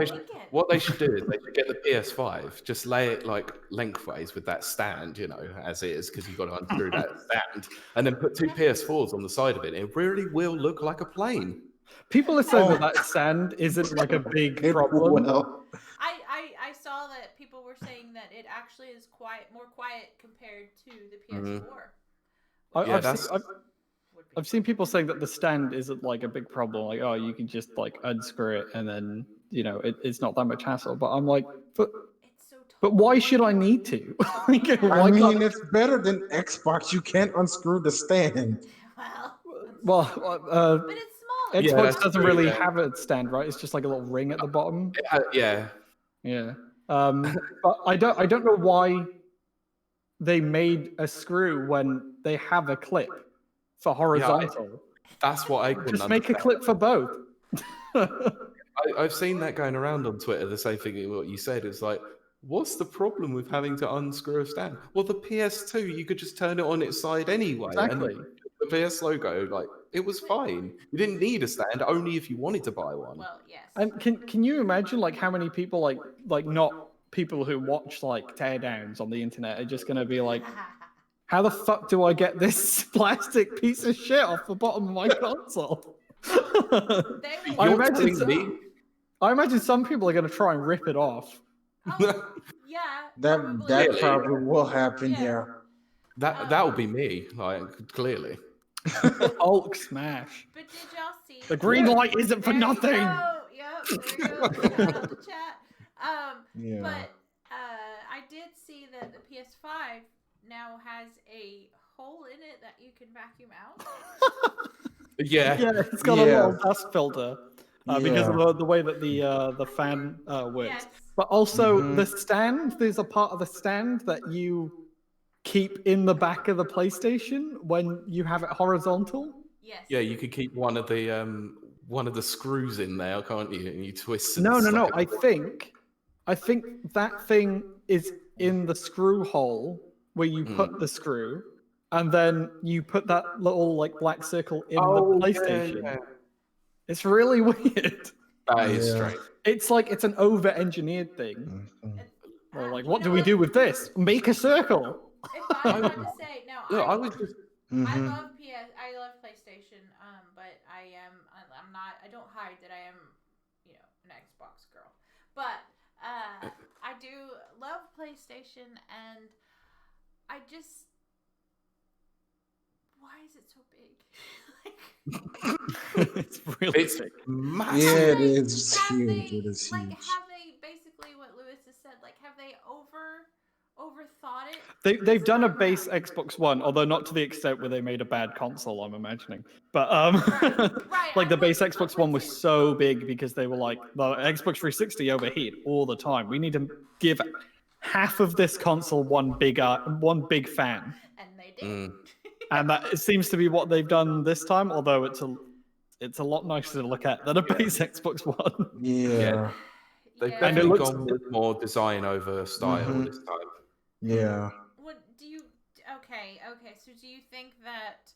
they should do is they should get the PS5, just lay it like lengthways with that stand, you know, as is, because you've got to unscrew that stand, and then put two PS4s on the side of it. It really will look like a plane. people are saying that stand isn't like a big problem. I saw that people were saying that it actually is more quiet compared to the PS4. I've seen people saying that the stand isn't like a big problem. Like, oh, you can just like unscrew it and then, you know, it's not that much hassle. But I'm like, but why should I need to? Like, I mean, it's better than Xbox. You can't unscrew the stand. Well, but it's small. Xbox doesn't really have a stand, right? It's just like a little ring at the bottom. Yeah. But I don't know why they made a screw when they have a clip for horizontal. That's what I couldn't just make a clip for both. I've seen that going around on Twitter. The same thing what you said. It's like, what's the problem with having to unscrew a stand? Well, the PS2, you could just turn it on its side anyway. Exactly. And the PS logo, like, it was fine. You didn't need a stand, only if you wanted to buy one. Well, yes. And can you imagine like how many people like not people who watch like teardowns on the internet are just gonna be like, how the fuck do I get this plastic piece of shit off the bottom of my console? I imagine some people are gonna try and rip it off. Yeah. That probably will happen. Yeah. That will be me, like, clearly. Hulk smash. But did y'all see the green light isn't for nothing? Yep, there you go. Shout out the chat. But I did see that the PS5 now has a hole in it that you can vacuum out. Yeah, it's got a little dust filter because of the way that the fan works. Yes. But also the stand. There's a part of the stand that you keep in the back of the PlayStation when you have it horizontal. Yes. Yeah, you could keep one of the screws in there, can't you? And you twist. No. I think that thing is in the screw hole where you put the screw, and then you put that little like black circle in the PlayStation. Yeah. It's really weird. That is strange. It's like it's an over-engineered thing. Or like, what do we do with this? Make a circle. If I had to say, I love PlayStation, but I don't hide that I am, an Xbox girl. But I do love PlayStation, and I just, why is it so big? It's really big. Massive. Yeah, it is huge. It is huge. Have they basically what Lewis has said? Like, have they overthought it? They've done a base Xbox One, although not to the extent where they made a bad console, I'm imagining. But like the base Xbox One was so big because they were like, the Xbox 360 overheat all the time. We need to give half of this console one big fan. And they did. And that it seems to be what they've done this time, although it's a lot nicer to look at than a base Xbox One. Yeah. They've definitely gone with more design over style this time. Yeah. What do you? Okay. So do you think that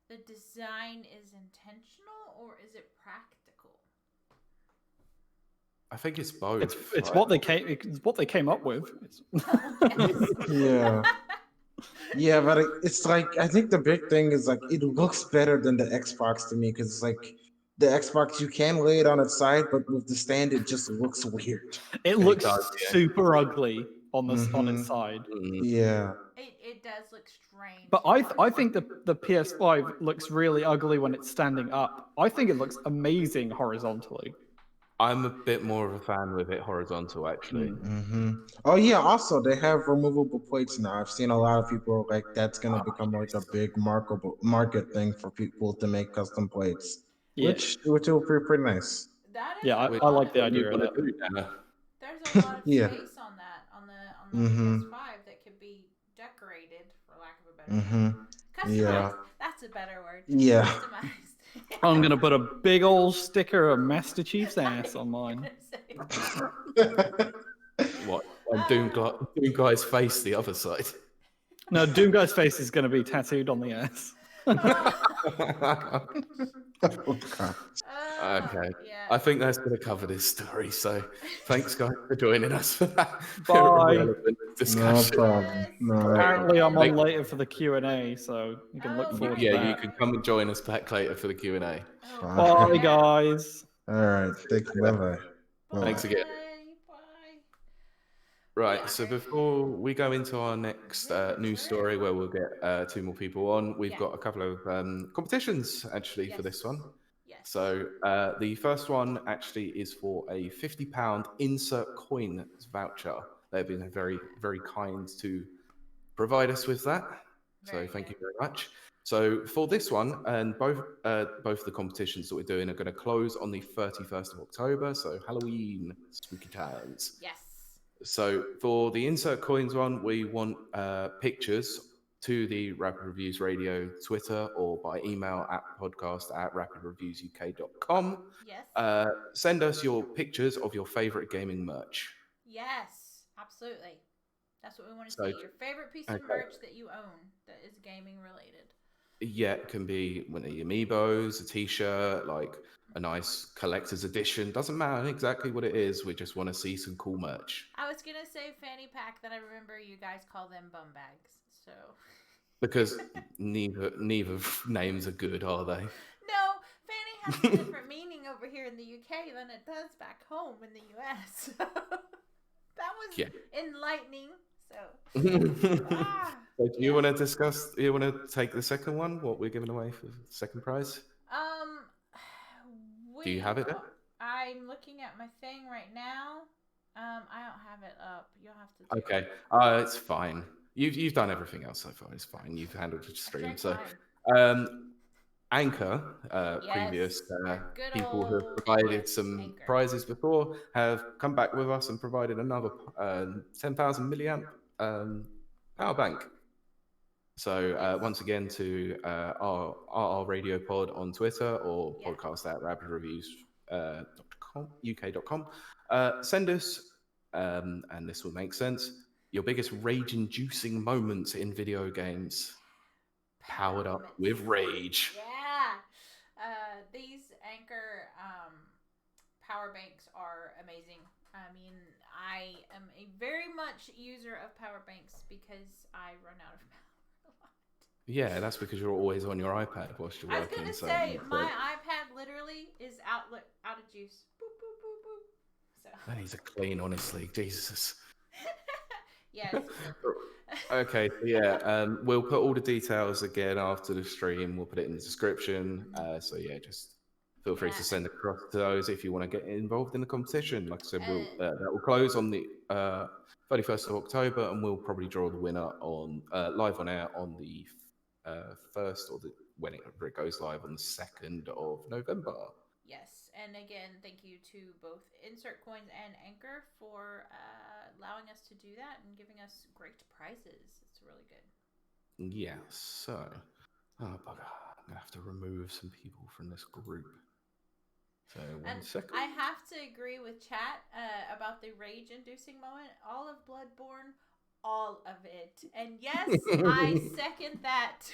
the design is intentional or is it practical? I think it's both. It's what they came up with. Yeah. Yeah, but it's like, I think the big thing is like it looks better than the Xbox to me, because it's like the Xbox, you can lay it on its side, but with the stand it just looks weird. It looks super ugly on its side. Yeah. It does look strange. But I think the PS5 looks really ugly when it's standing up. I think it looks amazing horizontally. I'm a bit more of a fan with it horizontal, actually. Oh yeah, also they have removable plates now. I've seen a lot of people like that's gonna become like a big market thing for people to make custom plates. Yeah, which will be pretty nice. That is yeah, a I lot like of- the What do you idea of want that. to do, Anna? There's a lot of Yeah. space on that on the Mhm. PS5 that could be decorated, for lack of a better Mm-hmm. term. Customized. Yeah. That's a better word. Yeah. Customized. I'm gonna put a big old sticker of Master Chief's ass on mine. What? And Doom Guy's face the other side. No, Doom Guy's face is gonna be tattooed on the ass. Oh, God. Okay. Yeah. I think that's going to cover this story. So thanks, guys, for joining us for that Bye. relevant No discussion. problem. No. Apparently, I'm on Make- later for the Q&A, so you can look Oh, forward to Yeah, that. you can come and join us back later for the Q&A. Oh, Bye, yeah. guys. All right. Thank you. Bye-bye. Thanks again. Bye. Right, so before we go into our next news story where we'll get 2 more people on, we've got a couple of competitions actually for this one. Yes. So the first one actually is for a £50 insert coin voucher. They've been very, very kind to provide us with that. So thank you very much. So for this one, and both of the competitions that we're doing are going to close on the 31st of October, so Halloween, spooky times. Yes. So for the insert coins one, we want pictures to the Rapid Reviews Radio Twitter or by email at podcast@rapidreviewsuk.com. Yes. Send us your pictures of your favorite gaming merch. Yes. Absolutely. That's what we want to So- see. Your favorite piece of okay. merch that you own that is gaming related. Yeah, it can be one of the amiibos, a t-shirt, like a nice collector's edition. Doesn't matter exactly what it is. We just want to see some cool merch. I was gonna say fanny pack, then I remember you guys call them bum bags. So Because neither names are good, are they? no, fanny has a different meaning over here in the UK than it does back home in the US. That was enlightening. So So do you want to discuss? You want to take the second one? What we're giving away for the second prize? Do you have it there? I'm looking at my thing right now. I don't have it up. You'll have to. Okay. It's fine. You've done everything else so far. It's fine. You've handled the stream. So, Anchor, previous people who have provided some prizes before, have come back with us and provided another 10,000 milliamp power bank. So once again, to our radio pod on Twitter or podcast at rapidreviews.uk.com, send us, and this will make sense, your biggest rage-inducing moments in video games. Powered up with rage. Yeah. These Anchor power banks are amazing. I mean, I am a very much user of power banks because I run out of power a lot. Yeah, that's because you're always on your iPad whilst you're working. I was gonna say my iPad literally is out of juice. Boop boop boop boop. So. That needs a clean, honestly. Jesus. Yes. Okay, so yeah, we'll put all the details again after the stream. We'll put it in the description. So yeah, just feel free to send across to those if you want to get involved in the competition. Like I said, that will close on the 31st of October, and we'll probably draw the winner on live on air on the 1st or whenever it goes live on the 2nd of November. Yes, and again, thank you to both Insert Coins and Anchor for allowing us to do that and giving us great prizes. It's really good. Yeah, so... Oh, bugger. I'm going to have to remove some people from this group. So, one second. I have to agree with chat about the rage-inducing moment. All of Bloodborne, all of it. And yes, I second that.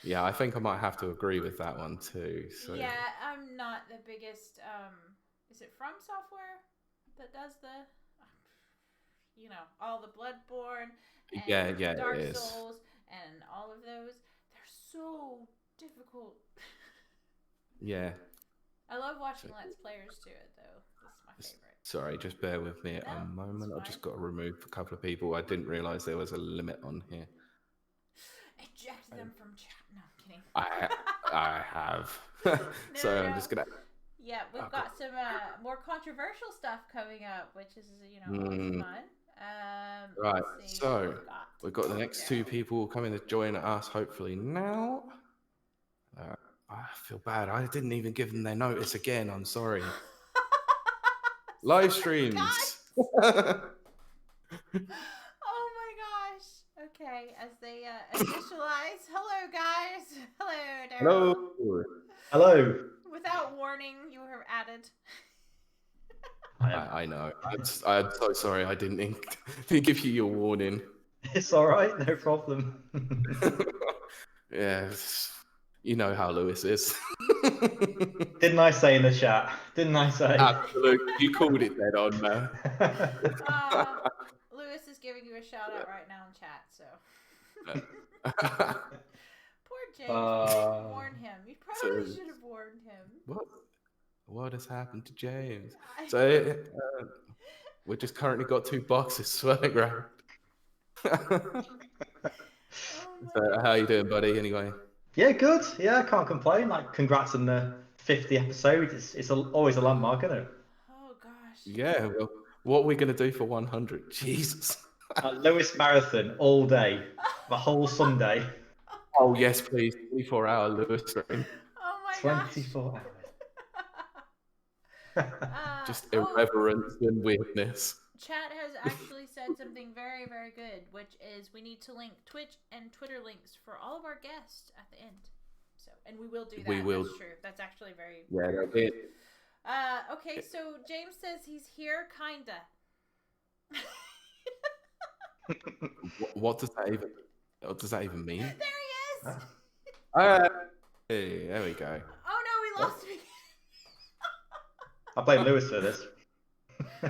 Yeah, I think I might have to agree with that one too. So. Yeah, I'm not the biggest. Is it From Software that does the, all the Bloodborne and Dark Souls and all of those? They're so difficult. Yeah. I love watching Let's Players do it though. This is my favorite. Sorry, just bear with me a moment. I've just got to remove a couple of people. I didn't realize there was a limit on here. Eject them from chat. No, I'm kidding. I have. I'm just gonna. Yeah, we've got some more controversial stuff coming up, which is always fun. Right, so we've got the next 2 people coming to join us. Hopefully now. I feel bad. I didn't even give them their notice again. I'm sorry. Live streams. Oh my gosh. Okay, as they initialize. Hello, guys. Hello, Daryl. Hello. Hello. Without warning, you were added. I know. I'm so sorry. I didn't give you your warning. It's all right, no problem. Yes. You know how Lewis is. Didn't I say in the chat? Didn't I say? Absolutely. You called it dead on, man. Lewis is giving you a shout out right now in chat, so. Poor James. Warn him. You probably should have warned him. What has happened to James? So we just currently got 2 boxes swirling around. So, how you doing, buddy? Anyway. Yeah, good. Yeah, I can't complain. Like, congrats on the 50 episode. It's always a landmark, isn't it? Oh gosh. Yeah. Well, what are we gonna do for 100? Jesus. Lewis marathon all day, the whole Sunday. Oh yes, please. 24-hour Lewis stream. Oh my 24 gosh. Just irreverence and weirdness. Chat has actually said something very, very good, which is we need to link Twitch and Twitter links for all of our guests at the end. So, and we will do that. We will. That's true. That's actually very. Yeah, that's it. Okay, so James says he's here, kinda. What does that even mean? There he is. Hey, there we go. Oh no, we lost him. I blame Lewis for this. Oh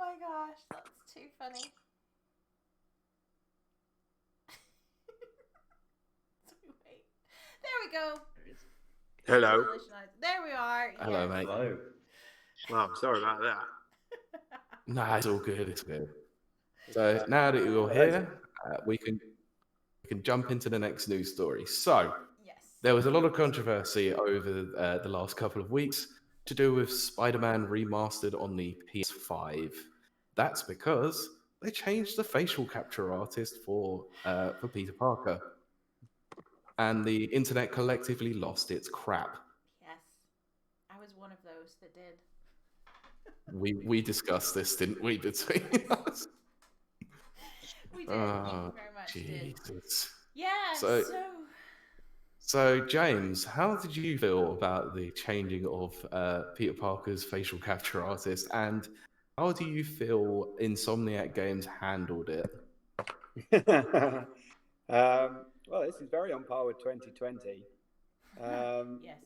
my gosh, that's too funny. So we wait. There we go. Hello. There we are. Hello, mate. Hello. Well, I'm sorry about that. Nah, it's all good. It's good. So now that you're here, we can jump into the next news story. So there was a lot of controversy over the last couple of weeks to do with Spider-Man Remastered on the PS5. That's because they changed the facial capture artist for Peter Parker, and the internet collectively lost its crap. Yes, I was one of those that did. We discussed this, didn't we, between us? We did. You very much Jesus. did. Yeah. So, James, how did you feel about the changing of Peter Parker's facial capture artist, and how do you feel Insomniac Games handled it? Well, this is very on par with 2020. Yes.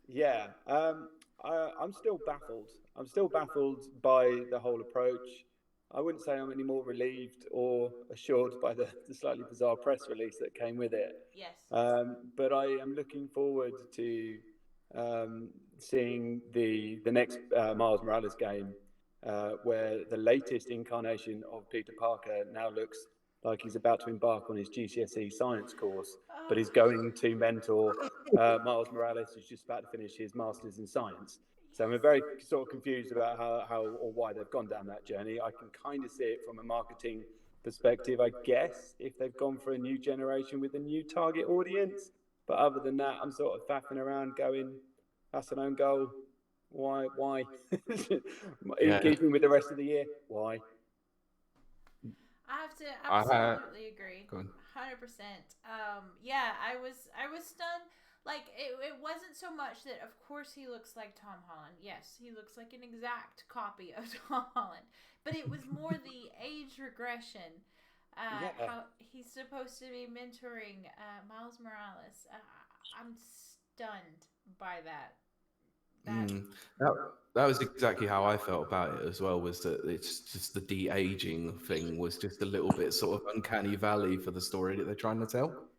Yeah. I'm still baffled. I'm still baffled by the whole approach. I wouldn't say I'm any more relieved or assured by the slightly bizarre press release that came with it. Yes. But I am looking forward to seeing the next Miles Morales game, where the latest incarnation of Peter Parker now looks like he's about to embark on his GCSE science course, but he's going to mentor Miles Morales, who's just about to finish his Masters in Science. So I'm very sort of confused about how or why they've gone down that journey. I can kind of see it from a marketing perspective, I guess, if they've gone for a new generation with a new target audience. But other than that, I'm sort of faffing around going, that's an own goal. Why? In keeping with the rest of the year, why? I have to absolutely agree. 100%. Yeah, I was stunned. Like, it wasn't so much that, of course, he looks like Tom Holland. Yes, he looks like an exact copy of Tom Holland. But it was more the age regression. How he's supposed to be mentoring Miles Morales. I'm stunned by that. That was exactly how I felt about it as well, was that it's just the de-aging thing was just a little bit sort of uncanny valley for the story that they're trying to tell.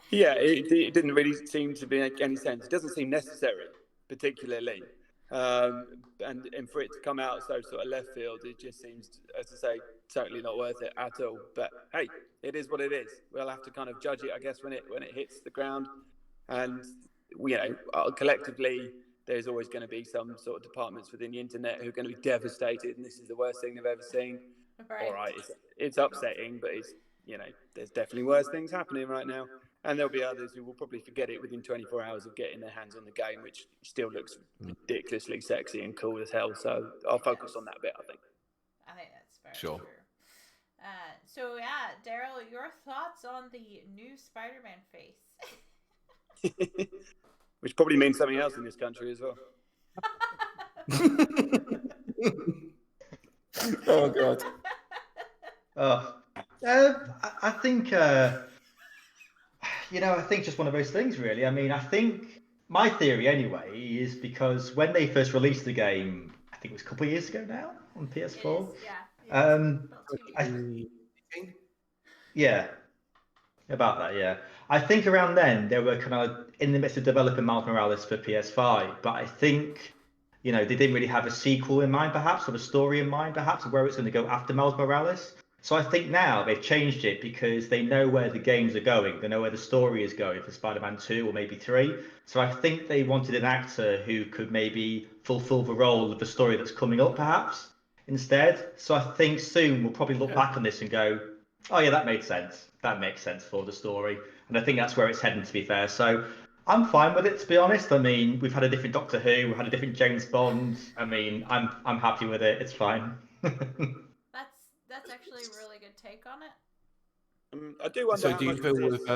Yeah, it didn't really seem to make any sense. It doesn't seem necessary, particularly. And for it to come out so sort of left field, it just seems, as I say, totally not worth it at all. But hey, it is what it is. We'll have to kind of judge it, I guess, when it hits the ground. And collectively, there's always going to be some sort of departments within the internet who are going to be devastated, and this is the worst thing they've ever seen. Right. All right, it's upsetting, but it's there's definitely worse things happening right now. And there'll be others who will probably forget it within 24 hours of getting their hands on the game, which still looks ridiculously sexy and cool as hell. So I'll focus on that bit, I think. I think that's very Sure. true. So yeah, Daryl, your thoughts on the new Spider-Man face? Which probably means something else in this country as well. Oh God. I think, I think just one of those things, really. I mean, I think my theory, anyway, is because when they first released the game, I think it was a couple of years ago now on PS4. Yeah, about that, yeah. I think around then they were kind of in the midst of developing Miles Morales for PS5, but I think, they didn't really have a sequel in mind, perhaps, or a story in mind, perhaps, of where it's going to go after Miles Morales. So I think now they've changed it because they know where the games are going. They know where the story is going for Spider-Man 2 or maybe 3. So I think they wanted an actor who could maybe fulfill the role of the story that's coming up, perhaps, instead. So I think soon we'll probably look back on this and go, oh yeah, that made sense. That makes sense for the story. And I think that's where it's heading, to be fair. So I'm fine with it, to be honest. I mean, we've had a different Doctor Who, we've had a different James Bond. I mean, I'm happy with it. It's fine. That's actually a really good take on it. I do wonder. So how do you much feel of this... with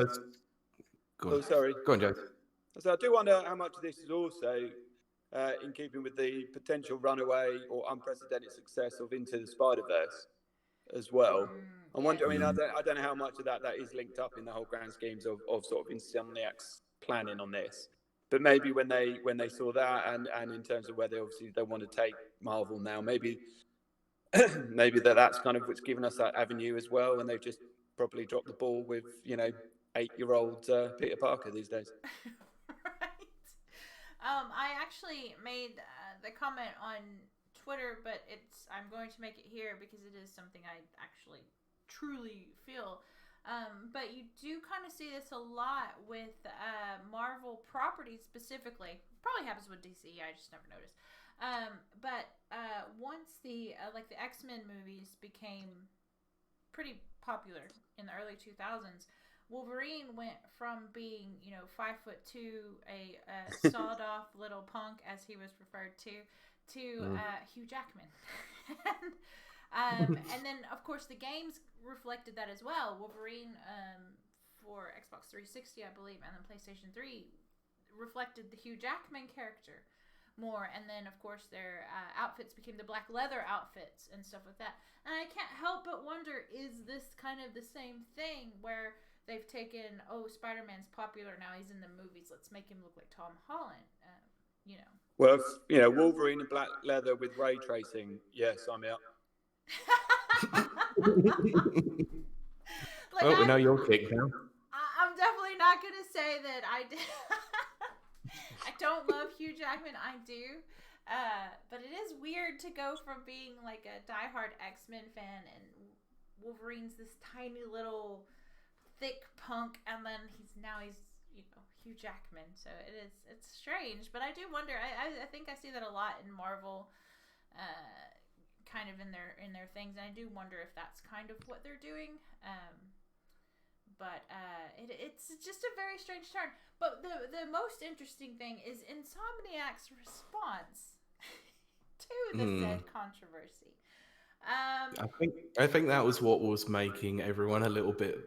Go on. Oh, sorry. Go on, Joe. So I do wonder how much of this is also in keeping with the potential runaway or unprecedented success of Into the Spider-Verse as well. I wonder. I mean, I don't know how much of that is linked up in the whole grand schemes of sort of Insomniac's planning on this. But maybe when they saw that and in terms of where they want to take Marvel now, maybe that's kind of what's given us that avenue as well, and they've just probably dropped the ball with 8-year-old Peter Parker these days. Right. I actually made the comment on Twitter, but I'm going to make it here because it is something I actually truly feel. But you do kind of see this a lot with Marvel properties specifically. Probably happens with DC. I just never noticed. But once the X-Men movies became pretty popular in the early 2000s, Wolverine went from being 5'2", a sawed-off little punk, as he was referred to Hugh Jackman. And then, of course, the games reflected that as well. Wolverine for Xbox 360, I believe, and then PlayStation 3 reflected the Hugh Jackman character more. And then, of course, their outfits became the black leather outfits and stuff like that. And I can't help but wonder, is this kind of the same thing where they've taken, Spider-Man's popular now, he's in the movies, let's make him look like Tom Holland, Well, Wolverine in black leather with ray tracing, yes, I'm out. We know your kick now. I'm definitely not going to say that I don't love Hugh Jackman. I do. But it is weird to go from being like a diehard X-Men fan and Wolverine's this tiny little thick punk, and then he's Hugh Jackman. So it's strange, but I do wonder. I think I see that a lot in Marvel, kind of in their things, and I do wonder if that's kind of what they're doing. But it's just a very strange turn. But the most interesting thing is Insomniac's response to the said controversy. I think that was what was making everyone a little bit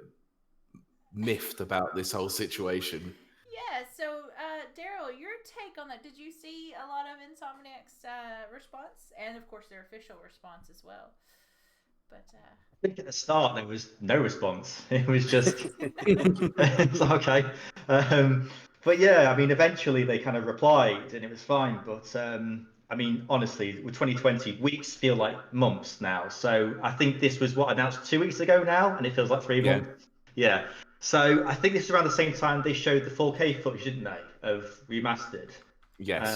miffed about this whole situation. Yeah, so Daryl, your take on that. Did you see a lot of Insomniac's response? And of course their official response as well. But I think at the start there was no response. It was just it's okay. But yeah, I mean, eventually they kind of replied and it was fine. But I mean, honestly, with 2020, weeks feel like months now. So I think this was announced 2 weeks ago now, and it feels like 3 months. Yeah. So I think this is around the same time they showed the 4K footage, didn't they, of Remastered? Yes.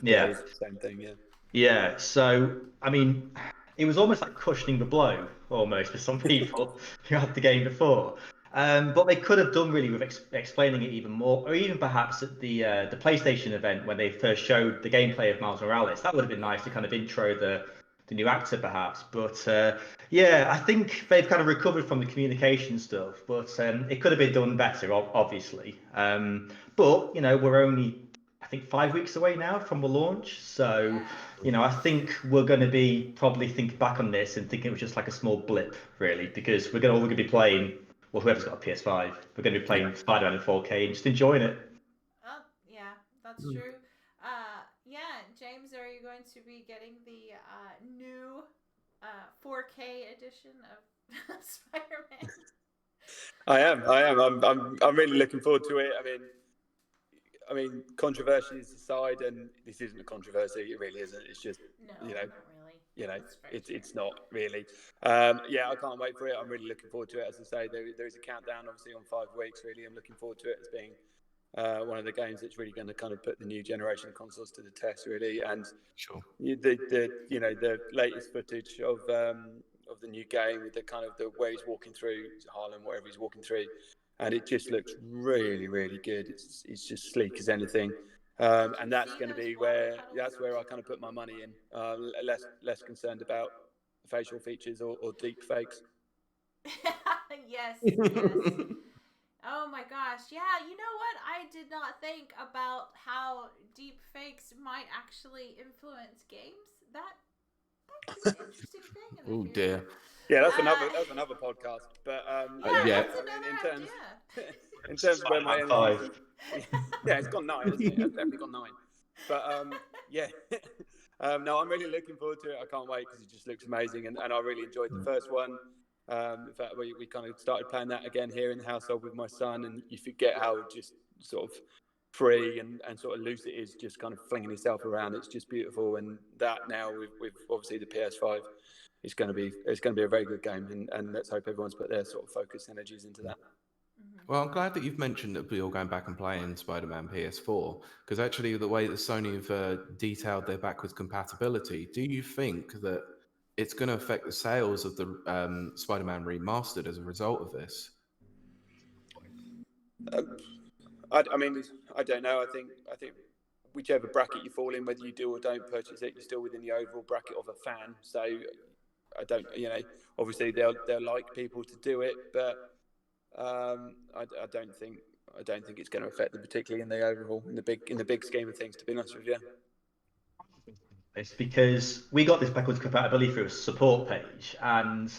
Yeah. Same thing, yeah. Yeah. So I mean, it was almost like cushioning the blow, almost, for some people who had the game before. But they could have done really with explaining it even more, or even perhaps at the PlayStation event when they first showed the gameplay of Miles Morales. That would have been nice to kind of intro the the new actor perhaps. But yeah, I think they've kind of recovered from the communication stuff, but it could have been done better, obviously. But you know, we're only, I think, 5 weeks away now from the launch, so you know, I think we're going to be probably thinking back on this and thinking it was just like a small blip, really, because we're going to be playing. Well, whoever's got a PS5, we're going to be playing Spider-Man in 4K and just enjoying it. Oh, yeah, that's true. Yeah, James, are you going to be getting the new 4K edition of Spider-Man? I am. I'm really looking forward to it. I mean, controversies aside, and this isn't a controversy. It really isn't. It's just, no, you know, not really. You know, it's not really. Yeah, I can't wait for it. I'm really looking forward to it. As I say, there is a countdown, obviously, on 5 weeks. Really, I'm looking forward to it as being one of the games that's really going to kind of put the new generation of consoles to the test, really. And the latest footage of the new game with the kind of the way he's walking through Harlem, whatever he's walking through, and it just looks really, really good. It's just sleek as anything. And that's going to be where I kind of put my money in. Less concerned about facial features or deep fakes. Yes. Oh my gosh. Yeah, you know what? I did not think about how deep fakes might actually influence games. That's an interesting thing. Oh dear. Yeah, that's another podcast. But that's another idea. In terms of where my energy, yeah, it's gone 9, isn't it? It's definitely gone 9. But yeah, no, I'm really looking forward to it. I can't wait because it just looks amazing, and I really enjoyed the first one. In fact, we kind of started playing that again here in the household with my son, and you forget how just sort of free and sort of loose it is, just kind of flinging yourself around. It's just beautiful, and that now with obviously the PS5, it's going to be a very good game, and let's hope everyone's put their sort of focus energies into that. Well, I'm glad that you've mentioned that we're all going back and playing Spider-Man PS4, because actually the way that Sony have detailed their backwards compatibility, do you think that it's going to affect the sales of the Spider-Man remastered as a result of this? I mean, I don't know. I think whichever bracket you fall in, whether you do or don't purchase it, you're still within the overall bracket of a fan. So I don't, obviously they'll like people to do it, but I don't think it's going to affect them particularly in the overall, in the big scheme of things, to be honest with you. It's because we got this backwards compatibility through a support page, and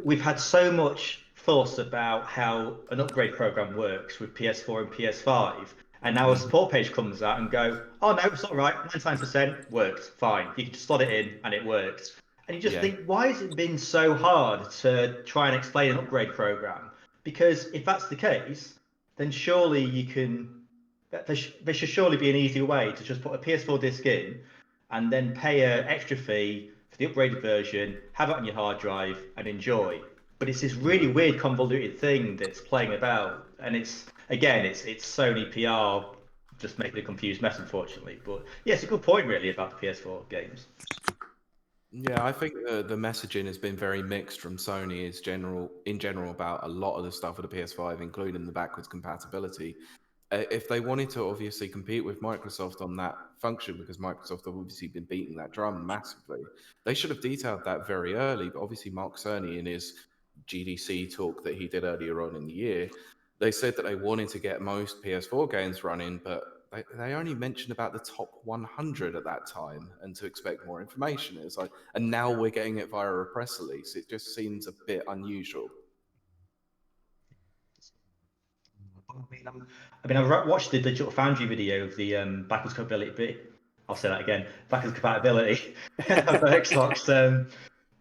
we've had so much fuss about how an upgrade program works with PS4 and PS5, and now a support page comes out and go, oh no, it's all right, 99% works fine. You can just slot it in and it works. And you just think, why has it been so hard to try and explain an upgrade program? Because if that's the case, then surely there should surely be an easier way to just put a PS4 disc in and then pay an extra fee for the upgraded version, have it on your hard drive, and enjoy. But it's this really weird, convoluted thing that's playing about, and it's Sony PR just making a confused mess, unfortunately. But yeah, it's a good point, really, about the PS4 games. Yeah, I think the messaging has been very mixed from Sony in general about a lot of the stuff with the PS5, including the backwards compatibility. If they wanted to obviously compete with Microsoft on that function, because Microsoft have obviously been beating that drum massively, they should have detailed that very early. But obviously Mark Cerny, in his GDC talk that he did earlier on in the year, they said that they wanted to get most PS4 games running, but they only mentioned about the top 100 at that time, and to expect more information. It's like, and now we're getting it via a press release. It just seems a bit unusual. I mean, I've watched the Digital Foundry video of the backwards compatibility. I'll say that again. Backwards compatibility of Xbox,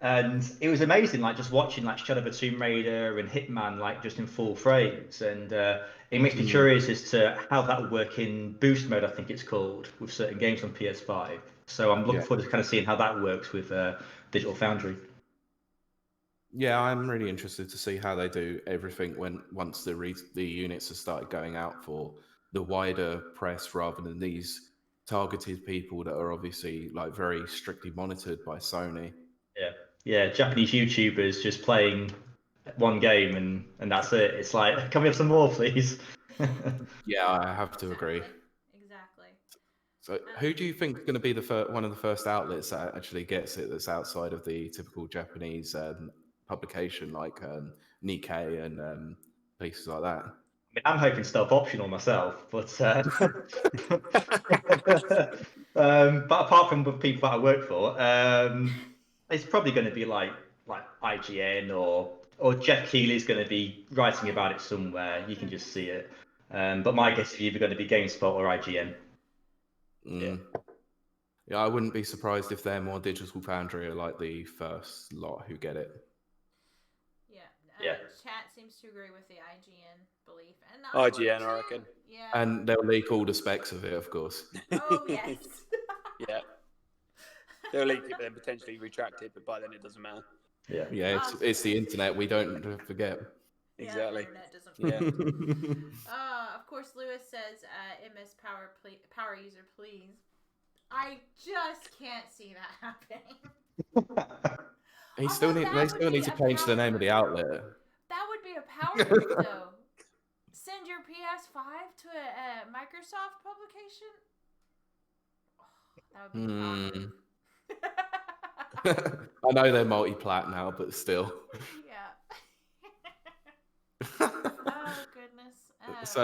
and it was amazing. Like just watching like Shadow of the Tomb Raider and Hitman, like just in full frames, and it makes me curious as to how that would work in boost mode, I think it's called, with certain games on PS5. So I'm looking forward to kind of seeing how that works with Digital Foundry. Yeah, I'm really interested to see how they do everything once the units have started going out for the wider press, rather than these targeted people that are obviously like very strictly monitored by Sony. Yeah, Japanese YouTubers just playing one game and that's it. It's like, can we have some more, please? Yeah, I have to agree. Exactly. So, who do you think is going to be one of the first outlets that actually gets it that's outside of the typical Japanese publication like Nikkei and places like that? I mean, I'm hoping stealth optional myself, but but apart from the people that I work for, it's probably going to be like IGN or Jeff Keighley's going to be writing about it somewhere. You can just see it. But my guess is either going to be GameSpot or IGN. Yeah, I wouldn't be surprised if they're more Digital Foundry are like the first lot who get it. Yeah. Chat seems to agree with the IGN belief. And IGN, I reckon. Yeah. And they'll leak all the specs of it, of course. Oh, yes. Yeah. They'll leak it, then potentially retract it, but by then it doesn't matter. Yeah. Yeah, it's the internet. We don't forget. Exactly. Yeah, the internet doesn't forget. Of course, Lewis says, MS power user, please. I just can't see that happening. They still need to change the name of the outlet. That would be a power move, though. Send your PS5 to a Microsoft publication? Oh, that would be a power move. I know they're multi-plat now, but still. Yeah. Oh, goodness. So,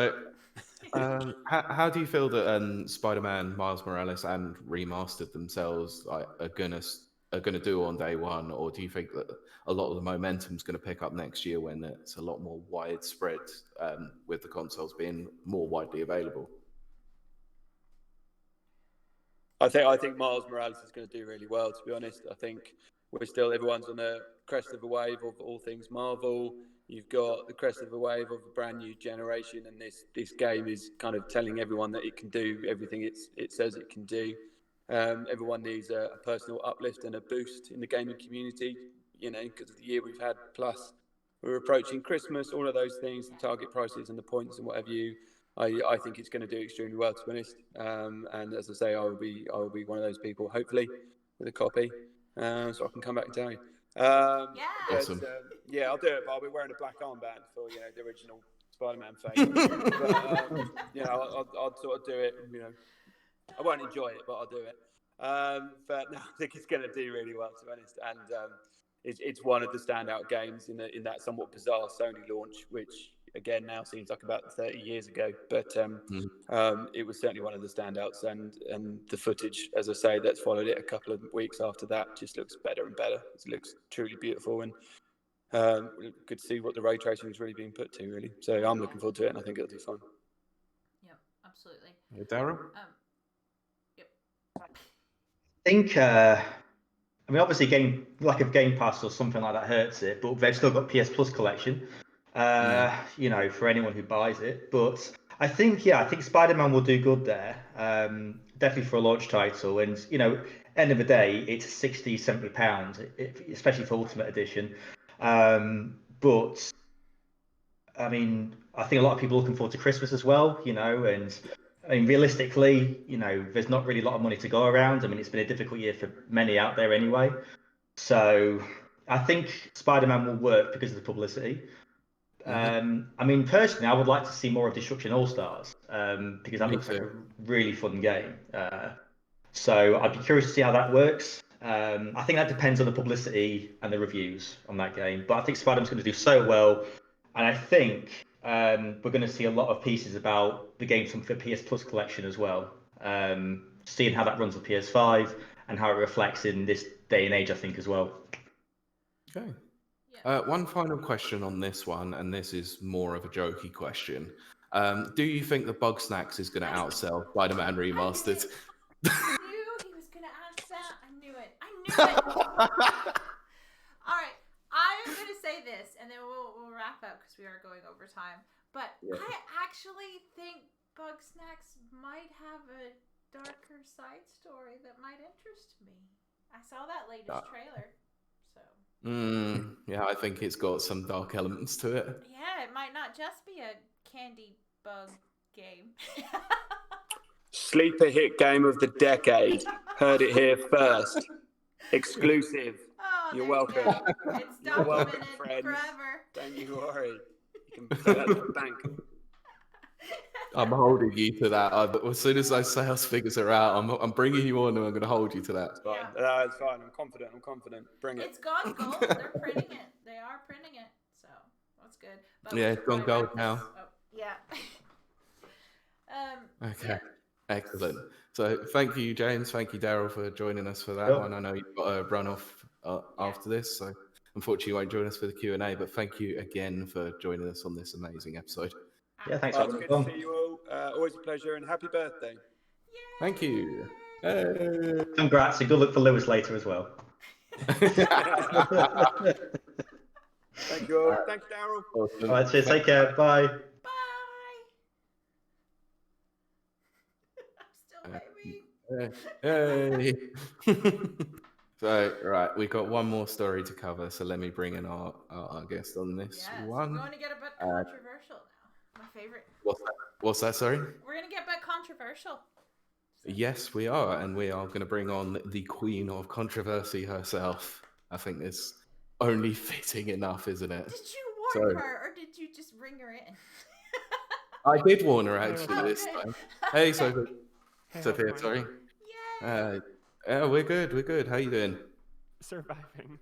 how do you feel that Spider-Man, Miles Morales, and Remastered themselves are gonna do on day one, or do you think that a lot of the momentum's going to pick up next year when it's a lot more widespread with the consoles being more widely available? I think Miles Morales is going to do really well, to be honest. I think everyone's on the crest of a wave of all things Marvel. You've got the crest of a wave of a brand new generation, and this game is kind of telling everyone that it can do everything it says it can do. Everyone needs a personal uplift and a boost in the gaming community, because of the year we've had. Plus, we're approaching Christmas, all of those things, the target prices and the points and whatever I think it's going to do extremely well, to be honest. And as I say, I will be one of those people, hopefully, with a copy, so I can come back and tell you. Awesome. I'll do it, but I'll be wearing a black armband for the original Spider-Man face. But I'll sort of do it. I won't enjoy it, but I'll do it. But no, I think it's going to do really well, to be honest. And it's one of the standout games in that somewhat bizarre Sony launch, which again now seems like about 30 years ago. But it was certainly one of the standouts, and the footage, as I say, that's followed it a couple of weeks after that just looks better and better. It looks truly beautiful, and good to see what the ray tracing is really being put to, really. So I'm looking forward to it, and I think it'll do fun. Yep, absolutely. Daryl? I think, obviously, lack of Game Pass or something like that hurts it, but they've still got PS Plus collection, for anyone who buys it. But I think Spider-Man will do good there, definitely for a launch title. And, end of the day, it's £60, £70, especially for Ultimate Edition. But, I mean, I think a lot of people are looking forward to Christmas as well, and realistically, there's not really a lot of money to go around. I mean, it's been a difficult year for many out there anyway. So I think Spider-Man will work because of the publicity. Personally, I would like to see more of Destruction All-Stars because that looks like a really fun game. So I'd be curious to see how that works. I think that depends on the publicity and the reviews on that game. But I think Spider-Man's going to do so well. And I think we're going to see a lot of pieces about the games from the PS Plus collection as well. Seeing how that runs on PS5 and how it reflects in this day and age, I think, as well. Okay. One final question on this one, and this is more of a jokey question. Do you think the Bug Snacks is going to outsell Spider-Man Remastered? I knew he was going to ask that. I knew it. All right. I'm going to say this, and then we'll wrap up because we are going over time. But I actually think Bug Snacks might have a darker side story that might interest me. I saw that latest trailer, so. Yeah, I think it's got some dark elements to it. Yeah, it might not just be a candy bug game. Sleeper hit game of the decade. Heard it here first. Exclusive. Oh, You're welcome. It's You're welcome, documented friends. forever. Don't you worry. You can put that to the bank. I'm holding you to that. As soon as those sales figures are out, I'm bringing you on, and I'm going to hold you to that. It's fine. It's fine. I'm confident. Bring it. It's gone gold. They're printing it. They are printing it. So that's good. But we Yeah, should it's gone probably gold wrap now. this- Oh, yeah. Okay, yeah. excellent. So thank you, James. Thank you, Daryl, for joining us for that Sure. one. I know you've got to run off after this, so unfortunately you won't join us for the Q&A, but thank you again for joining us on this amazing episode. Yeah, thanks Oh, for it's having good me to on. see you all. Always a pleasure, and happy birthday. Thank you. Hey. Congrats, and good luck for Lewis later as well. Thank you all. Thanks, Daryl. Awesome. All right, cheers. Take care. Bye. Bye. I'm still waving. Hey. So, right, we've got one more story to cover, so let me bring in our guest on this Yes, one. we're going to get a bit controversial now. My favorite. What's that, sorry? We're going to get a bit controversial. Yes, we are, and we are going to bring on the queen of controversy herself. I think it's only fitting enough, isn't it? Did you warn her, or did you just bring her in? I did warn her actually Oh, this good. time. Hey, Sophie. Hey, Sophia, sorry. Yay! Yeah, we're good. How you doing? Surviving.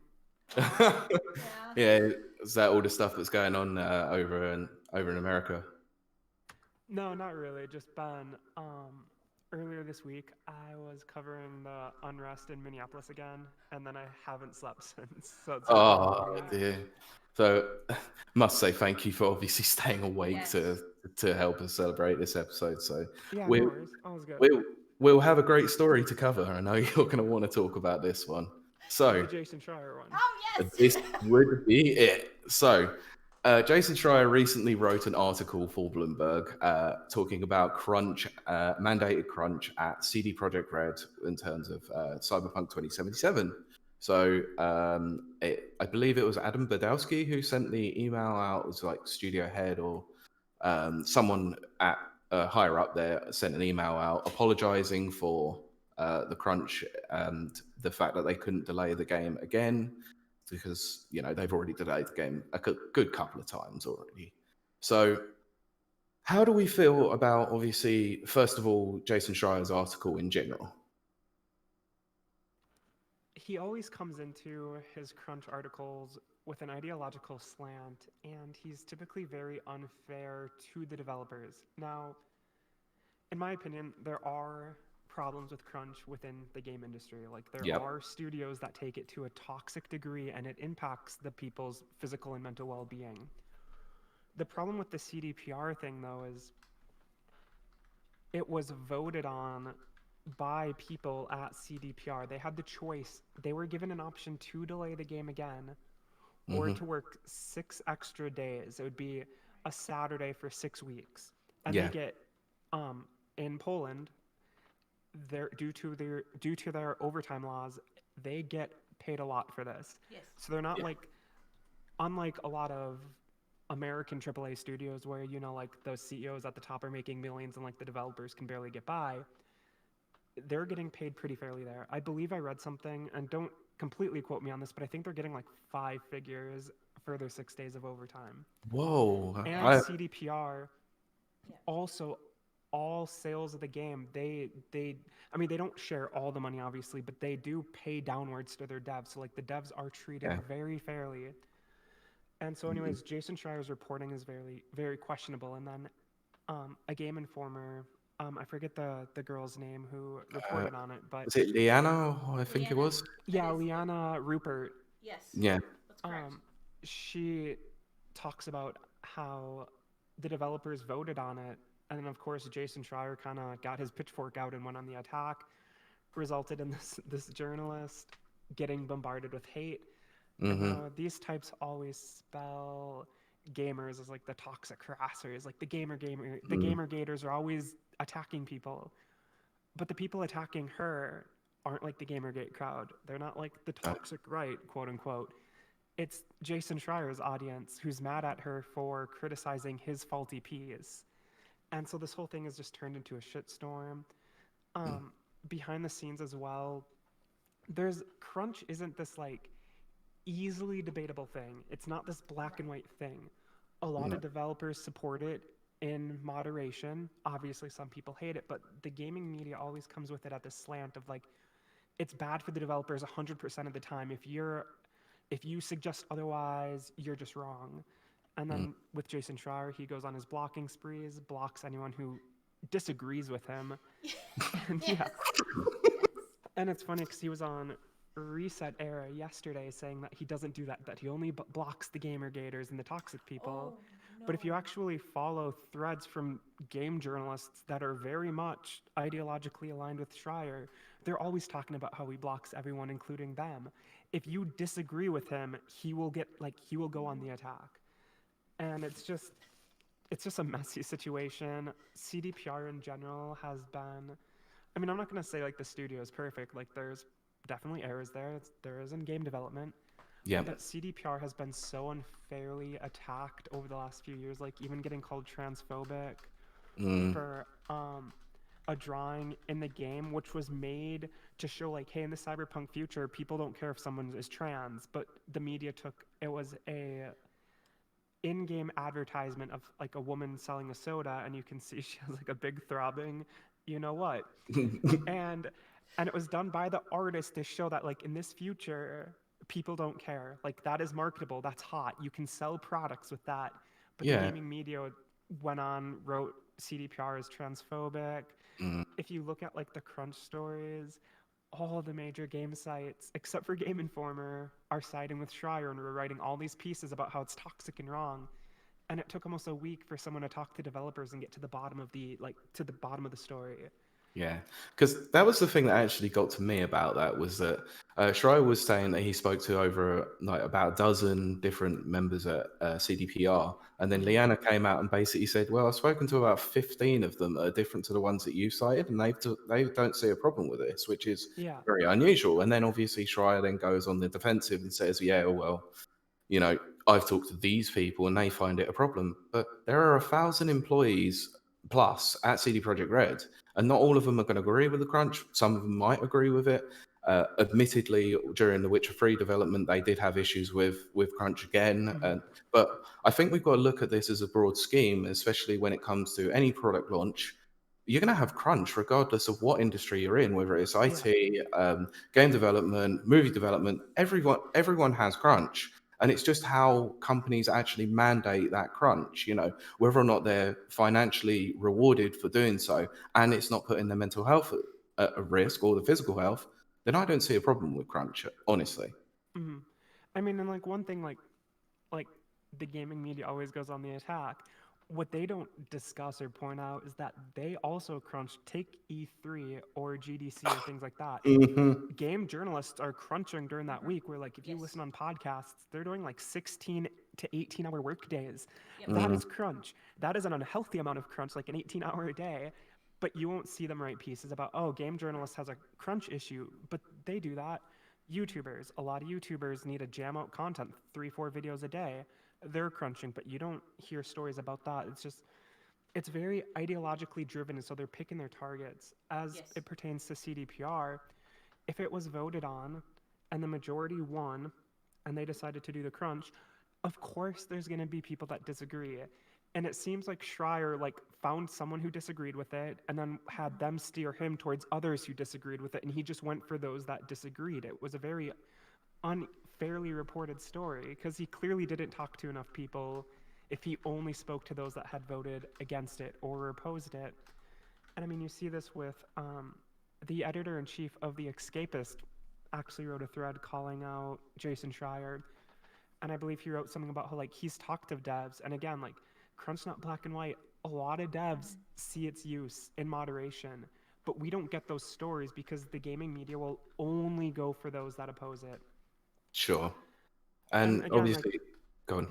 Yeah, is that all the stuff that's going on over in America? No, not really. Just been earlier this week, I was covering the unrest in Minneapolis again, and then I haven't slept since. So it's Dear. So, must say thank you for obviously staying awake Yes. to help us celebrate this episode. So yeah, we- no worries. All's good. we'll have a great story to cover. I know you're going to want to talk about this one. So The Jason Schreier one. Oh, yes! this would be it. So, Jason Schreier recently wrote an article for Bloomberg talking about crunch, mandated crunch at CD Projekt Red in terms of Cyberpunk 2077. So, I believe it was Adam Badowski who sent the email out. It was like studio head or someone at higher up there sent an email out apologizing for the crunch and the fact that they couldn't delay the game again because they've already delayed the game a good couple of times already. So how do we feel about, obviously, first of all, Jason Schreier's article in general? He always comes into his crunch articles with an ideological slant, and he's typically very unfair to the developers. Now, in my opinion, there are problems with crunch within the game industry. Like, there are studios that take it to a toxic degree, and it impacts the people's physical and mental well-being. The problem with the CDPR thing, though, is it was voted on by people at CDPR. They had the choice. They were given an option to delay the game again or to work 6 extra days. It would be a Saturday for 6 weeks. And they get, in Poland, due to their overtime laws, they get paid a lot for this. Yes. So they're not unlike a lot of American AAA studios where, like those CEOs at the top are making millions and like the developers can barely get by. They're getting paid pretty fairly there. I believe I read something, and don't completely quote me on this, but I think they're getting like 5 figures for their 6 days of overtime. Whoa. And CDPR, also all sales of the game, they don't share all the money obviously, but they do pay downwards to their devs. So like the devs are treated very fairly. And so anyways, Jason Schreier's reporting is very, very questionable. And then a Game Informer, I forget the girl's name who reported on it, but was it Liana? I think it was. Yeah, Liana Rupert. Yes. Yeah. That's correct. She talks about how the developers voted on it, and then of course Jason Schreier kind of got his pitchfork out and went on the attack, resulted in this journalist getting bombarded with hate. And, these types always spell gamers as like the toxic harassers, like the gamer gators are always attacking people, but the people attacking her aren't like the Gamergate crowd. They're not like the toxic right, quote unquote. It's Jason Schreier's audience who's mad at her for criticizing his faulty Ps. And so this whole thing has just turned into a shitstorm. Behind the scenes as well, crunch isn't this like easily debatable thing. It's not this black and white thing. A lot of developers support it in moderation. Obviously, some people hate it, but the gaming media always comes with it at this slant of like, it's bad for the developers 100% of the time. If you suggest otherwise, you're just wrong. And then with Jason Schreier, he goes on his blocking sprees, blocks anyone who disagrees with him. And Yes. and it's funny because he was on Reset Era yesterday saying that he doesn't do that, that he only blocks the gamergaters and the toxic people. Oh, no. But if you actually follow threads from game journalists that are very much ideologically aligned with Schreier, they're always talking about how he blocks everyone, including them. If you disagree with him, he will go on the attack. And it's just a messy situation. CDPR in general has been, I mean, I'm not going to say like the studio is perfect. Like there's definitely errors there. There is in game development. Yeah. But CDPR has been so unfairly attacked over the last few years, like even getting called transphobic for a drawing in the game, which was made to show like, hey, in the cyberpunk future, people don't care if someone is trans, but the media it was a in-game advertisement of like a woman selling a soda, and you can see she has like a big throbbing, you know what? and it was done by the artist to show that like in this future, people don't care. Like that is marketable, that's hot. You can sell products with that. But the gaming media wrote CDPR as transphobic. If you look at like the crunch stories, all the major game sites, except for Game Informer, are siding with Schreier and we're writing all these pieces about how it's toxic and wrong. And it took almost a week for someone to talk to developers and get to the bottom of the story. Yeah, because that was the thing that actually got to me about that, was that Schreier was saying that he spoke to over like about a dozen different members at CDPR, and then Liana came out and basically said, well, I've spoken to about 15 of them that are different to the ones that you cited, and they don't see a problem with this, which is very unusual. And then obviously Schreier then goes on the defensive and says, yeah, well, you know, I've talked to these people and they find it a problem. But there are 1,000 employees plus at CD Projekt Red, and not all of them are going to agree with the crunch. Some of them might agree with it. Admittedly, during the Witcher 3 development, they did have issues with crunch again. But I think we've got to look at this as a broad scheme, especially when it comes to any product launch. You're going to have crunch regardless of what industry you're in, whether it's IT, game development, movie development. Everyone has crunch. And it's just how companies actually mandate that crunch, you know, whether or not they're financially rewarded for doing so, and it's not putting their mental health at risk or the physical health, then I don't see a problem with crunch, honestly. I mean, and like one thing, like the gaming media always goes on the attack. What they don't discuss or point out is that they also crunch, take E3 or GDC or things like that. Game journalists are crunching during that week where, like, if you listen on podcasts, they're doing like 16 to 18-hour work days. That is crunch. That is an unhealthy amount of crunch, like an 18-hour a day. But you won't see them write pieces about, oh, game journalist has a crunch issue. But they do that. YouTubers, a lot of YouTubers need to jam out content, 3-4 videos a day. They're crunching, but you don't hear stories about that. It's very ideologically driven, and so they're picking their targets. As it pertains to CDPR, if it was voted on and the majority won and they decided to do the crunch, of course there's going to be people that disagree. And it seems like Schreier found someone who disagreed with it and then had them steer him towards others who disagreed with it, and he just went for those that disagreed. It was a very unfairly reported story because he clearly didn't talk to enough people if he only spoke to those that had voted against it or opposed it. And I mean, you see this with the editor-in-chief of The Escapist actually wrote a thread calling out Jason Schreier, and I believe he wrote something about how he's talked to devs, and again, crunch not black and white. A lot of devs see its use in moderation, but we don't get those stories because the gaming media will only go for those that oppose it. Sure. And again, obviously, go on.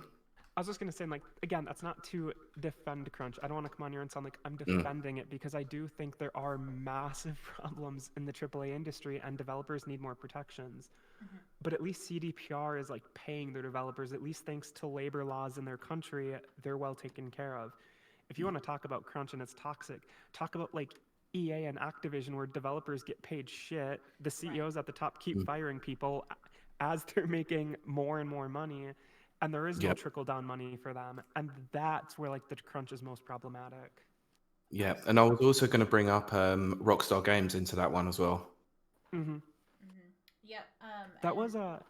I was just going to say, again, that's not to defend crunch. I don't want to come on here and sound like I'm defending it, because I do think there are massive problems in the AAA industry and developers need more protections. But at least CDPR is paying their developers, at least thanks to labor laws in their country, they're well taken care of. If you want to talk about crunch and it's toxic, talk about EA and Activision, where developers get paid shit. The CEOs at the top keep firing people as they're making more and more money. and there is no Yep. trickle down money for them, and that's where like the crunch is most problematic. Yeah, and I was also going to bring up Rockstar Games into that one as well. Mm-hmm. Yep. That and- was Mhm.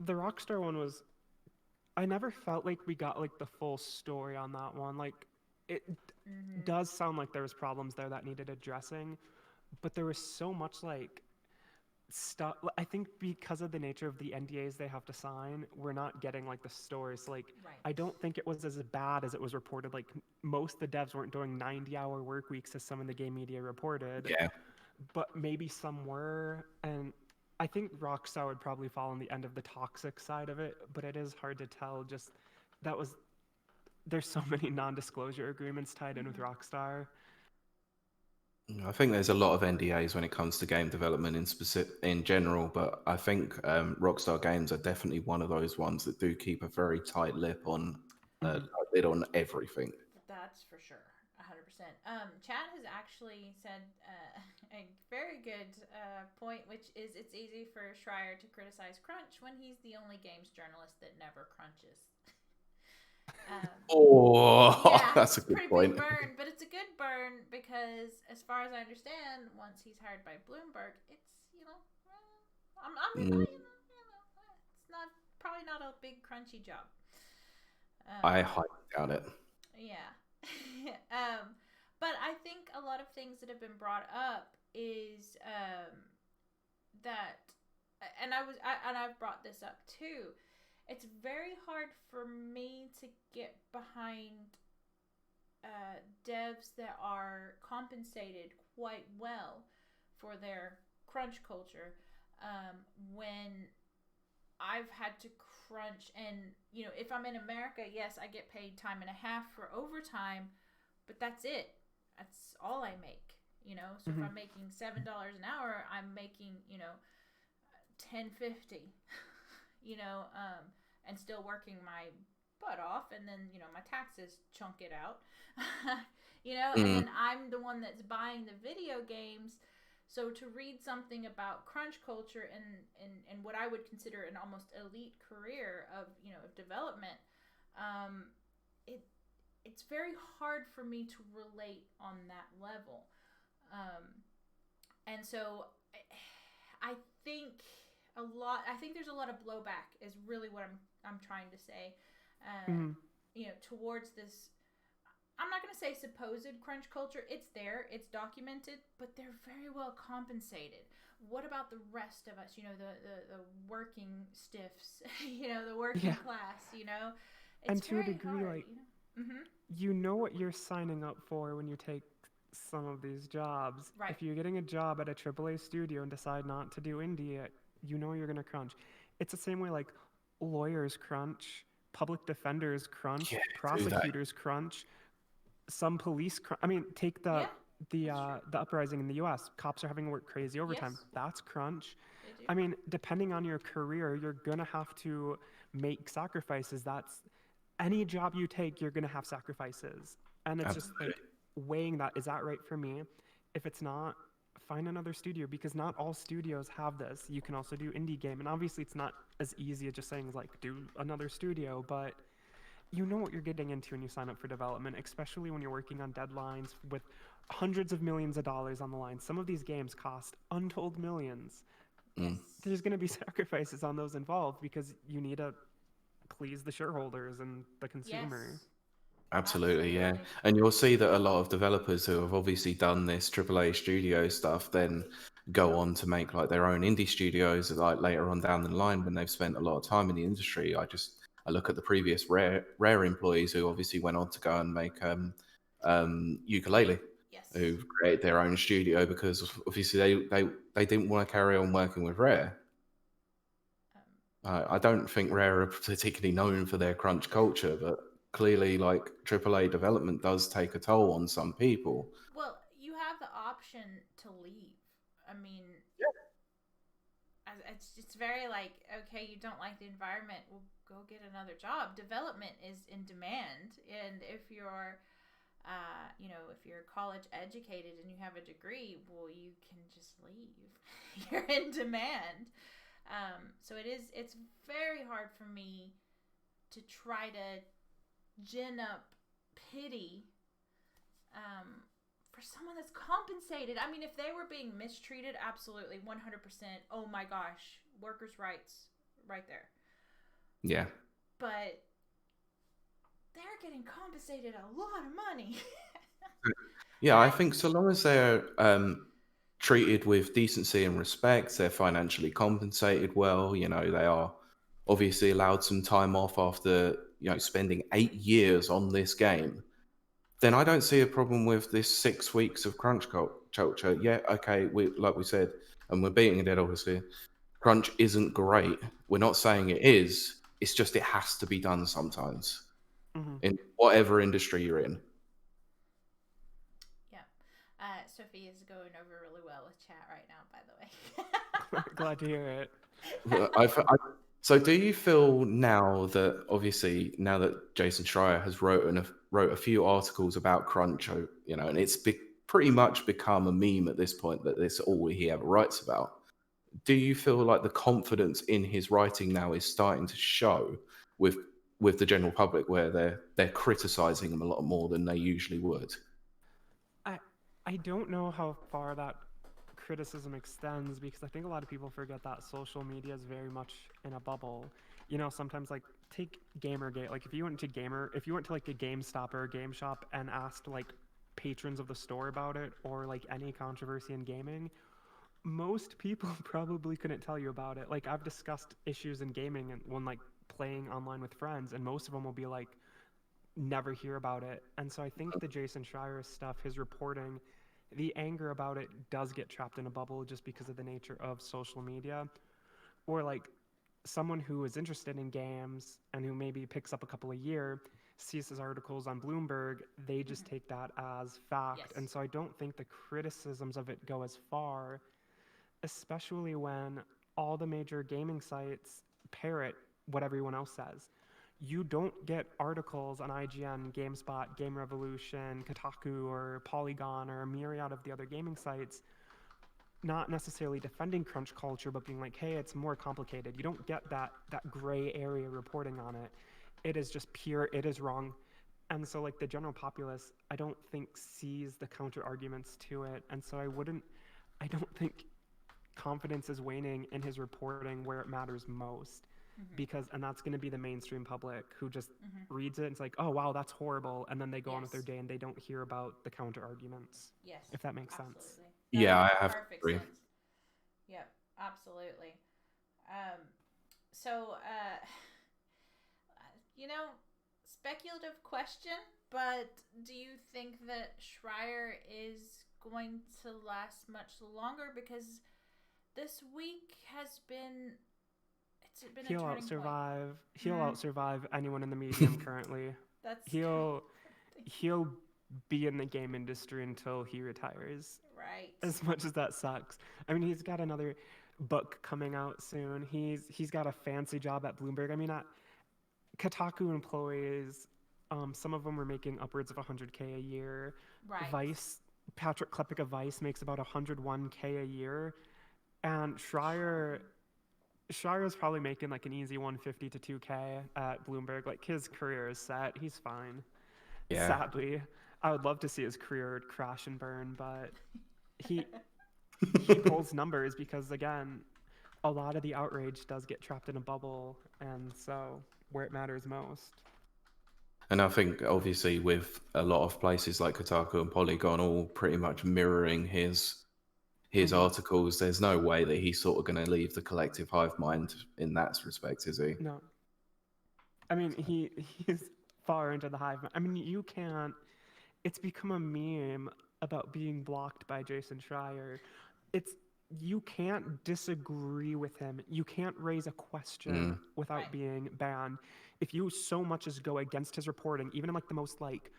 the Rockstar one was. I never felt like we got like the full story on that one. Like it does sound like there was problems there that needed addressing, but there was so much like stuff. I think because of the nature of the NDAs they have to sign, we're not getting like the stories. Like I don't think it was as bad as it was reported. Like most of the devs weren't doing 90-hour work weeks as some of the game media reported. Yeah. But maybe some were, and I think Rockstar would probably fall on the end of the toxic side of it, but it is hard to tell. Just there's so many non-disclosure agreements tied in with Rockstar. I think there's a lot of NDAs when it comes to game development in general, but I think Rockstar Games are definitely one of those ones that do keep a very tight lip on lid on everything. That's for sure, 100%. Chad has actually said a very good point, which is it's easy for Schreier to criticize crunch when he's the only games journalist that never crunches. Yeah, That's a it's good pretty point. big burn, but it's a good burn because, as far as I understand, once he's hired by Bloomberg, it's it's not probably not a big crunchy job. I highly doubt it. Yeah. But I think a lot of things that have been brought up is that, and I've brought this up too. It's very hard for me to get behind devs that are compensated quite well for their crunch culture when I've had to crunch, and if I'm in America, yes, I get paid time and a half for overtime, but that's it. That's all I make. So if I'm making $7 an hour, I'm making $10.50. And still working my butt off, and then my taxes chunk it out. And then I'm the one that's buying the video games. So to read something about crunch culture and what I would consider an almost elite career of development, it's very hard for me to relate on that level. And so I think there's a lot of blowback is really what I'm trying to say. Towards this, I'm not going to say supposed crunch culture. It's there, it's documented, but they're very well compensated. What about the rest of us? The working stiffs, the working class, It's and to a very degree, hard, you know what you're signing up for when you take some of these jobs. Right. If you're getting a job at a AAA studio and decide not to do indie, you're going to crunch. It's the same way like lawyers crunch, public defenders crunch, prosecutors crunch, some police crunch. I mean, take the uprising in the U.S. Cops are having to work crazy overtime. Yes. That's crunch. I mean, depending on your career, you're going to have to make sacrifices. That's any job you take, you're going to have sacrifices. And it's just like weighing that. Is that right for me? If it's not, find another studio, because not all studios have this. You can also do indie game, and obviously it's not as easy as just saying like do another studio, but you know what you're getting into when you sign up for development, especially when you're working on deadlines with hundreds of millions of dollars on the line. Some of these games cost untold millions. There's going to be sacrifices on those involved because you need to please the shareholders and the consumer. Yes. Absolutely, yeah. And you'll see that a lot of developers who have obviously done this AAA studio stuff then go on to make like their own indie studios like later on down the line when they've spent a lot of time in the industry. I look at the previous Rare employees who obviously went on to go and make Ukulele, who created their own studio because obviously they didn't want to carry on working with Rare. I don't think Rare are particularly known for their crunch culture, but clearly like AAA development does take a toll on some people. Well, you have the option to leave. I mean, it's very like, okay, you don't like the environment, well, go get another job. Development is in demand, and if you're if you're college educated and you have a degree, well, you can just leave. You're in demand. So it's very hard for me to try to gin up pity for someone that's compensated. I mean, if they were being mistreated, absolutely, 100%. Oh my gosh, workers' rights right there. Yeah. But they're getting compensated a lot of money. Yeah, I think so long as they're treated with decency and respect, they're financially compensated well, you know, they are obviously allowed some time off after, you know, spending 8 years on this game, then I don't see a problem with this 6 weeks of crunch culture. Yeah, okay, like we said, and we're beating a dead horse here, crunch isn't great. We're not saying it is. It's just it has to be done sometimes in whatever industry you're in. Yeah. Sophie is going over really well with chat right now, by the way. Glad to hear it. So do you feel now that, obviously, now that Jason Schreier has wrote a few articles about crunch, you know, and it's pretty much become a meme at this point that this all he ever writes about, do you feel like the confidence in his writing now is starting to show with the general public, where they're criticizing him a lot more than they usually would? I don't know how far that criticism extends, because I think a lot of people forget that social media is very much in a bubble. You know, sometimes, like, take Gamergate. Like, if you went to like a GameStop or a Game Shop and asked like patrons of the store about it, or like any controversy in gaming, most people probably couldn't tell you about it. Like, I've discussed issues in gaming and when like playing online with friends, and most of them will be like, never hear about it. And so I think the Jason Schreier stuff, his reporting, the anger about it does get trapped in a bubble just because of the nature of social media. Or like someone who is interested in games and who maybe picks up a couple a year, sees his articles on Bloomberg, they just take that as fact. Yes. And so I don't think the criticisms of it go as far, especially when all the major gaming sites parrot what everyone else says. You don't get articles on IGN, GameSpot, Game Revolution, Kotaku, or Polygon, or a myriad of the other gaming sites not necessarily defending crunch culture, but being like, hey, it's more complicated. You don't get that gray area reporting on it. It is just pure, it is wrong. And so like the general populace, I don't think sees the counter arguments to it. And so I don't think confidence is waning in his reporting where it matters most. And that's going to be the mainstream public who just reads it and it's like, oh wow, that's horrible, and then they go on with their day and they don't hear about the counter arguments. Yes, if that makes absolutely. sense. That Yeah, I makes have to perfect agree. sense. Yep, absolutely. You know, speculative question, but do you think that Schreier is going to last much longer? Because this week has been. He'll outsurvive anyone in the medium currently. He'll be in the game industry until he retires. Right. As much as that sucks. I mean, he's got another book coming out soon. He's got a fancy job at Bloomberg. I mean, Kotaku employees, some of them are making upwards of $100K a year. Right. Vice, Patrick Klepek of Vice makes about $101K a year, and Schreier's probably making like an easy 150 to 2K at Bloomberg. Like, his career is set. He's fine. Yeah. Sadly, I would love to see his career crash and burn, but he pulls numbers because, again, a lot of the outrage does get trapped in a bubble, and so where it matters most. And I think, obviously, with a lot of places like Kotaku and Polygon all pretty much mirroring his articles, there's no way that he's sort of going to leave the collective hive mind in that respect, is he? No. I mean, he's far into the hive mind. I mean, you can't. It's become a meme about being blocked by Jason Schreier. You can't disagree with him. You can't raise a question without being banned. If you so much as go against his reporting, even in like the most like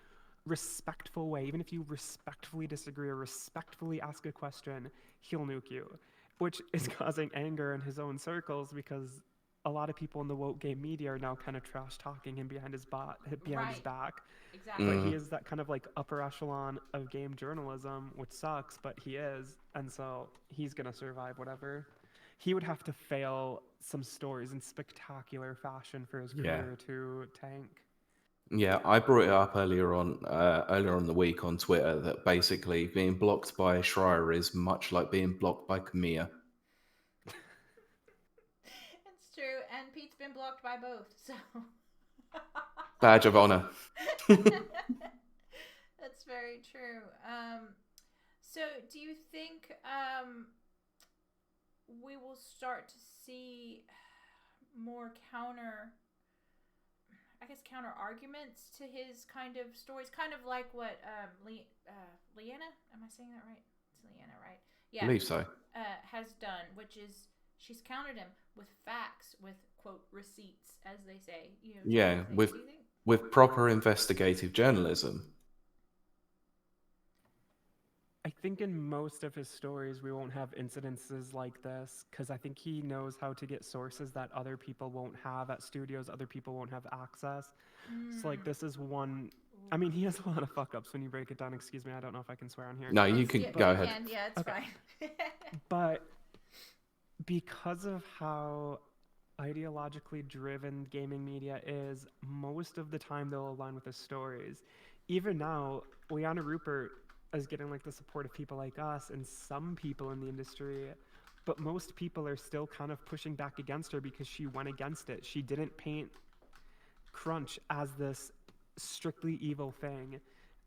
respectful way, even if you respectfully disagree or respectfully ask a question, he'll nuke you, which is causing anger in his own circles because a lot of people in the woke game media are now kind of trash talking him behind his back. Exactly. But he is that kind of like upper echelon of game journalism, which sucks, but he is, and so he's gonna survive whatever. he would have to fail some stories in spectacular fashion for his Yeah. career to tank. Yeah, I brought it up earlier on the week on Twitter that basically being blocked by Schreier is much like being blocked by Kamiya. It's true, and Pete's been blocked by both, so. Badge of honor. That's very true. So do you think we will start to see more counter arguments to his kind of stories, kind of like what Leanna, am I saying that right? It's Leanna, right? Yeah, I believe so. has done, which is she's countered him with facts, with quote receipts, as they say. You know, Yeah, with proper investigative journalism. I think in most of his stories we won't have incidences like this because I think he knows how to get sources that other people won't have at studios, other people won't have access. So like this is one. I mean, he has a lot of fuck ups when you break it down. Excuse me, I don't know if I can swear on here. No, you can go ahead. Yeah, it's fine. But because of how ideologically driven gaming media is, most of the time they'll align with his stories. Even now, Liana Rupert is getting like the support of people like us and some people in the industry, but most people are still kind of pushing back against her because she went against it. She didn't paint crunch as this strictly evil thing.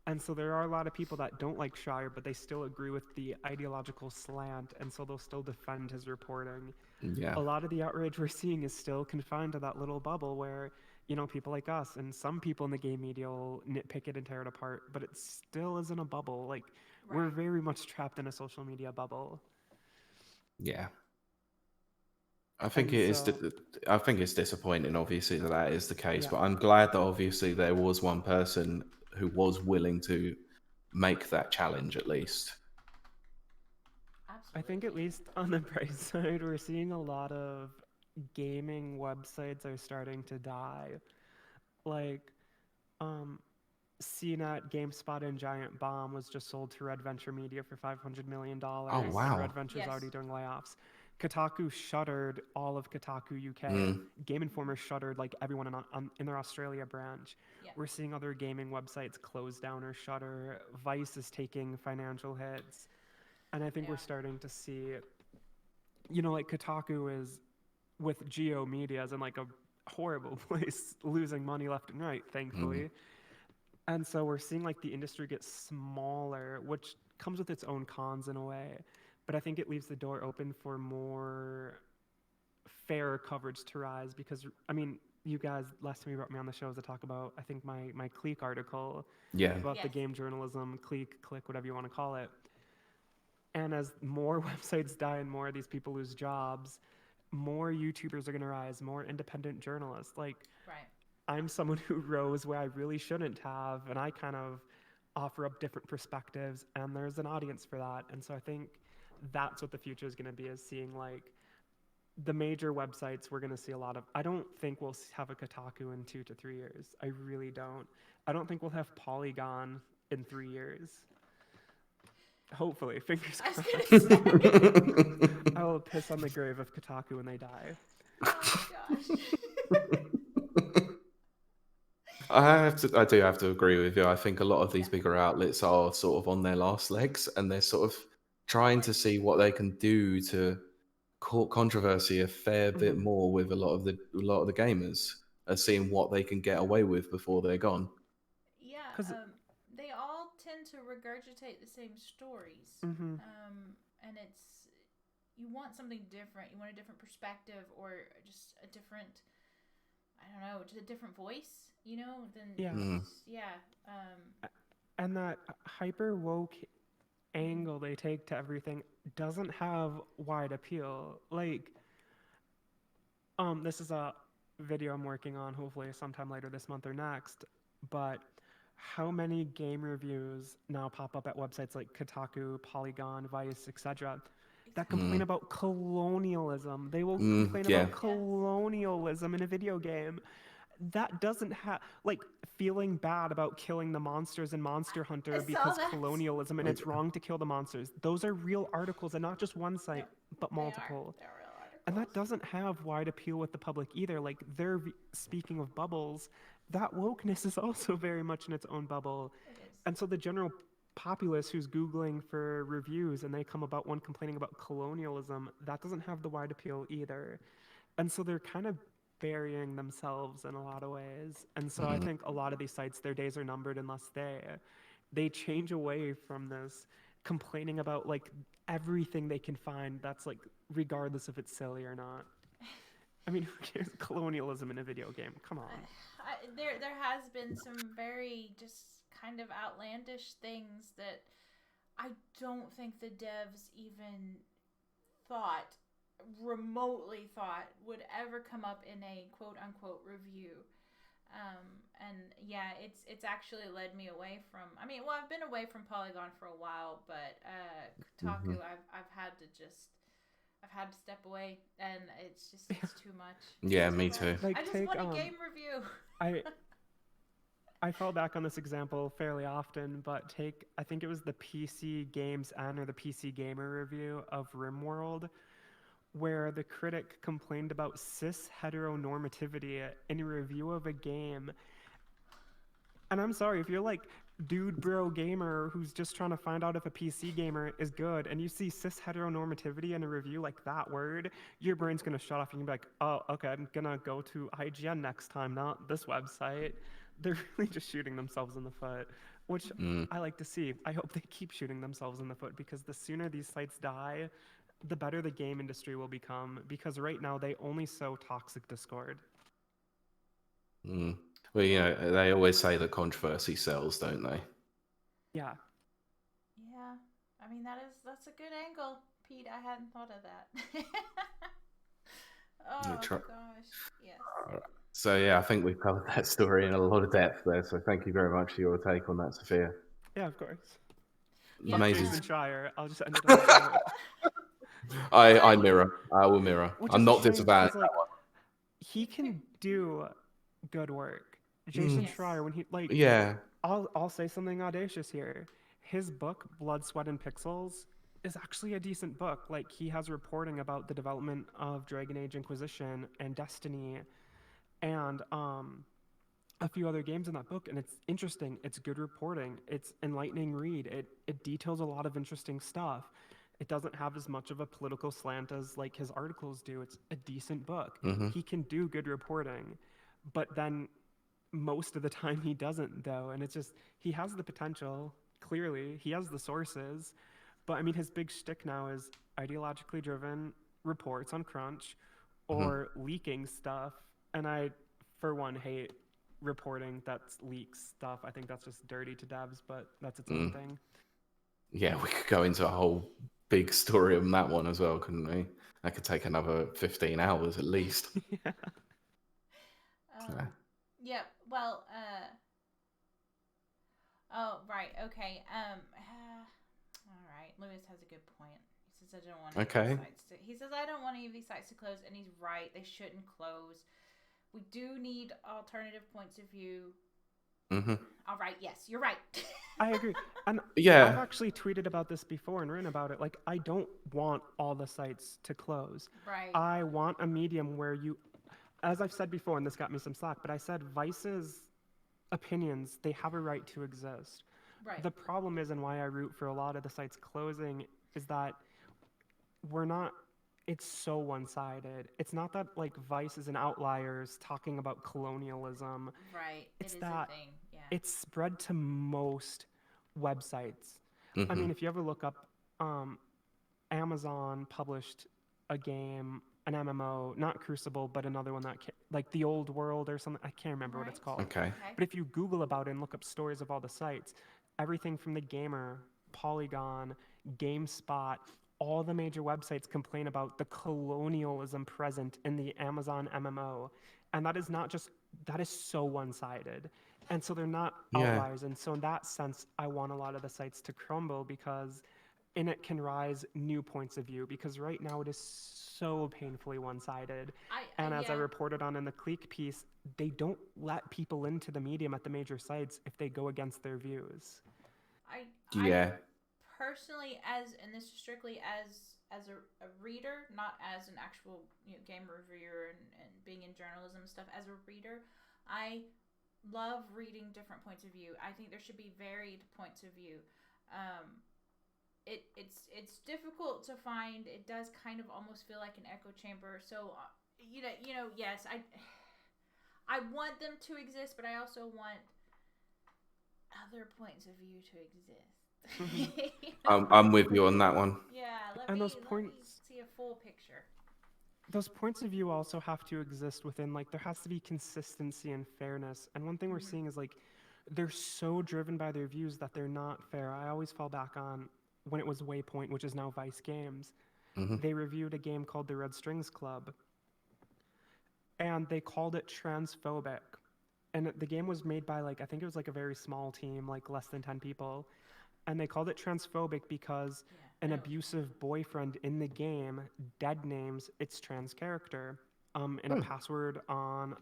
And so there are a lot of people that don't like Shire, but they still agree with the ideological slant, and so they'll still defend his reporting. Yeah. A lot of the outrage we're seeing is still confined to that little bubble where, you know, people like us and some people in the game media will nitpick it and tear it apart, but it still isn't a bubble. Like, we're very much trapped in a social media bubble. Yeah. I think I think it's disappointing, obviously, that is the case. Yeah. But I'm glad that obviously there was one person who was willing to make that challenge, at least. Absolutely. I think at least on the bright side, we're seeing a lot of gaming websites are starting to die. Like, CNET, GameSpot, and Giant Bomb was just sold to Red Venture Media for $500 million. Oh, wow. Red Venture's already doing layoffs. Kotaku shuttered all of Kotaku UK. Game Informer shuttered like everyone in their Australia branch. Yep. We're seeing other gaming websites close down or shutter. Vice is taking financial hits. And I think we're starting to see, you know, like Kotaku is with Geo Media is in like a horrible place, losing money left and right, thankfully. And so we're seeing like the industry get smaller, which comes with its own cons in a way. But I think it leaves the door open for more fair coverage to rise because, I mean, you guys, last time you brought me on the show was to talk about, I think, my Clique article about the game journalism, Clique, whatever you want to call it. And as more websites die and more of these people lose jobs, more YouTubers are going to rise, more independent journalists. Like, I'm someone who rose where I really shouldn't have, and I kind of offer up different perspectives, and there's an audience for that. And so I think that's what the future is going to be, is seeing like the major websites. We're going to see a lot of, I don't think we'll have a Kotaku in 2 to 3 years. I really don't. I don't think we'll have Polygon in 3 years. Hopefully, fingers crossed. I will piss on the grave of Kotaku when they die. Oh gosh. I do have to agree with you. I think a lot of these bigger outlets are sort of on their last legs, and they're sort of trying to see what they can do to court controversy a fair bit more with a lot of the gamers, seeing what they can get away with before they're gone. Yeah, they all tend to regurgitate the same stories, and it's, you want something different. You want a different perspective, or just a different, I don't know, just a different voice, you know? And that hyper woke angle they take to everything doesn't have wide appeal. Like, this is a video I'm working on, hopefully sometime later this month or next, but how many game reviews now pop up at websites like Kotaku, Polygon, Vice, etc., that complain about colonialism? They will complain about colonialism in a video game. That doesn't have, like, feeling bad about killing the monsters in Monster Hunter because colonialism and it's wrong to kill the monsters. Those are real articles, and not just one site, but multiple. They're real And that doesn't have wide appeal with the public either. Like, speaking of bubbles, that wokeness is also very much in its own bubble. And so the general populace who's Googling for reviews and they come about one complaining about colonialism, that doesn't have the wide appeal either. And so they're kind of burying themselves in a lot of ways. And so I think a lot of these sites, their days are numbered unless they change away from this complaining about like everything they can find that's like regardless if it's silly or not. I mean, who cares? Colonialism in a video game. Come on. There has been some very just kind of outlandish things that I don't think the devs even remotely thought would ever come up in a quote unquote review. And yeah, it's actually led me away from, I've been away from Polygon for a while, but Kotaku, I've had to step away, and it's too much. Yeah, me too. Like, I just want a game review. I fall back on this example fairly often, but I think it was the PC Games N or the PC Gamer review of RimWorld, where the critic complained about cis heteronormativity in a review of a game. And I'm sorry, if you're like dude bro gamer who's just trying to find out if a PC gamer is good and you see cis heteronormativity in a review like that word, your brain's gonna shut off and you're like, oh, okay, I'm gonna go to IGN next time, not this website. They're really just shooting themselves in the foot, which I like to see. I hope they keep shooting themselves in the foot, because the sooner these sites die, the better the game industry will become, because right now they only sow toxic discord. Well, they always say that controversy sells, don't they? Yeah. Yeah. That's a good angle, Pete. I hadn't thought of that. Oh, gosh. Yes. All right. So, yeah, I think we've covered that story in a lot of depth there. So thank you very much for your take on that, Sophia. Yeah, of course. Amazing. Jason Schreier. I'll just end it on that note. I mirror. I will mirror. Which I'm is not a shame, disavowing because, that one. He can do good work. Jason Schreier, when he I'll say something audacious here. His book, Blood, Sweat, and Pixels, is actually a decent book. Like, he has reporting about the development of Dragon Age Inquisition and Destiny and a few other games in that book, and it's interesting. It's good reporting. It's enlightening read. It details a lot of interesting stuff. It doesn't have as much of a political slant as like his articles do. It's a decent book. He can do good reporting, but then most of the time he doesn't, though. And it's just, he has the potential, clearly. He has the sources. But I mean, his big shtick now is ideologically driven reports on Crunch or leaking stuff. And I, for one, hate reporting that's leaks stuff. I think that's just dirty to devs, but that's its own thing. Yeah, we could go into a whole big story on that one as well, couldn't we? That could take another 15 hours at least. Yeah. Well, oh, right. Okay. All right. Lewis has a good point. He says, I don't want I don't want any of these sites to close, and he's right. They shouldn't close. We do need alternative points of view. All right. Yes, you're right. I agree. And I've actually tweeted about this before and written about it. Like, I don't want all the sites to close. Right. I want a medium where you, as I've said before, and this got me some slack, but I said Vice's opinions, they have a right to exist. Right. The problem is, and why I root for a lot of the sites closing, is that it's so one-sided. It's not that like Vice is an outliers talking about colonialism. Right. It's a thing. Yeah. It's spread to most websites. I mean, if you ever look up, Amazon published a game, an MMO, not Crucible, but another one that like The Old World or something. I can't remember what it's called. Okay. But if you Google about it and look up stories of all the sites, everything from The Gamer, Polygon, GameSpot, all the major websites complain about the colonialism present in the Amazon MMO. And that is so one-sided. And so they're not outliers. And so in that sense, I want a lot of the sites to crumble, because in it can rise new points of view, because right now it is so painfully one-sided. And as I reported on in the Clique piece, they don't let people into the medium at the major sites if they go against their views. I personally, and this is strictly as a reader, not as an actual game reviewer and being in journalism and stuff. As a reader, I love reading different points of view. I think there should be varied points of view. It's difficult to find. It does kind of almost feel like an echo chamber. So yes, I want them to exist, but I also want other points of view to exist. I'm with you on that one. Yeah, let And me see a full picture. Those points of view also have to exist within, like, there has to be consistency and fairness. And one thing we're seeing is, like, they're so driven by their views that they're not fair. I always fall back on when it was Waypoint, which is now Vice Games. They reviewed a game called the Red Strings Club, and they called it transphobic. And the game was made by, like, I think it was like a very small team, like less than 10 people. And they called it transphobic because an abusive boyfriend in the game dead names its trans character in a password on,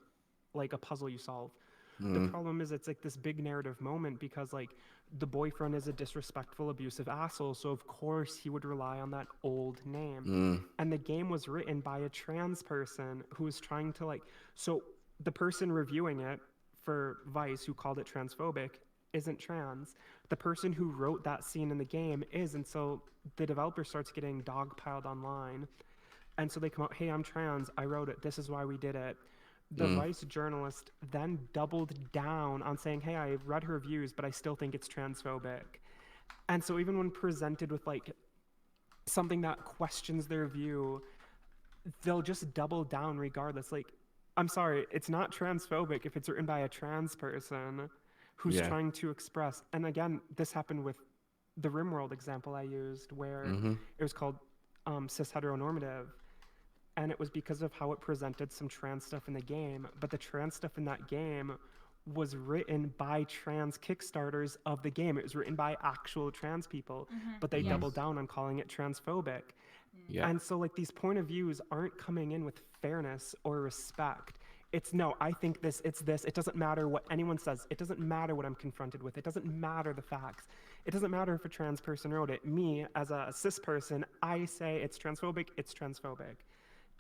like, a puzzle you solve. The problem is it's like this big narrative moment because, like, the boyfriend is a disrespectful, abusive asshole, so of course he would rely on that old name. And the game was written by a trans person who was trying to, like, so the person reviewing it for Vice, who called it transphobic, isn't trans. The person who wrote that scene in the game is, and so the developer starts getting dogpiled online. And so they come out, hey, I'm trans, I wrote it, this is why we did it. The Vice journalist then doubled down on saying, hey, I read her reviews, but I still think it's transphobic. And so even when presented with, like, something that questions their view, they'll just double down regardless. Like, I'm sorry, it's not transphobic if it's written by a trans person who's trying to express. And again, this happened with the RimWorld example I used, where it was called cis heteronormative. And it was because of how it presented some trans stuff in the game. But the trans stuff in that game was written by trans Kickstarters of the game. It was written by actual trans people, but they doubled down on calling it transphobic. And so, like, these point of views aren't coming in with fairness or respect. It's, no, I think this, it's this. It doesn't matter what anyone says. It doesn't matter what I'm confronted with. It doesn't matter the facts. It doesn't matter if a trans person wrote it. Me, as a cis person, I say it's transphobic, it's transphobic.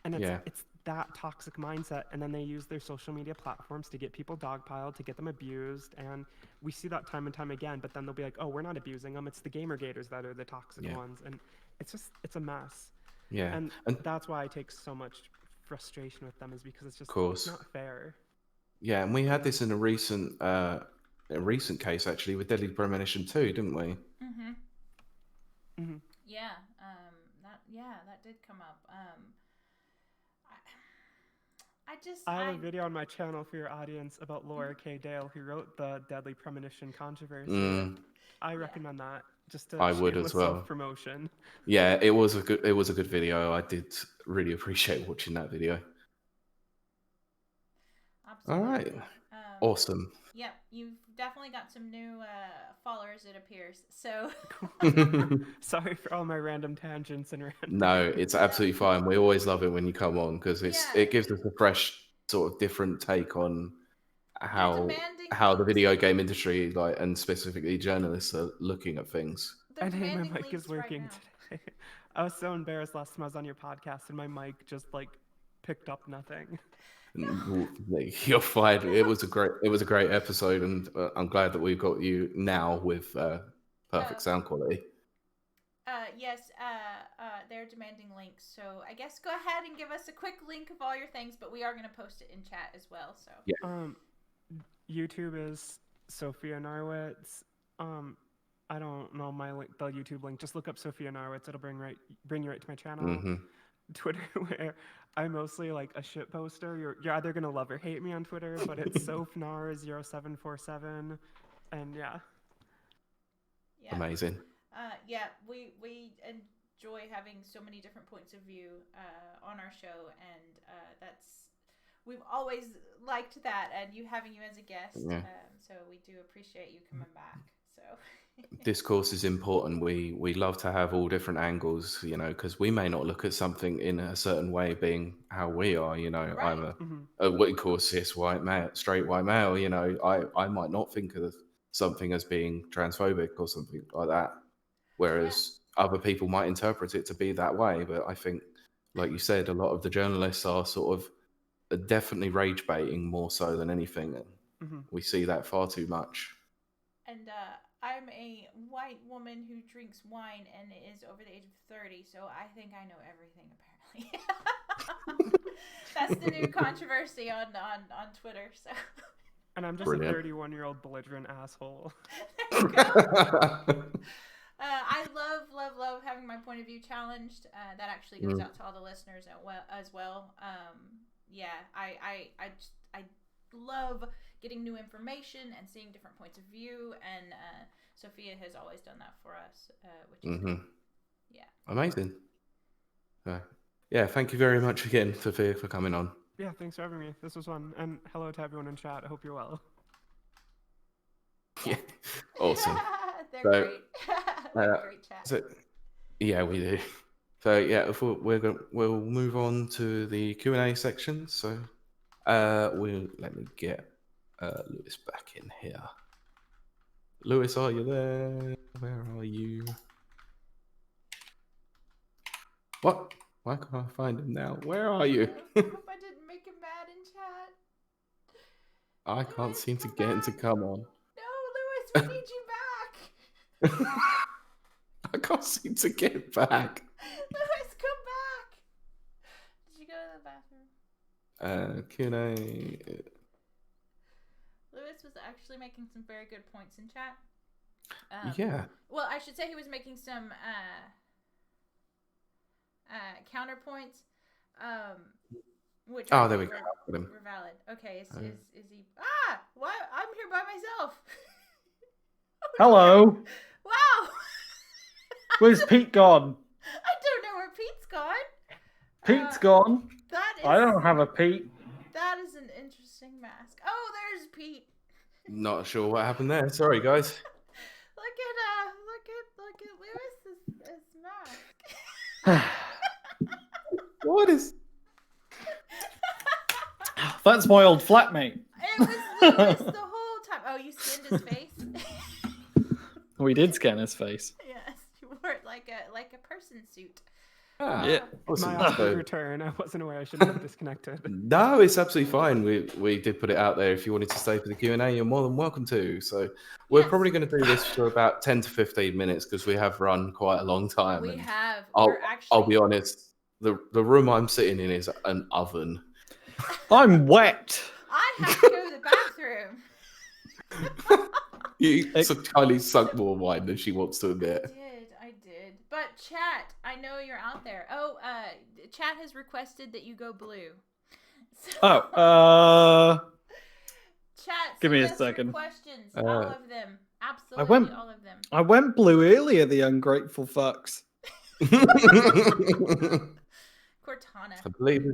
And it's that toxic mindset. And then they use their social media platforms to get people dogpiled, to get them abused. And we see that time and time again. But then they'll be like, oh, we're not abusing them. It's the Gamergaters that are the toxic ones. And it's just, it's a mess. And that's why I take so much frustration with them, is because it's just it's not fair. Yeah, and we had this in a recent case, actually, with Deadly Premonition 2, didn't we? Yeah, that did come up. I have a video on my channel for your audience about Laura K. Dale, who wrote the Deadly Premonition controversy. I recommend that, just to shameless self-promotion. Yeah, it was a good video. I did really appreciate watching that video. Absolutely. All right. Awesome. Yep, you've definitely got some new followers, it appears. So sorry for all my random tangents and No, it's absolutely fine. We always love it when you come on, because it gives us a fresh, sort of different take on how the video game industry, like, and specifically journalists, are looking at things. And hey, my mic is working today. I was so embarrassed last time I was on your podcast and my mic just, like, picked up nothing. You're fine. It was a great episode, and I'm glad that we've got you now with perfect sound quality. Yes, they're demanding links, so I guess go ahead and give us a quick link of all your things, but we are going to post it in chat as well. So YouTube is Sophia Narwitz. I don't know the YouTube link. Just look up Sophia Narwitz. It'll bring you right to my channel. Twitter, where I'm mostly like a shit poster. You're either gonna love or hate me on Twitter, but it's SophNar0747, and yeah. Amazing. We enjoy having so many different points of view on our show, and we've always liked that, and having you as a guest. So we do appreciate you coming back. So. Discourse is important. We love to have all different angles, because we may not look at something in a certain way, being how we are. Right. I'm a what you call cis white male, straight white male. I might not think of something as being transphobic or something like that. Whereas other people might interpret it to be that way. But I think, like you said, a lot of the journalists are sort of definitely rage baiting more so than anything. And we see that far too much. And I'm a white woman who drinks wine and is over the age of 30, so I think I know everything, apparently. That's the new controversy on Twitter. So. And I'm just Brilliant. a 31-year-old belligerent asshole. There you go. I love having my point of view challenged. That actually goes out to all the listeners as well. I love getting new information and seeing different points of view, and Sophia has always done that for us, which is cool. Yeah. Amazing. Yeah, thank you very much again, Sophia, for coming on. Yeah, thanks for having me. This was fun. And hello to everyone in chat. I hope you're well. Yeah, awesome. They're great. Great chat. So, yeah, we do. So yeah, we'll move on to the Q&A section. So let me get Lewis back in here. Lewis, are you there? Where are you? What? Why can't I find him now? Where are you? I hope I didn't make him mad in chat. I can't seem to get him to come on. No, Lewis, we need you back. I can't seem to get back. Lewis, come back. Did you go to the bathroom? Q&A. Lewis was actually making some very good points in chat. Yeah. Well, I should say he was making some counterpoints, which there we were, go. were valid. Okay, is he? What? I'm here by myself. Hello. Wow. Where's Pete gone? I don't know where Pete's gone. Pete's gone. That is. I don't have a Pete. That is an interesting mask. Oh, there's Pete. Not sure what happened there. Sorry, guys. Look at Lewis's mask. What is? That's my old flatmate. It was Lewis the whole time. Oh, you skinned his face. We did scan his face. Yes, you wore it like a person suit. Yeah. My awkward return. I wasn't aware I should have disconnected. No, it's absolutely fine. We did put it out there. If you wanted to stay for the Q&A, you're more than welcome to. So we're probably going to do this for about 10 to 15 minutes because we have run quite a long time. We have. I'll be honest. The room I'm sitting in is an oven. I'm wet. I have to go to the bathroom. You kindly sunk more wine than she wants to admit. I did. But chat, I know you're out there. Oh, chat has requested that you go blue. So, chat, give me a send us second. your questions, all of them, absolutely all of them. I went blue earlier, the ungrateful fucks. Cortana. I believe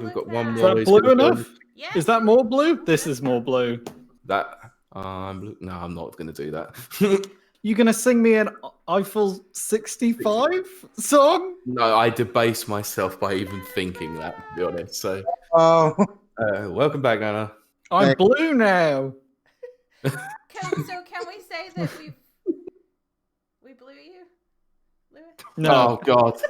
we've got one Is more. that blue enough? Yeah. Is that more blue? This is more blue. No, I'm not going to do that. You going to sing me an Eiffel 65 song? No, I debase myself by even thinking that, to be honest. So, welcome back, Anna. I'm blue now. Can we say that we blew you, Lewis? No. Oh God.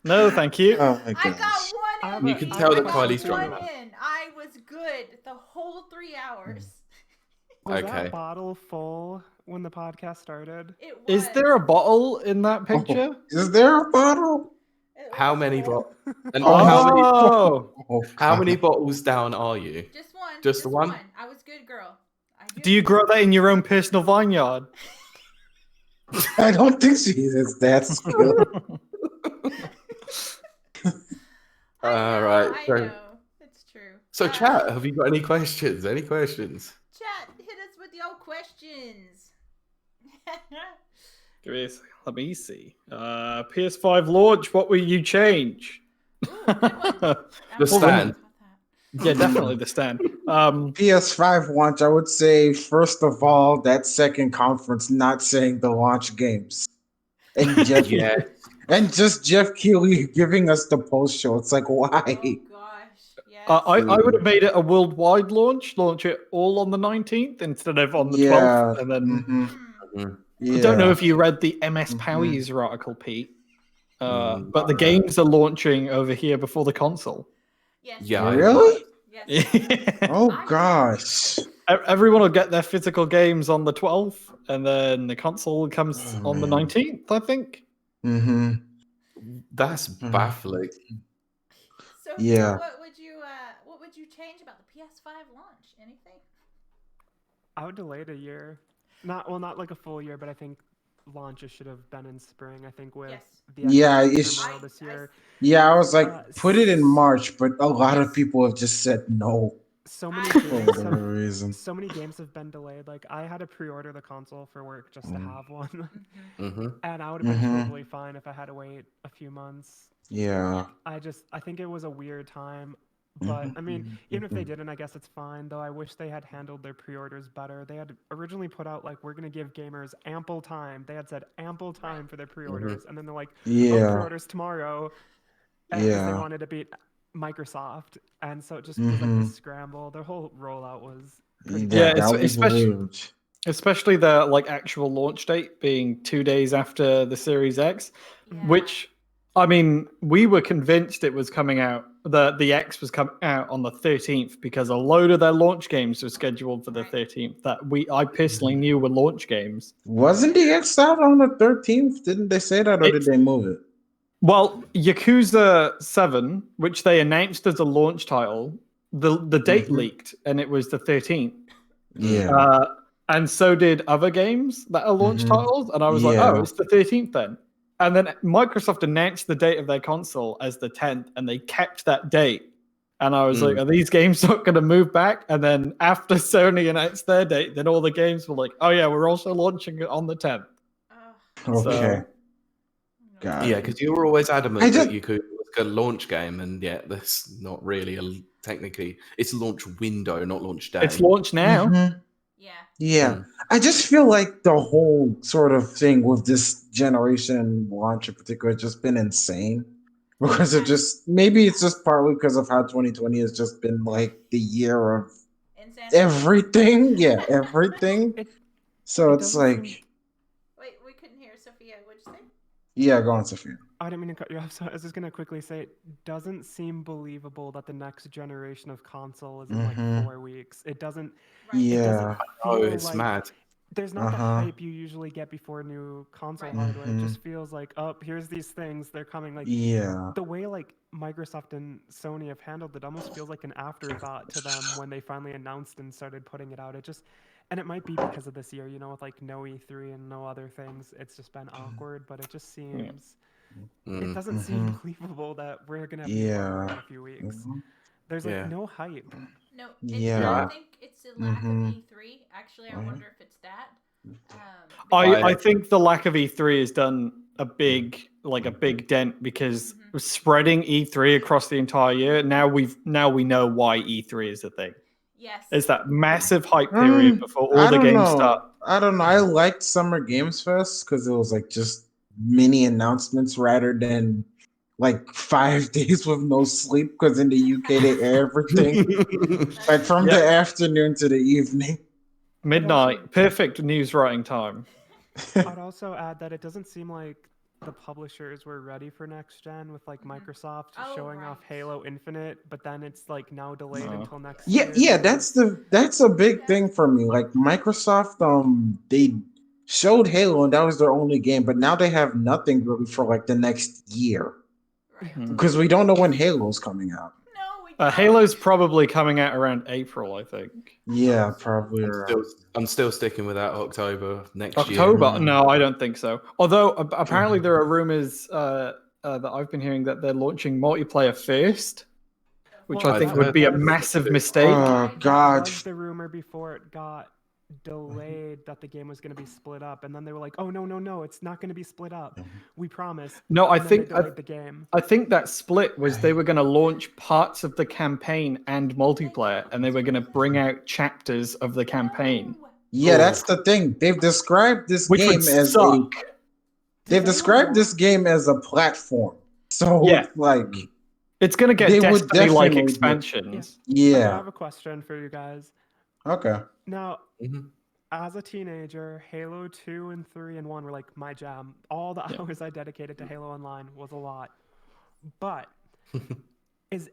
No, thank you. Oh my I gosh. got one. You can tell that Kylie's one drunk. in. I was good the whole 3 hours. Was Okay. that bottle full when the podcast started? It was. Is there a bottle in that picture? Is there a bottle? How many bottles? And Oh. how many bottles down are you? Just one. Just the one? I was good, girl. Do you grow that in your own personal vineyard? I don't think she is that skilled. All right. I know. It's true. So, chat, have you got any questions? Any questions? Chat, hit us with your questions. Let me see. PS5 launch, what will you change? The stand. Yeah, definitely the stand. PS5 launch, I would say, first of all, that second conference not saying the launch games. And Jeff, and just Jeff Keighley giving us the post show. It's like, why? Oh gosh, yes. I would have made it a worldwide launch it all on the 19th instead of on the 12th. And then I don't know Yeah. if you read the MS Mhm. Power User article, Pete, Mm, but the games are launching over here before the console. Yes. Yeah, Really? Yes. Oh gosh. Everyone will get their physical games on the 12th, and then the console comes Oh, on the man. 19th, I think. Mm-hmm. that's baffling. Sophia, Yeah. what would you change about the PS5 launch? Anything? I would delay it a year. Not like a full year, but I think launches should have been in spring. I think with the Yeah, Xbox it's turmoil this year. yeah, I was like, put it in s- March, but a lot of people have just said no. So many For games whatever reason. so many games have been delayed. Like I had to pre-order the console for work just to have one, Mm-hmm. and I would have been Mhm. totally fine if I had to wait a few months. Yeah. I think it was a weird time, but I mean, even if they didn't, I guess it's fine. Though I wish they had handled their pre-orders better. They had originally put out like, we're gonna give gamers ample time. They had said ample time for their pre-orders, and then they're like, Yeah. oh, pre-orders tomorrow, because they Yeah. wanted to beat Microsoft, and so it just was like this scramble. Their whole rollout was pretty Yeah, That was weird. especially the like actual launch date being 2 days after the Series X, which I mean, we were convinced it was coming out. The X was coming out on the 13th because a load of their launch games were scheduled for the 13th. That I personally knew were launch games. Wasn't the X out on the 13th? Didn't they say that, or did they move it? Well, Yakuza 7, which they announced as a launch title, the date leaked and it was the 13th. Yeah. And so did other games that are launch titles. And I was like, oh, it's the 13th then. And then Microsoft announced the date of their console as the 10th, and they kept that date. And I was like, are these games not going to move back? And then after Sony announced their date, then all the games were like, oh yeah, we're also launching it on the 10th. Okay. Got Yeah, it. because you were always adamant that you could a launch game, and yet that's not really technically. It's a launch window, not launch day. It's launch now. Mhm. Yeah. I just feel like the whole sort of thing with this generation launch in particular has just been insane. Because of just, maybe it's just partly because of how 2020 has just been like the year of everything. Yeah, everything. So it's like, Wait, we couldn't hear Sophia. What'd you say? yeah, go on, Sophia. I didn't mean to cut you off, so I was just going to quickly say it doesn't seem believable that the next generation of console is in like 4 weeks. It doesn't. Yeah. It doesn't Oh, feel it's like, mad. There's not the hype you usually get before new console hardware. It just feels like, oh, here's these things, they're coming. Like, Yeah. the way like Microsoft and Sony have handled it almost feels like an afterthought to them when they finally announced and started putting it out. It just, and it might be because of this year, you know, with like no E3 and no other things. It's just been awkward, but it just seems. It doesn't seem believable that we're gonna have new hardware in a few weeks. There's like no hype. No, Yeah. I think it's a lack of E3. Actually, I wonder if it's that. I think the lack of E3 has done a big dent because spreading E3 across the entire year. Now we know why E3 is a thing. Yes. It's that massive hype period before all the games start. I don't know. I liked Summer Games Fest because it was like just mini announcements rather than like 5 days with no sleep, because in the UK they air everything like from the afternoon to the evening. Midnight, perfect news writing time. I'd also add that it doesn't seem like the publishers were ready for next gen with like Microsoft showing off Halo Infinite, but then it's like now delayed until next year. Yeah, that's a big thing for me. Like Microsoft, they showed Halo and that was their only game, but now they have nothing really for like the next year. Because we don't know when Halo's coming out. Halo's probably coming out around April, I think. Yeah, probably. I'm still sticking with that October next year. October? No, I don't think so. Although apparently there are rumors that I've been hearing that they're launching multiplayer first, which I think would be a massive mistake. Oh God! That was the rumor before it got delayed that the game was going to be split up, and then they were like, "Oh no, it's not going to be split up. We promise." No, I think the game. I think that split was they were going to launch parts of the campaign and multiplayer, and they were going to bring out chapters of the campaign. Yeah, that's the thing. They've described this game as this game as a platform. So like, it's going to get Destiny-like expansions. Yeah. I have a question for you guys. Okay. Now, as a teenager, Halo 2 and 3 and 1 were like my jam. All the hours I dedicated to Halo Online was a lot. But is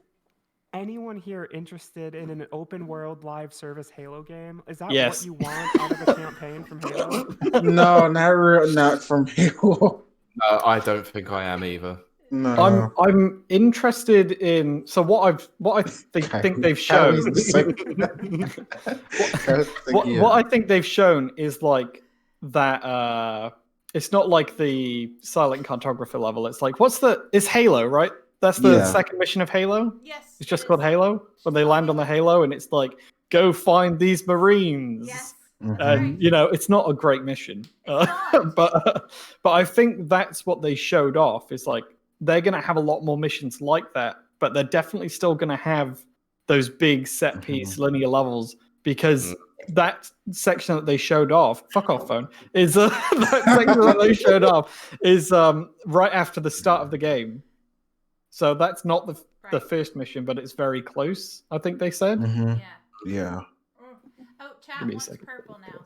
anyone here interested in an open world live service Halo game? Is that what you want out of a campaign from Halo? No, not from Halo. No, I don't think I am either. No. I'm interested in what I think they've shown. What I think they've shown is like that. It's not like the silent cartographer level. It's like it's Halo, right? That's the second mission of Halo. Yes. It's just called Halo when they land on the Halo, and it's like go find these Marines. Yes. And it's not a great mission, but I think that's what they showed off. Is like they're going to have a lot more missions like that, but they're definitely still going to have those big set piece linear levels because that section that they showed off, fuck off phone, is that section that they showed off is right after the start of the game. So that's not the first mission, but it's very close. I think they said. Yeah. Oh, chat wants purple now.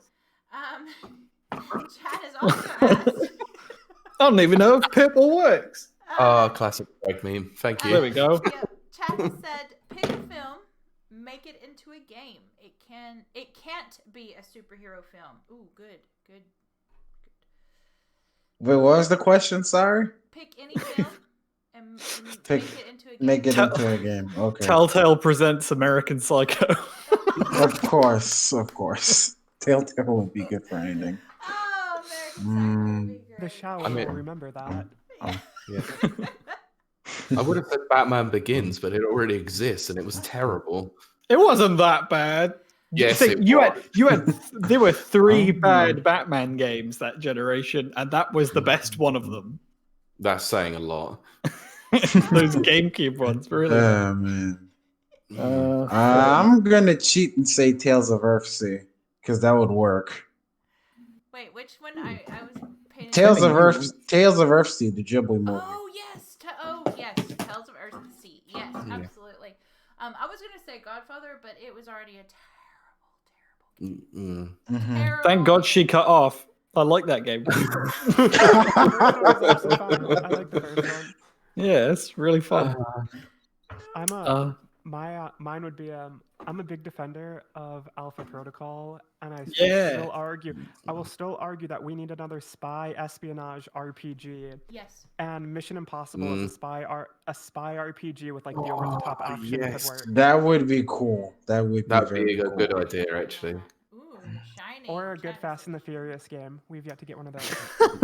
Chat is also asked. I don't even know if purple works. Classic Greg meme. Thank you. There we go. Chat has said, pick a film, make it into a game. It can't be a superhero film. Ooh, good. Wait, what was the question? Sorry. Pick any film and Pick, make it into a game. Make it into a game. Okay. Telltale presents American Psycho. Of course. Telltale would be good for anything. Oh, American Psycho would be great. The shower will remember that. Yeah. I would have said Batman Begins, but it already exists and it was terrible. It wasn't that bad. Yes, there were 3 bad Batman games that generation, and that was the best one of them. That's saying a lot. Those GameCube ones, really. Man. I'm gonna cheat and say Tales of Earthsea because that would work. Wait, which one? I was paying Tales of Earthsea, the Ghibli movie. Oh yes, Tales of Earthsea. Yes, absolutely. I was gonna say Godfather, but it was already a terrible. Thank God she cut off. I like that game. I like the first one. Yeah, it's really fun. Mine would be I'm a big defender of Alpha Protocol, and I will still argue that we need another spy espionage RPG. Yes. And Mission Impossible is a spy RPG with like the over the top action could work. That would be cool. That'd be a good idea, actually. Ooh, shiny. Or a good Fast and the Furious game. We've yet to get one of those.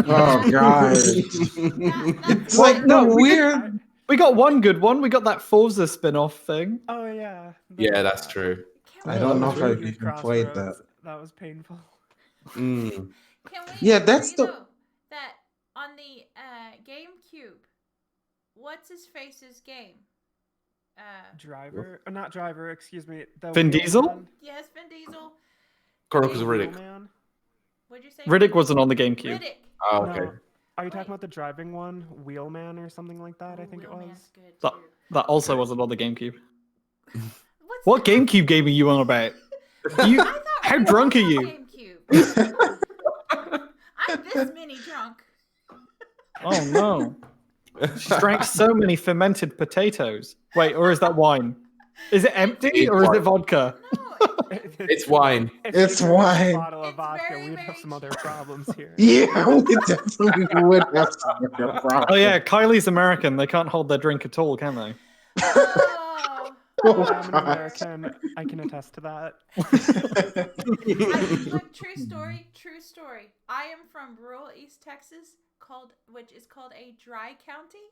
Oh god. It's like no weird. We got one good one. We got that Forza spin-off thing. Oh yeah. Yeah, that's true. I don't know if I've even played that. That was painful. Can we that's agree, though, that on the GameCube, what's his face's game? Not Driver, excuse me. Vin Diesel? Yes, Vin Diesel. Chronicles of Riddick. What'd you say? Riddick wasn't on the GameCube. Riddick. Oh, okay. No. Are you talking about the driving one? Wheelman or something like that, I think it was. That also wasn't on the GameCube. What GameCube game are you on about? How drunk are you? I'm this mini drunk. Oh no. She drank so many fermented potatoes. Wait, or is that wine? Is it empty or is it vodka? It's wine. It's wine. Bottle of vodka, we'd have some other problems here. Yeah, we definitely would have some other problems. Oh yeah, Kylie's American. They can't hold their drink at all, can they? I'm an American. I can attest to that. Look, true story. I am from rural East Texas, which is called a dry county.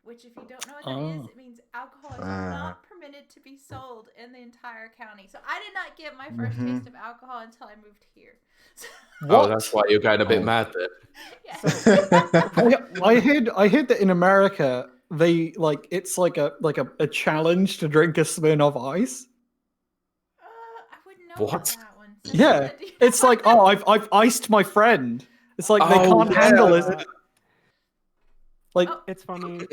Which, if you don't know what that is, it means alcohol is not permitted to be sold in the entire county. So I did not get my first taste of alcohol until I moved here. Oh, that's why you're going a bit mad then. I heard that in America they it's like a challenge to drink a Smirnoff Ice. I wouldn't know about that one. Yeah, it's like I've iced my friend. It's like they can't handle it. Like it's funny.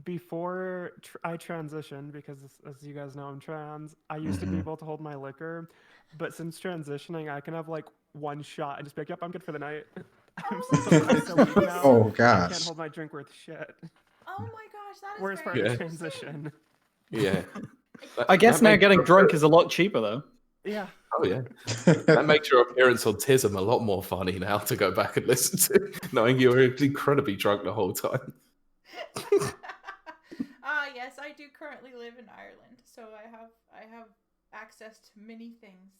before I transitioned, because as you guys know, I'm trans, I used to be able to hold my liquor, but since transitioning, I can have like one shot and just be like, yep, I'm good for the night. I'm so weak now. Oh, I gosh. can't hold my drink worth shit. Oh my gosh, that is Worst very part of interesting. transition. Yeah. I guess That now makes getting your drunk appearance- is a lot cheaper though. Yeah. Oh yeah. That makes your appearance on Tism a lot more funny now to go back and listen to, knowing you were incredibly drunk the whole time. Yes, I do currently live in Ireland, so I have access to many things.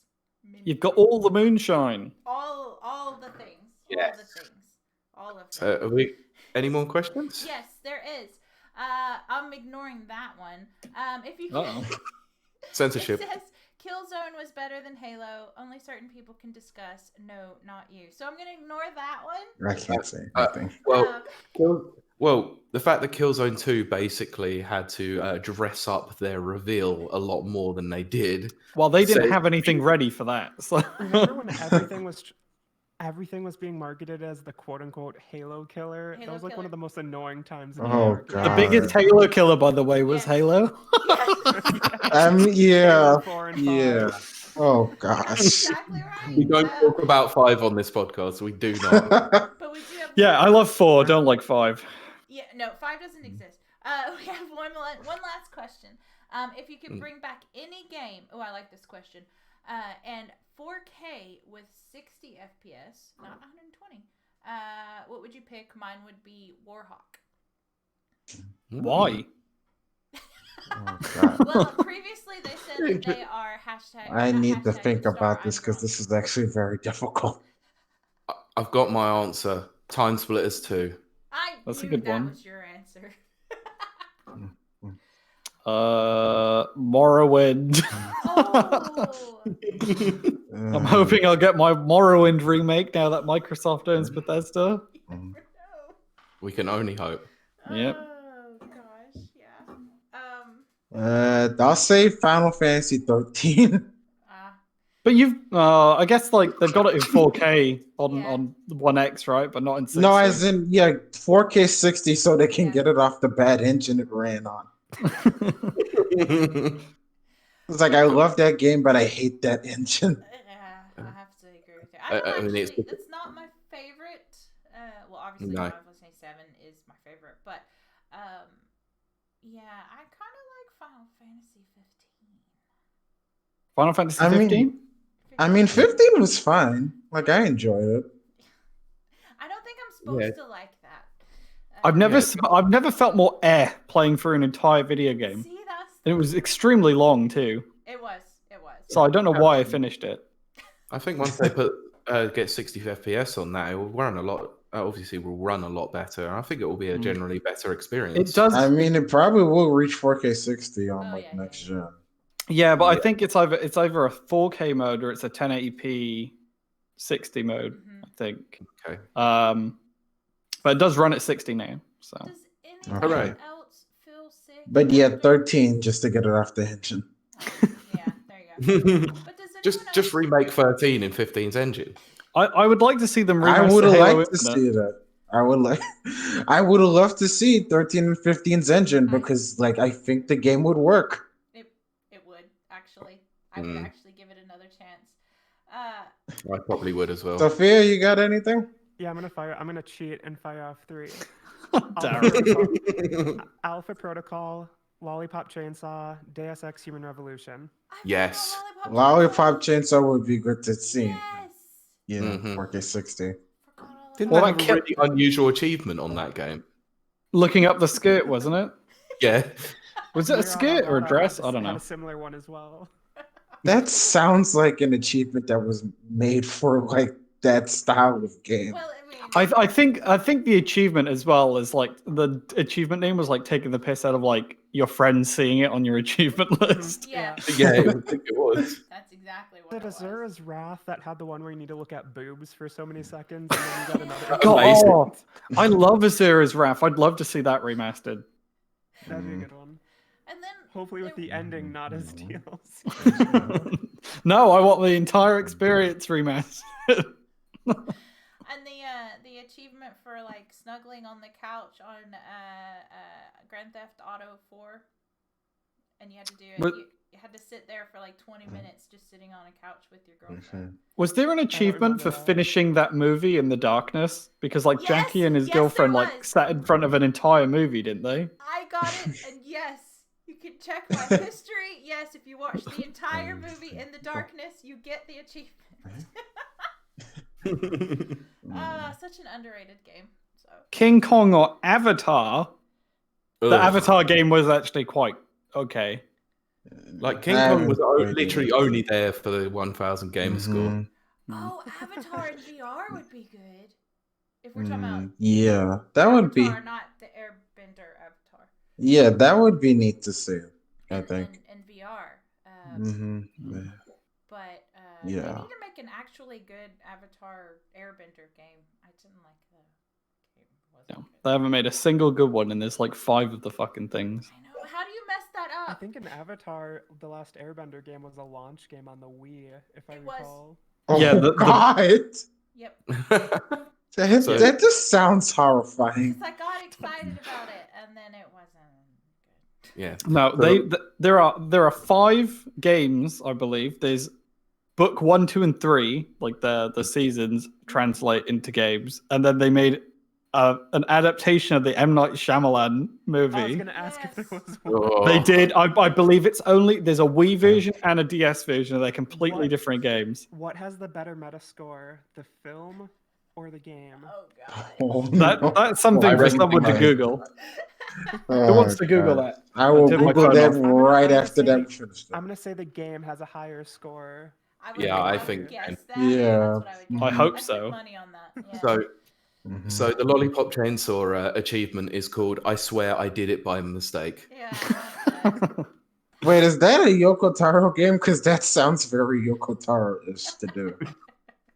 You've got all the moonshine. All the things. Yes. All the things. All of them. So, are we? Any more questions? Yes, there is. I'm ignoring that one. If you can. Uh-oh. Censorship. It says Killzone was better than Halo. Only certain people can discuss. No, not you. So I'm gonna ignore that one. I can't say anything. Well, the fact that Killzone 2 basically had to dress up their reveal a lot more than they did. Well, they didn't have anything ready for that. So. Remember when everything was being marketed as the quote-unquote Halo killer? That was like one of the most annoying times. In The biggest Halo killer, by the way, was Halo. Yeah. 4 and Yeah. 5. Oh gosh. We don't talk about 5 on this podcast. We do not. But we do have. Yeah, I love 4. Don't like 5. Yeah, no, 5 doesn't exist. We have one last question. If you could bring back any game, I like this question, and 4K with 60 FPS, not 120, what would you pick? Mine would be Warhawk. Why? Well, previously they said that they are hashtag. I need to think star about this because this is actually very difficult. I've got my answer. Time Splitters 2. That's a knew good that one. was your answer. Morrowind. I'm hoping I'll get my Morrowind remake now that Microsoft owns Bethesda. We can only hope. Yep. Oh gosh, yeah. I'll say Final Fantasy 13. But I guess like they've got it in 4K on One X, right? But not in 60. No, as in 4K 60, so they can get it off the bad engine it ran on. It's like I love that game, but I hate that engine. Yeah, I have to agree with you. I mean, it's not my favorite. Well, obviously, No. Final Fantasy 7 is my favorite, but yeah, I kind of like Final Fantasy 15. Final Fantasy 15? I mean, 15 was fine. Like, I enjoyed it. I don't think I'm supposed to like that. I've never felt more playing through an entire video game. See, that's And it was extremely long too. It was. So I don't know why I finished it. I think once they get 60 FPS on that, it will run a lot. Obviously, will run a lot better. I think it will be a generally better experience. It does. I mean, it probably will reach 4K 60 on next gen. Yeah, but I think it's either a 4K mode or it's a 1080p 60 mode. I think. Okay. But it does run at 60 now. So. Does anyone Okay. else feel sick? But yeah, 13 just to get it off the engine. Yeah, there you go. But does Just remake 13 in 15's engine. I would like to see them I remaster would have Halo liked to Infinite. see that. I would have loved to see 13 and 15's engine because, like, I think the game would work. It would actually. I would actually give it another chance. I probably would as well. Sophia, you got anything? Yeah, I'm gonna cheat and fire off 3. Darren. Alpha Protocol, Lollipop Chainsaw, Deus Ex Human Revolution. Yes. Lollipop Chainsaw would be good to see. Yes. Yeah, Mhm. 4K 60. Didn't Well, they have that a really unusual achievement on that game? Looking up the skirt, wasn't it? Yeah. Was it a skirt or a dress? I don't Had know. a similar one as well. That sounds like an achievement that was made for like that style of game. Well, I mean, I think the achievement as well is like the achievement name was like taking the piss out of like your friends seeing it on your achievement list. yeah, Yeah, I think it was. that's exactly what Was it it was. Azura's Wrath that had the one where you need to look at boobs for so many seconds and then you got another? Amazing. God, I love Azura's Wrath. I'd love to see that remastered. That'd be a good one. And then Hopefully with the ending not as DLC. No, I want the entire experience remastered. and the achievement for like snuggling on the couch on Grand Theft Auto 4? And you had to do it. You had to sit there for like 20 minutes just sitting on a couch with your girlfriend. Was there an achievement for finishing that movie in the darkness? Because like Jackie and his girlfriend like sat in front of an entire movie, didn't they? I got it, and yes, you can check my history. Yes, if you watch the entire movie in the darkness, you get the achievement. Such an underrated game. So. King Kong or Avatar? The Avatar game was actually quite okay. Like King Kong was literally only there for the 1,000 gamer score. Oh, Avatar in VR would be good. If we're talking about yeah, that would be. Avatar, not the Airbender Avatar. Yeah, that would be neat to see. I think. In VR. But yeah, they need to make an actually good Avatar Airbender game. I didn't like the game. They haven't made a single good one, and there's like 5 of the fucking things. I know. How do you mess that up? I think in Avatar, the last Airbender game was a launch game on the Wii, if I recall. Oh, yeah, God. Yep. That just sounds horrifying. Because I got excited about it, and then it wasn't good. Yeah. No, there are 5 games, I believe. There's book 1, 2, and 3, like the seasons translate into games, and then they made an adaptation of the M. Night Shyamalan movie. I was going to ask if there was one. They did. I believe there's a Wii version and a DS version. They're completely different games. What has the better Metascore, the film or the game? Oh God. That's something for someone to Google. Who wants to Google that? I will Google that right after that. I'm going to say the game has a higher score. I think. Yeah. I hope so. Money on that. Yeah. So the Lollipop Chainsaw achievement is called "I swear I did it by mistake." Yeah. Wait, is that a Yoko Taro game? Because that sounds very Yoko Taro-ish to do.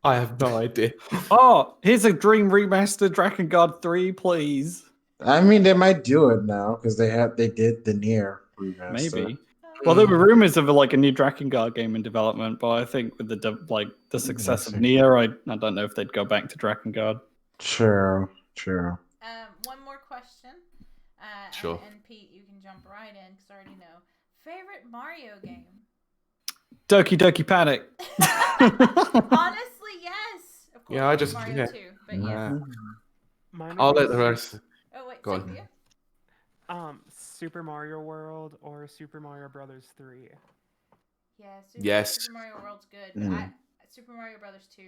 I have no idea. Oh, here's a Dream Remastered Dragon Guard 3, please. I mean, they might do it now because they did the Nier remaster. Maybe. Well, there were rumors of like a new Dragon Guard game in development, but I think with the success of Nier, I don't know if they'd go back to Dragon Guard. True. One more question. Sure. And Pete, you can jump right in because I already know. Favorite Mario game? Doki Doki Panic. Honestly, yes. Of course, Yeah, I just Mario 2, but yes. I'll let the rest. Oh wait, go on. Super Mario World or Super Mario Brothers 3? Yeah, Super Mario World's good. Super Mario Brothers 2,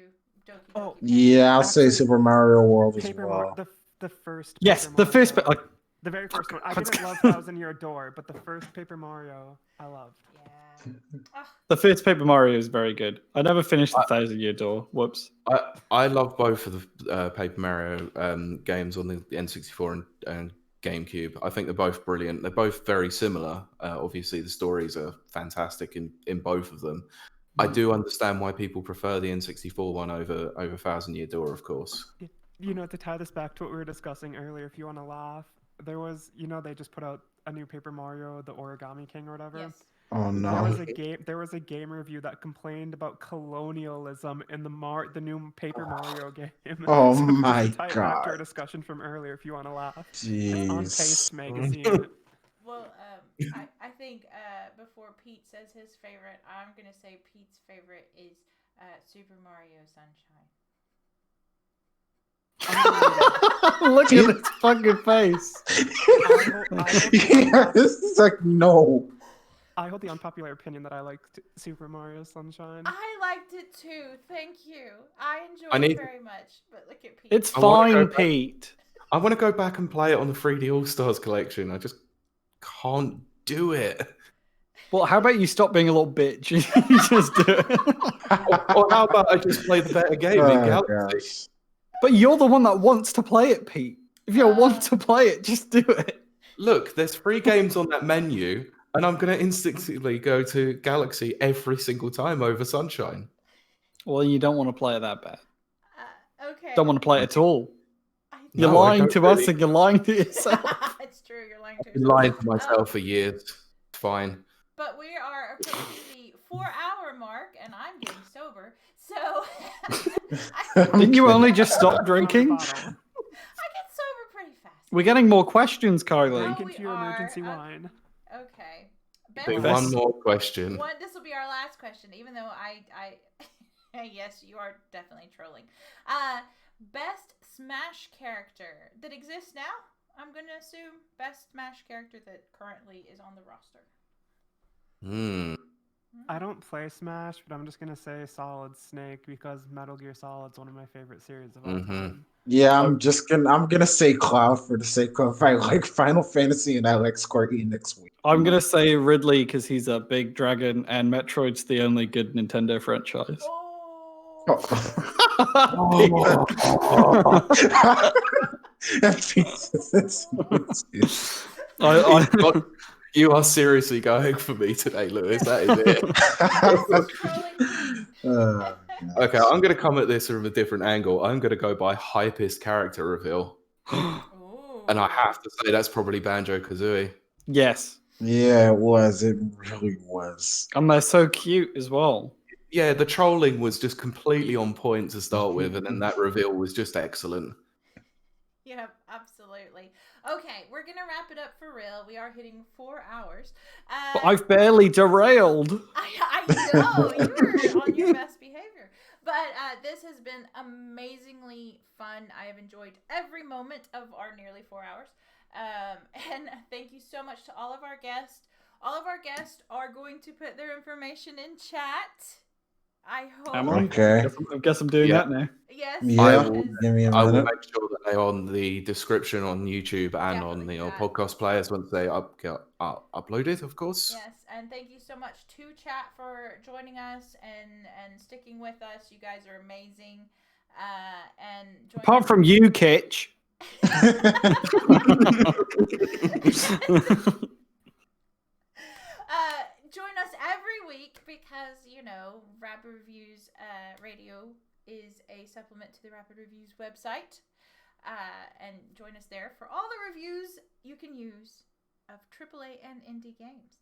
Doki Doki Panic. Yeah, I'll say Super Mario World as well. The first. Yes, Paper the Mario, first, like the very first one. I didn't love Thousand Year Door, but the first Paper Mario, I loved. Yeah. The first Paper Mario is very good. I never finished the 1,000 Year Door. Whoops. I love both of the Paper Mario games on the N64 and GameCube. I think they're both brilliant. They're both very similar. Obviously, the stories are fantastic in both of them. I do understand why people prefer the N64 one over 1,000 Year Door, of course. You know, to tie this back to what we were discussing earlier, if you want to laugh, there was, they just put out a new Paper Mario, the Origami King or whatever. Yes. Oh no. There was a game review that complained about colonialism in the new Paper Mario game. Oh so my to tie it back to our God. discussion from earlier, if you want to laugh. Jeez. On Taste magazine. Well, I think before Pete says his favorite, I'm gonna say Pete's favorite is Super Mario Sunshine. Look at his fucking face. Yeah, this is like no. I hold the unpopular opinion that I liked Super Mario Sunshine. I liked it too. Thank you. I enjoyed it very much. But look at Pete. It's fine, Pete. I want to go back and play it on the 3D All Stars collection. I just can't do it. Well, how about you stop being a little bitch and you just do it? Or how about I just play the better game in Galaxy? Gosh. But you're the one that wants to play it, Pete. If you want to play it, just do it. Look, there's 3 games on that menu, and I'm going to instinctively go to Galaxy every single time over Sunshine. Well, you don't want to play it that bad. Okay. Don't want to play it at all. You're No, I lying don't to really. us and you're lying to yourself. It's true. You're lying to I've been yourself. lying to myself for years. It's fine. But we are approaching the 4-hour mark. mark, and I'm getting sober. So Didn't you only just stop drinking? I get sober pretty fast. We're getting more questions, Kylie. Oh, Drink into your emergency wine. Okay. Do one more question. This will be our last question, even though I yes, you are definitely trolling. Best Smash character that exists now? I'm going to assume best Smash character that currently is on the roster. I don't play Smash, but I'm just going to say Solid Snake because Metal Gear Solid's one of my favorite series of all time. Yeah, I'm gonna say Cloud for the sake of I like Final Fantasy and I like Square Enix. I'm gonna say Ridley because he's a big dragon, and Metroid's the only good Nintendo franchise. You are seriously going for me today, Lewis. That is it. Okay, I'm going to come at this from a different angle. I'm going to go by hypest character reveal. And I have to say that's probably Banjo-Kazooie. Yes. Yeah, it was. It really was. And they're so cute as well. Yeah, the trolling was just completely on point to start with, and then that reveal was just excellent. Yeah, absolutely. Okay, we're going to wrap it up for real. We are hitting 4 hours. But I've barely derailed. I know, you were on your best behavior. But this has been amazingly fun. I have enjoyed every moment of our nearly 4 hours. And thank you so much to all of our guests. All of our guests are going to put their information in chat. I hope. Okay. I guess I'm doing that now. Yes. Yeah. Give me a I will minute. make sure that they're on the description on YouTube and on the podcast players once they get uploaded, of course. Yes, and thank you so much to chat for joining us and sticking with us. You guys are amazing. And apart from you, Kitch. Join us every week because, you know, Rapid Reviews Radio is a supplement to the Rapid Reviews website. And join us there for all the reviews you can use of AAA and indie games.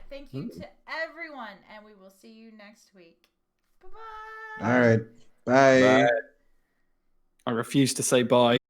Thank you to everyone, and we will see you next week. Bye-bye. All right. Bye. I refuse to say bye.